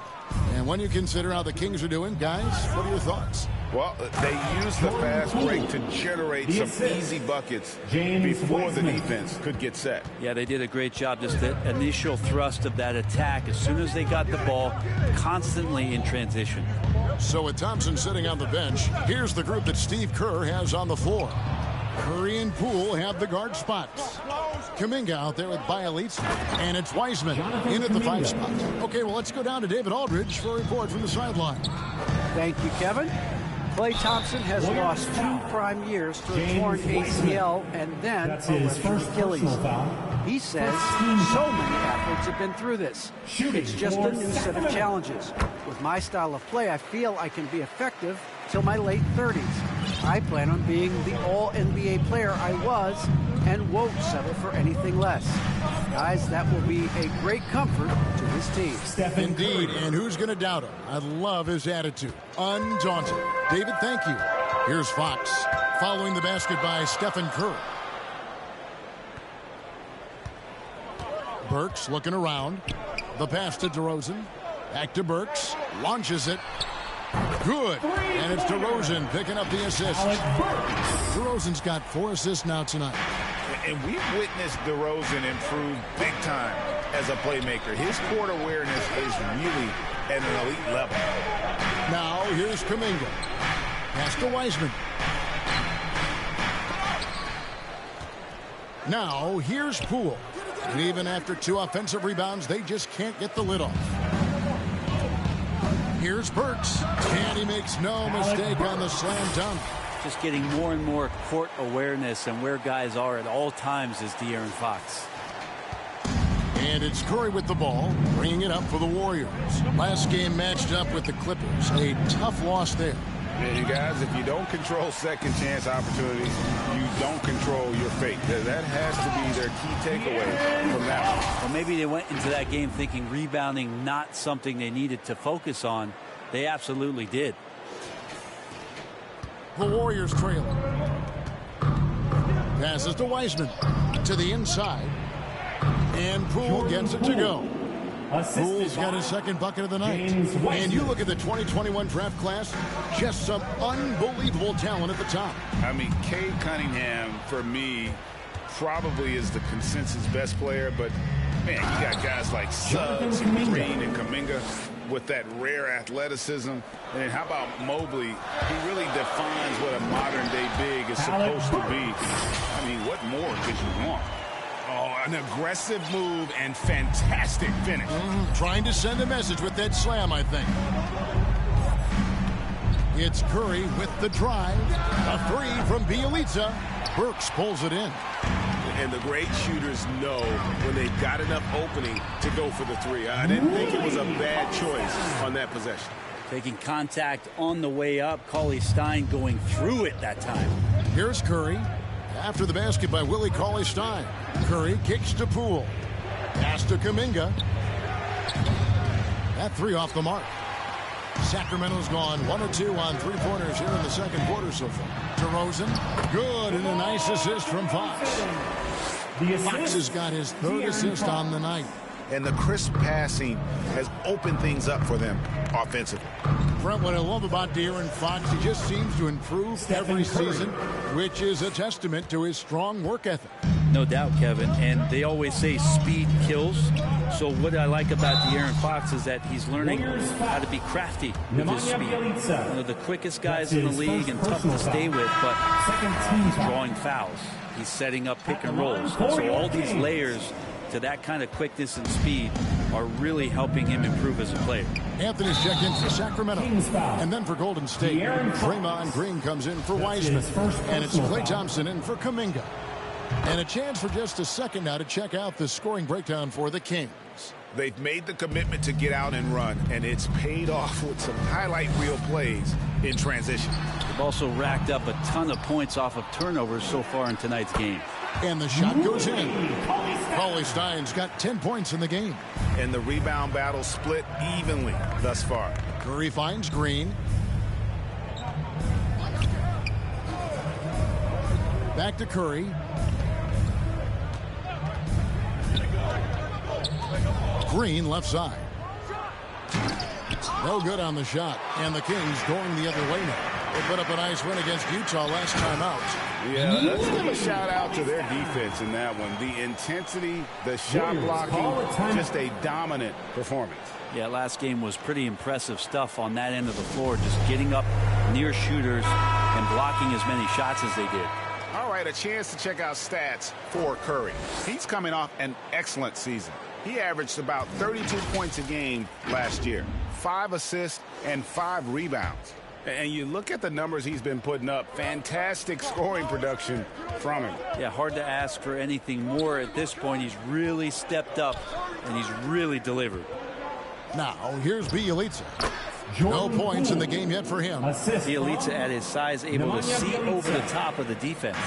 And when you consider how the Kings are doing, guys, what are your thoughts? Well, they used the fast break to generate some easy buckets before the defense could get set. Yeah, they did a great job. Just the initial thrust of that attack, as soon as they got the ball, constantly in transition. So with Thompson sitting on the bench, here's the group that Steve Kerr has on the floor. Curry and Poole have the guard spots. Kuminga out there with Bialic, and it's Wiseman in at the 5 spot. Okay, well, let's go down to David Aldridge for a report from the sideline. Thank you, Kevin. Klay Thompson has lost 2 prime years to a torn ACL and then a ruptured Achilles. He says so many athletes have been through this. It's just a new set of challenges. With my style of play, I feel I can be effective till my late 30s. I plan on being the all-NBA player I was and won't settle for anything less. Guys, that will be a great comfort to his team. Indeed, and who's going to doubt him? I love his attitude. Undaunted. David, thank you. Here's Fox, following the basket by Stephen Curry. Burks looking around. The pass to DeRozan. Back to Burks. Launches it. Good. And it's DeRozan picking up the assist. DeRozan's got 4 assists now tonight. And we've witnessed DeRozan improve big time as a playmaker. His court awareness is really at an elite level. Now here's Kuminga. Pass to Wiseman. Now here's Poole. And even after 2 offensive rebounds, they just can't get the lid off. Here's Burks. And he makes no mistake on the slam dunk. Just getting more and more court awareness and where guys are at all times is De'Aaron Fox. And it's Curry with the ball, bringing it up for the Warriors. Last game matched up with the Clippers. A tough loss there. Yeah, you guys, if you don't control second chance opportunities, you don't control your fate. That has to be their key takeaway from that one. Well, maybe they went into that game thinking rebounding not something they needed to focus on. They absolutely did. The Warriors trailing. Passes to Wiseman. To the inside. And Poole gets it to go. Poole's got his second bucket of the night. And you look at the 2021 draft class, just some unbelievable talent at the top. I mean, Cade Cunningham, for me, probably is the consensus best player. But, man, you got guys like Suggs, Green, and Kuminga with that rare athleticism. And how about Mobley? He really defines what a modern-day big is supposed to be. I mean, what more could you want? Oh, an aggressive move and fantastic finish. Trying to send a message with that slam, I think. It's Curry with the drive. A 3 from Bielitsa. Burks pulls it in. And the great shooters know when they've got enough opening to go for the 3. I didn't think it was a bad choice on that possession. Taking contact on the way up. Cauley-Stein going through it that time. Here's Curry. After the basket by Willie Cauley-Stein. Curry kicks to Poole. Pass to Kuminga. That 3 off the mark. Sacramento's gone 1 of 2 on 3-pointers here in the second quarter so far. DeRozan, good, and a nice assist from Fox. Fox has got his 3rd assist on the night. And the crisp passing has opened things up for them offensively. Brent, what I love about De'Aaron Fox, he just seems to improve every season, which is a testament to his strong work ethic. No doubt, Kevin. And they always say speed kills. So what I like about De'Aaron Fox is that he's learning how to be crafty with his speed. You know, the quickest guys in the league and tough to stay with, but he's drawing fouls. He's setting up pick and rolls. So all these layers to that kind of quickness and speed are really helping him improve as a player. Anthony's checked in for Sacramento. And then for Golden State, Draymond Green comes in for Wiseman. And it's Klay Thompson in for Kuminga. And a chance for just a second now to check out the scoring breakdown for the Kings. They've made the commitment to get out and run, and it's paid off with some highlight reel plays in transition. They've also racked up a ton of points off of turnovers so far in tonight's game. And the shot goes in. Cauley-Stein's got 10 points in the game. And the rebound battle split evenly thus far. Curry finds Green. Back to Curry. Green left side. No good on the shot. And the Kings going the other way now. They put up a nice win against Utah last time out. Yeah, let's give a shout out to their defense in that one. The intensity, the shot blocking, just a dominant performance. Yeah, last game was pretty impressive stuff on that end of the floor, just getting up near shooters and blocking as many shots as they did. All right, a chance to check out stats for Curry. He's coming off an excellent season. He averaged about 32 points a game last year, 5 assists and 5 rebounds. And you look at the numbers he's been putting up, fantastic scoring production from him. Yeah, hard to ask for anything more at this point. He's really stepped up, and he's really delivered. Now, here's Bielitsa. No points in the game yet for him. Celica at his size able to see over the top of the defense.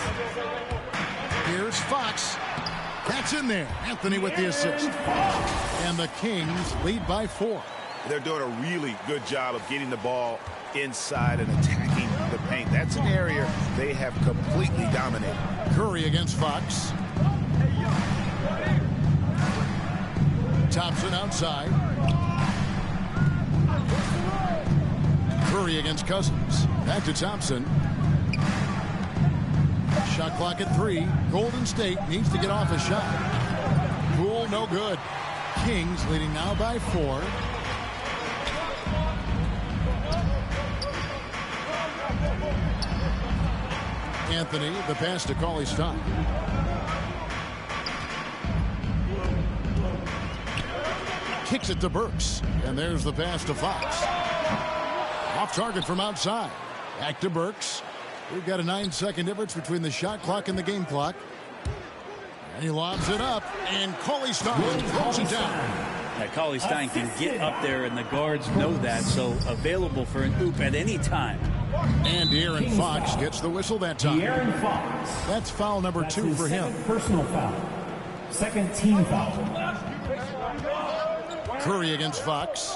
Here's Fox. That's in there. Anthony with the assist. And the Kings lead by 4. They're doing a really good job of getting the ball inside and attacking the paint. That's an area they have completely dominated. Curry against Fox. Thompson outside. Curry against Cousins. Back to Thompson. Shot clock at 3. Golden State needs to get off a shot. Poole, no good. Kings leading now by 4. Anthony, the pass to Cauley-Stein. Kicks it to Burks. And there's the pass to Fox. Off target from outside. Back to Burks. We've got a 9-second difference between the shot clock and the game clock. And he lobs it up. And Cauley-Stein throws it down. Yeah, Cauley-Stein can get up there, and the guards know that, so available for an oop at any time. And De'Aaron Fox gets the whistle that time. De'Aaron Fox. That's foul number 2 for him. Personal foul. Second team foul. Curry against Fox.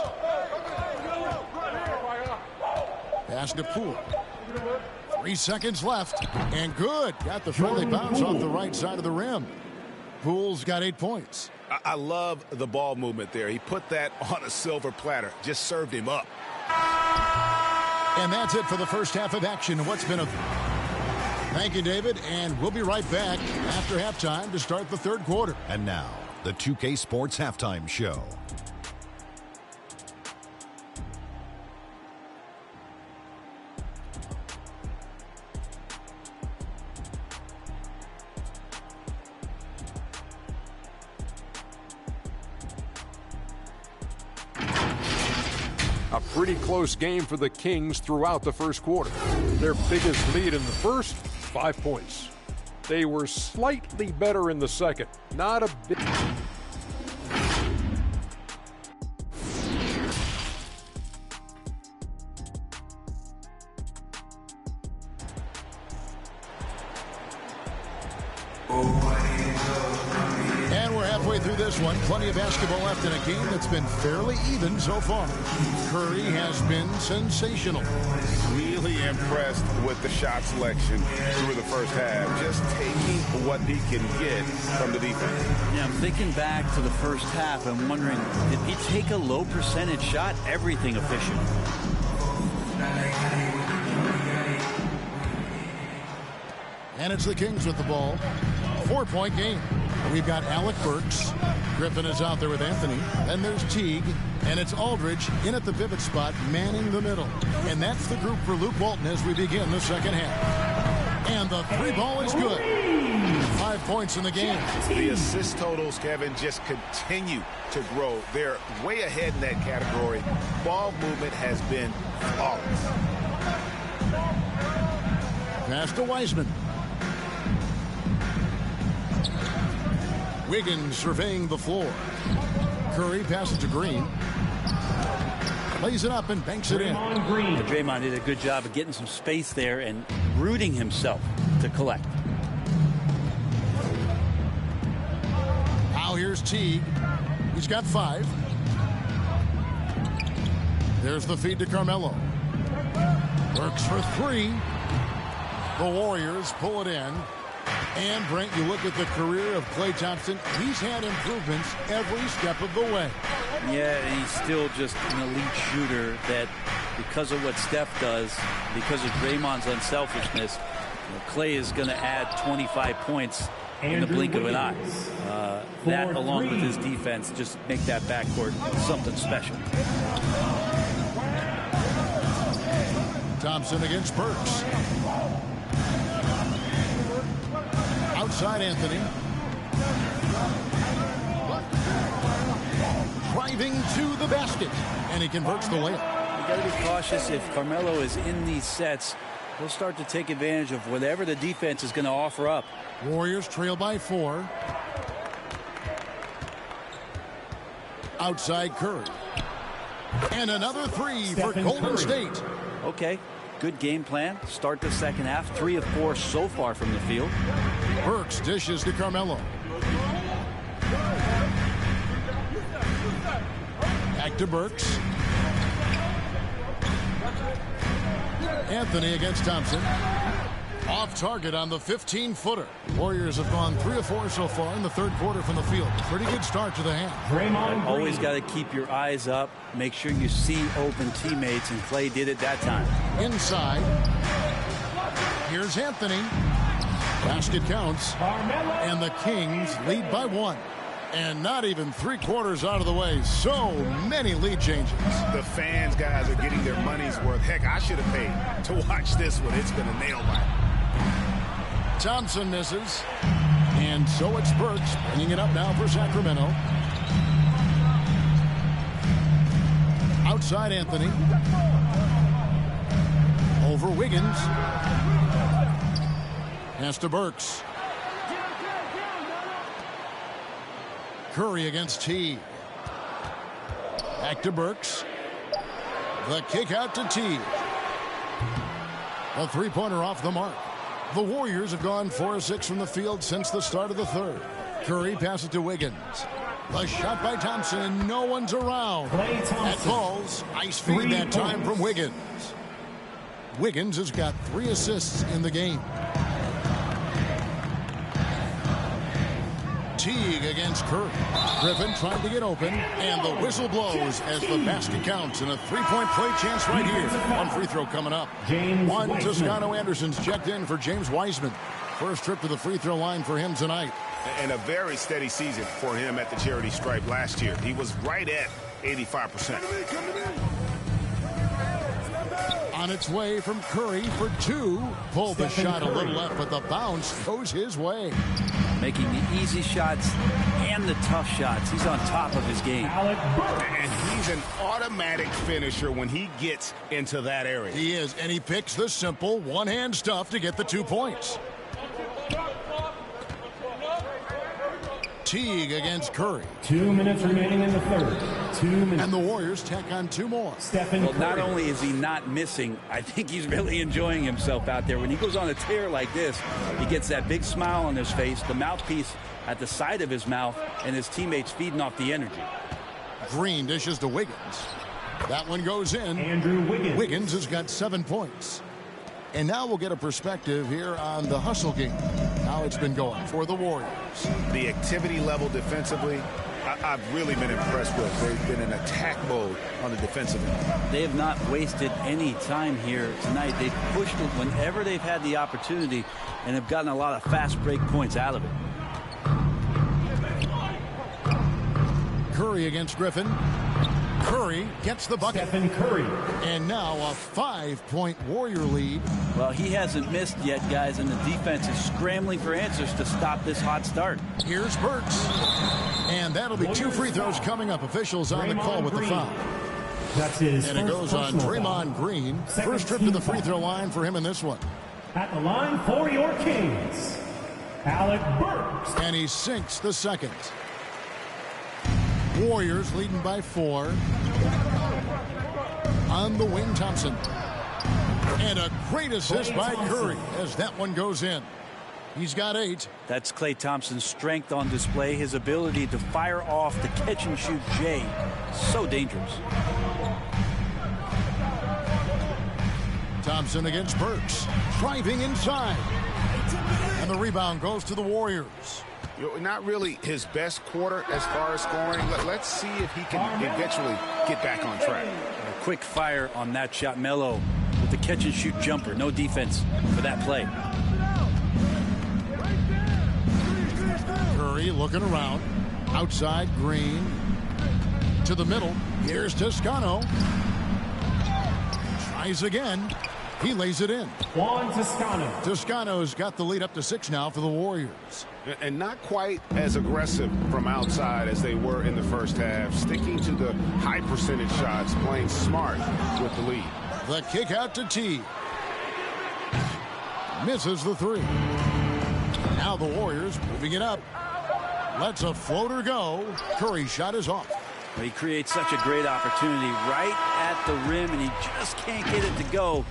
Pass to Poole. 3 seconds left. And good. Got the friendly bounce off the right side of the rim. Poole's got 8 points. I love the ball movement there. He put that on a silver platter. Just served him up. And that's it for the first half of action. What's been a... Thank you, David. And we'll be right back after halftime to start the third quarter. And now, the 2K Sports Halftime Show. A pretty close game for the Kings throughout the first quarter. Their biggest lead in the first, 5 points. They were slightly better in the second. Not a bit. And we're halfway through this one. Plenty of basketball left in a game that's been fairly even so far. Curry has been sensational. Really impressed with the shot selection through the first half. Just taking what he can get from the defense. Yeah, I'm thinking back to the first half. I'm wondering, did he take a low percentage shot? Everything efficient. And it's the Kings with the ball. 4-point game. We've got Alec Burks. Griffin is out there with Anthony. Then there's Teague. And it's Aldridge in at the pivot spot, manning the middle. And that's the group for Luke Walton as we begin the second half. And the 3-ball is good. 5 points in the game. The assist totals, Kevin, just continue to grow. They're way ahead in that category. Ball movement has been flawless. Pass to Wiseman. Wiggins surveying the floor. Curry passes to Green. Lays it up and banks it in. Draymond did a good job of getting some space there and rooting himself to collect. Now here's Teague. He's got 5. There's the feed to Carmelo. Works for 3. The Warriors pull it in. And, Brent, you look at the career of Klay Thompson. He's had improvements every step of the way. Yeah, and he's still just an elite shooter that, because of what Steph does, because of Draymond's unselfishness, Klay is going to add 25 points in the blink of an eye. That, along with his defense, just make that backcourt something special. Thompson against Burks. Outside Anthony. Driving to the basket. And he converts the layup. You got to be cautious. If Carmelo is in these sets, he'll start to take advantage of whatever the defense is going to offer up. Warriors trail by 4. Outside Curry. And another three for Golden State. Okay, good game plan. Start the second half. 3 of 4 so far from the field. Burks dishes to Carmelo. Back to Burks. Anthony against Thompson. Off target on the 15-footer. Warriors have gone 3 of 4 so far in the third quarter from the field. Pretty good start to the half. Always got to keep your eyes up. Make sure you see open teammates, and Clay did it that time. Inside. Here's Anthony. Basket counts. And the Kings lead by 1. And not even 3 quarters out of the way. So many lead changes. The fans, guys, are getting their money's worth. Heck, I should have paid to watch this one. It's been a nail biter. Thompson misses. And so it's Burks bringing it up now for Sacramento. Outside Anthony. Over Wiggins. Pass to Burks. Curry against T. Back to Burks. The kick out to T. A three-pointer off the mark. The Warriors have gone 4 of 6 from the field since the start of the third. Curry passes to Wiggins. The shot by Thompson. No one's around. That calls. Ice feed that time from Wiggins. Wiggins has got 3 assists in the game. Teague against Curry. Griffin trying to get open, and the whistle blows as the basket counts, and a 3-point play chance right here. One free throw coming up. One Toscano Anderson's checked in for James Wiseman. First trip to the free throw line for him tonight. And a very steady season for him at the charity stripe last year. He was right at 85%. On its way from Curry for 2. Pulled the shot a little left, but the bounce goes his way. Making the easy shots and the tough shots. He's on top of his game. And he's an automatic finisher when he gets into that area. He is, and he picks the simple one-hand stuff to get the 2 points. Teague against Curry. 2 minutes remaining in the third. 2 minutes. And the Warriors tack on 2 more. Well, not only is he not missing, I think he's really enjoying himself out there. When he goes on a tear like this, he gets that big smile on his face, the mouthpiece at the side of his mouth, and his teammates feeding off the energy. Green dishes to Wiggins. That one goes in. Andrew Wiggins. Wiggins has got 7 points. And now we'll get a perspective here on the hustle game. How it's been going for the Warriors. The activity level defensively, I've really been impressed with. They've been in attack mode on the defensive end. They have not wasted any time here tonight. They've pushed it whenever they've had the opportunity and have gotten a lot of fast break points out of it. Curry against Griffin. Curry gets the bucket. Stephen Curry. And now a 5-point Warrior lead. Well, he hasn't missed yet, guys, and the defense is scrambling for answers to stop this hot start. Here's Burks. And that'll be 2 free throws coming up. Officials on the call with the foul. That's his and it goes on Draymond Green. First trip to the free throw line for him in this one. At the line for your Kings, Alec Burks. And he sinks the second. Warriors leading by 4. On the wing, Thompson. And a great assist by Curry as that one goes in. He's got 8. That's Klay Thompson's strength on display, his ability to fire off the catch-and-shoot J. So dangerous. Thompson against Burks. Driving inside. And the rebound goes to the Warriors. Not really his best quarter as far as scoring. Let's see if he can eventually get back on track. A quick fire on that shot. Melo with the catch-and-shoot jumper. No defense for that play. Curry looking around. Outside, Green. To the middle. Here's Toscano. Tries again. He lays it in. Juan Toscano. Toscano's got the lead up to 6 now for the Warriors. And not quite as aggressive from outside as they were in the first half. Sticking to the high percentage shots, playing smart with the lead. The kick out to T. Misses the 3. Now the Warriors moving it up. Lets a floater go. Curry's shot is off. He creates such a great opportunity right at the rim, and he just can't get it to go.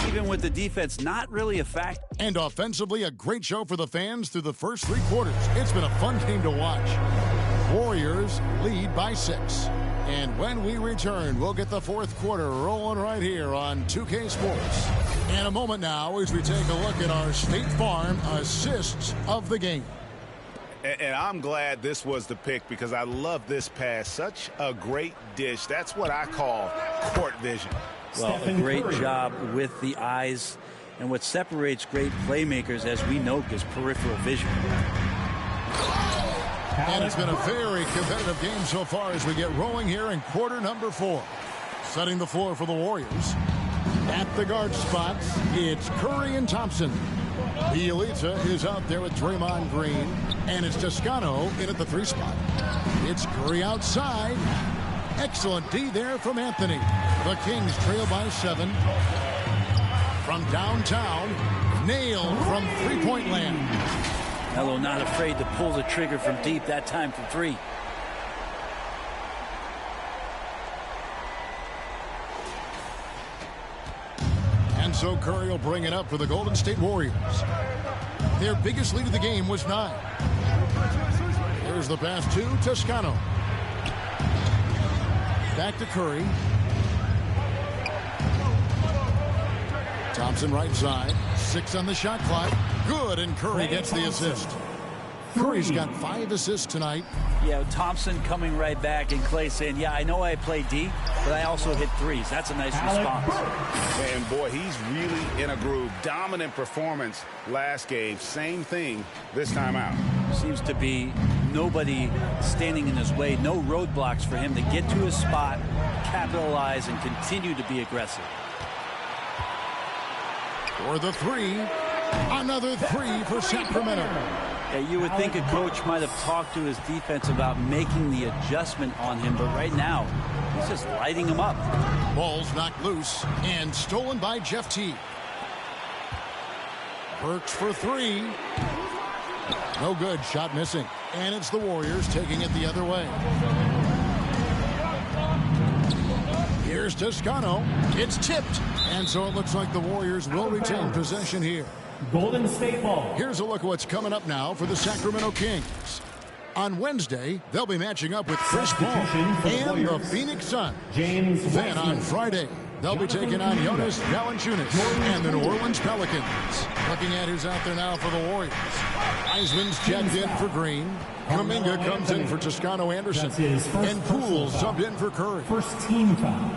Even with the defense not really a fact. And offensively, a great show for the fans through the first 3 quarters. It's been a fun game to watch. Warriors lead by 6. And when we return, we'll get the 4th quarter rolling right here on 2K Sports. In a moment now, as we take a look at our State Farm assists of the game. And I'm glad this was the pick because I love this pass. Such a great dish. That's what I call court vision. Well, a great job with the eyes. And what separates great playmakers, as we know, is peripheral vision. And it's been a very competitive game so far as we get rolling here in quarter number 4. Setting the floor for the Warriors. At the guard spots, it's Curry and Thompson. The Elita is out there with Draymond Green, and it's Toscano in at the 3 spot. It's Curry outside. Excellent D there from Anthony. The Kings trail by 7. From downtown, nailed from 3-point land. Melo not afraid to pull the trigger from deep, that time from 3. And so Curry will bring it up for the Golden State Warriors. Their biggest lead of the game was 9. Here's the pass to Toscano. Back to Curry. Thompson right side. 6 on the shot clock. Good, and Curry gets the assist. Curry's got 5 assists tonight. Yeah, Thompson coming right back, and Clay saying, yeah, I know I play D, but I also hit 3s. That's a nice response. And boy, he's really in a groove. Dominant performance last game. Same thing this time out. Seems to be nobody standing in his way. No roadblocks for him to get to his spot, capitalize, and continue to be aggressive. For the 3. Another 3 for Sacramento. Yeah, you would think a coach might have talked to his defense about making the adjustment on him, but right now, he's just lighting him up. Ball's knocked loose and stolen by Jeff T. Burks for 3. No good, shot missing. And it's the Warriors taking it the other way. Here's Toscano. It's tipped. And so it looks like the Warriors will retain possession here. Golden State ball. Here's a look at what's coming up now for the Sacramento Kings. On Wednesday, they'll be matching up with Chris Paul and the Phoenix Suns. Then on Friday, they'll be taking on Jonas Valanciunas and the New Orleans Pelicans. Looking at who's out there now for the Warriors. Wiseman's checked in for Green. Kuminga comes in for Toscano Anderson. And Poole subbed in for Curry. First team foul.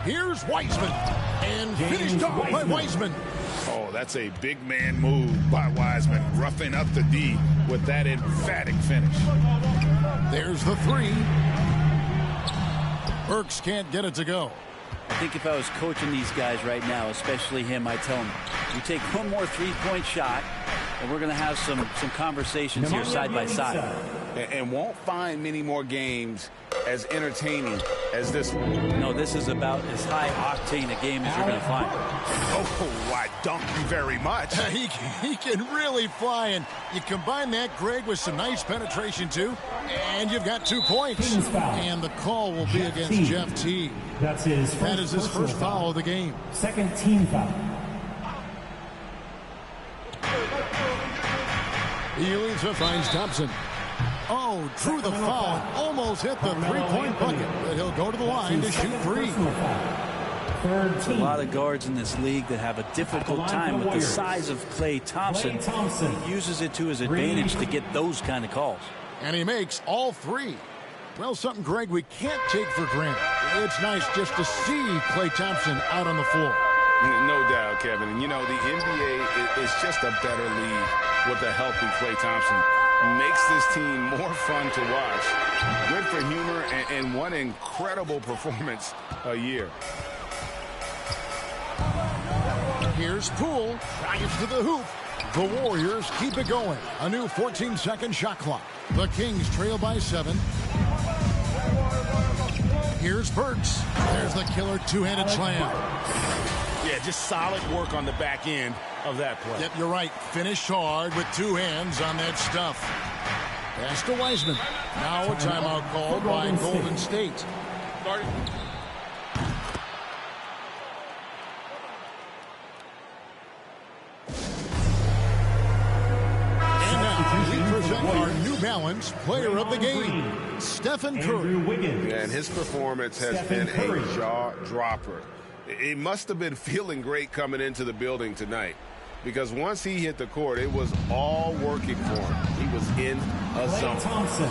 Here's Wiseman. And finished off by Wiseman. Oh, that's a big man move by Wiseman. Roughing up the D with that emphatic finish. There's the 3. Burks can't get it to go. I think if I was coaching these guys right now, especially him, I'd tell him, you take one more 3-point shot, and we're going to have some conversations here side by side. And won't find many more games as entertaining as this one. No, this is about as high octane a game as you're going to find. Oh, I dunk you very much. He can really fly, and you combine that, Greg, with some nice penetration too, and you've got 2 points. And the call will be against Jeff T. That is his first foul of the game. Second team foul. Elisa finds Thompson. Oh, drew the foul. Almost hit the 3-point bucket. But he'll go to the line to shoot 3. There's a lot of guards in this league that have a difficult time with the size of Klay Thompson. He uses it to his advantage to get those kind of calls. And he makes all 3. Well, something, Greg, we can't take for granted. It's nice just to see Klay Thompson out on the floor. No doubt, Kevin. And, you know, the NBA is just a better league with a healthy Klay Thompson. Makes this team more fun to watch. Good for humor and one incredible performance a year. Here's Poole. Drives to the hoop. The Warriors keep it going. A new 14-second shot clock. The Kings trail by 7. Here's Burks. There's the killer 2-handed slam. Yeah, just solid work on the back end of that play. Yep, you're right. Finished hard with 2 hands on that stuff. Pass to Wiseman. Now a timeout called by Golden State. And now we present our New Balance Player of the Game, Stephen Curry. And his performance has been a jaw-dropper. He must have been feeling great coming into the building tonight, because once he hit the court, it was all working for him. He was in a zone.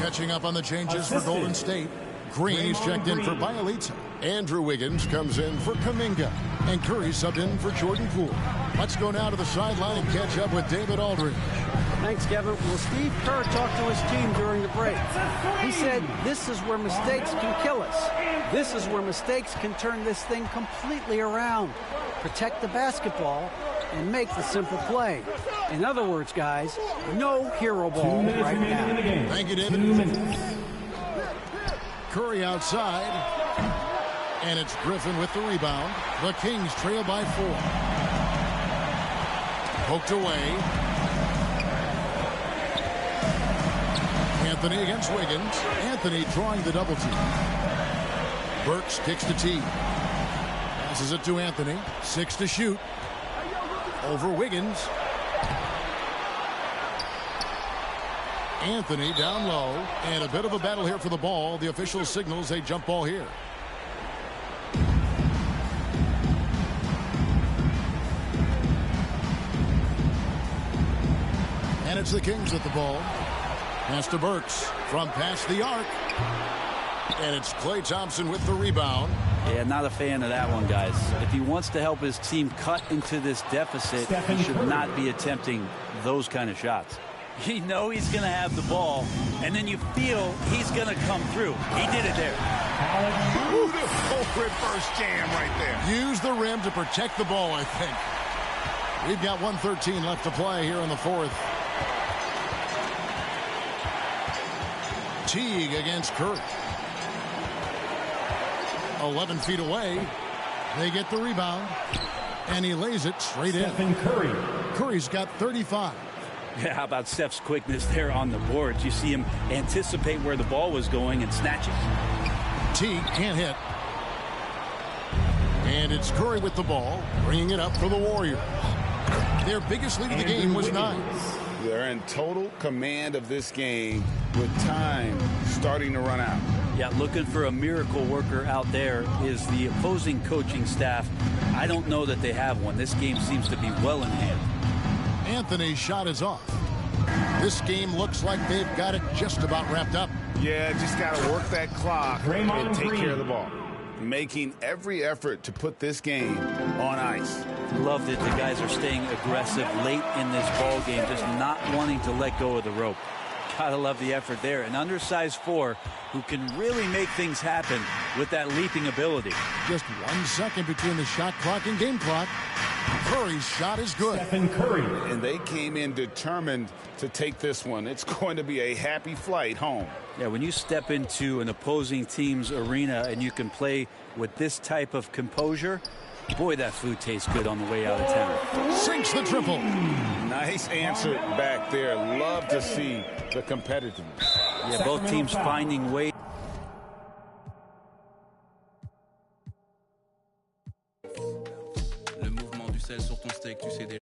Catching up on the changes for Golden State. Green is checked in for Bielitsa. Andrew Wiggins comes in for Kuminga. And Curry subbed in for Jordan Poole. Let's go now to the sideline and catch up with David Aldridge. Thanks, Kevin. Well, Steve Kerr talked to his team during the break. He said, this is where mistakes can kill us. This is where mistakes can turn this thing completely around. Protect the basketball and make the simple play. In other words, guys, no hero ball right now. Thank you, David. Curry outside. And it's Griffin with the rebound. The Kings trail by 4. Poked away. Anthony against Wiggins. Anthony drawing the double team. Burks kicks to T. Passes it to Anthony. 6 to shoot. Over Wiggins. Anthony down low. And a bit of a battle here for the ball. The official signals a jump ball here. And it's the Kings with the ball. Pass to Burks from past the arc. And it's Klay Thompson with the rebound. Yeah, not a fan of that one, guys. If he wants to help his team cut into this deficit, he should not be attempting those kind of shots. You know he's going to have the ball, and then you feel he's going to come through. He did it there. Beautiful reverse jam right there. Use the rim to protect the ball, I think. We've got 1:13 left to play here in the fourth. Teague against Curry. 11 feet away. They get the rebound. And he lays it straight in. Curry's got 35. Yeah, how about Steph's quickness there on the boards? You see him anticipate where the ball was going and snatch it. Teague can't hit. And it's Curry with the ball, bringing it up for the Warriors. Their biggest lead of the game was 9. They're in total command of this game with time starting to run out. Yeah, looking for a miracle worker out there is the opposing coaching staff. I don't know that they have one. This game seems to be well in hand. Anthony's shot is off. This game looks like they've got it just about wrapped up. Yeah, just got to work that clock and take care of the ball. Making every effort to put this game on ice. Love that the guys are staying aggressive late in this ball game, just not wanting to let go of the rope. Gotta love the effort there. An undersized 4 who can really make things happen with that leaping ability. Just 1 second between the shot clock and game clock. Curry's shot is good. And they came in determined to take this one. It's going to be a happy flight home. Yeah, when you step into an opposing team's arena and you can play with this type of composure, boy, that food tastes good on the way out of town. Sinks the triple. Nice answer back there. Love to see the competitiveness. Yeah, both teams finding ways. Le mouvement du sel sur ton steak, tu sais déjà.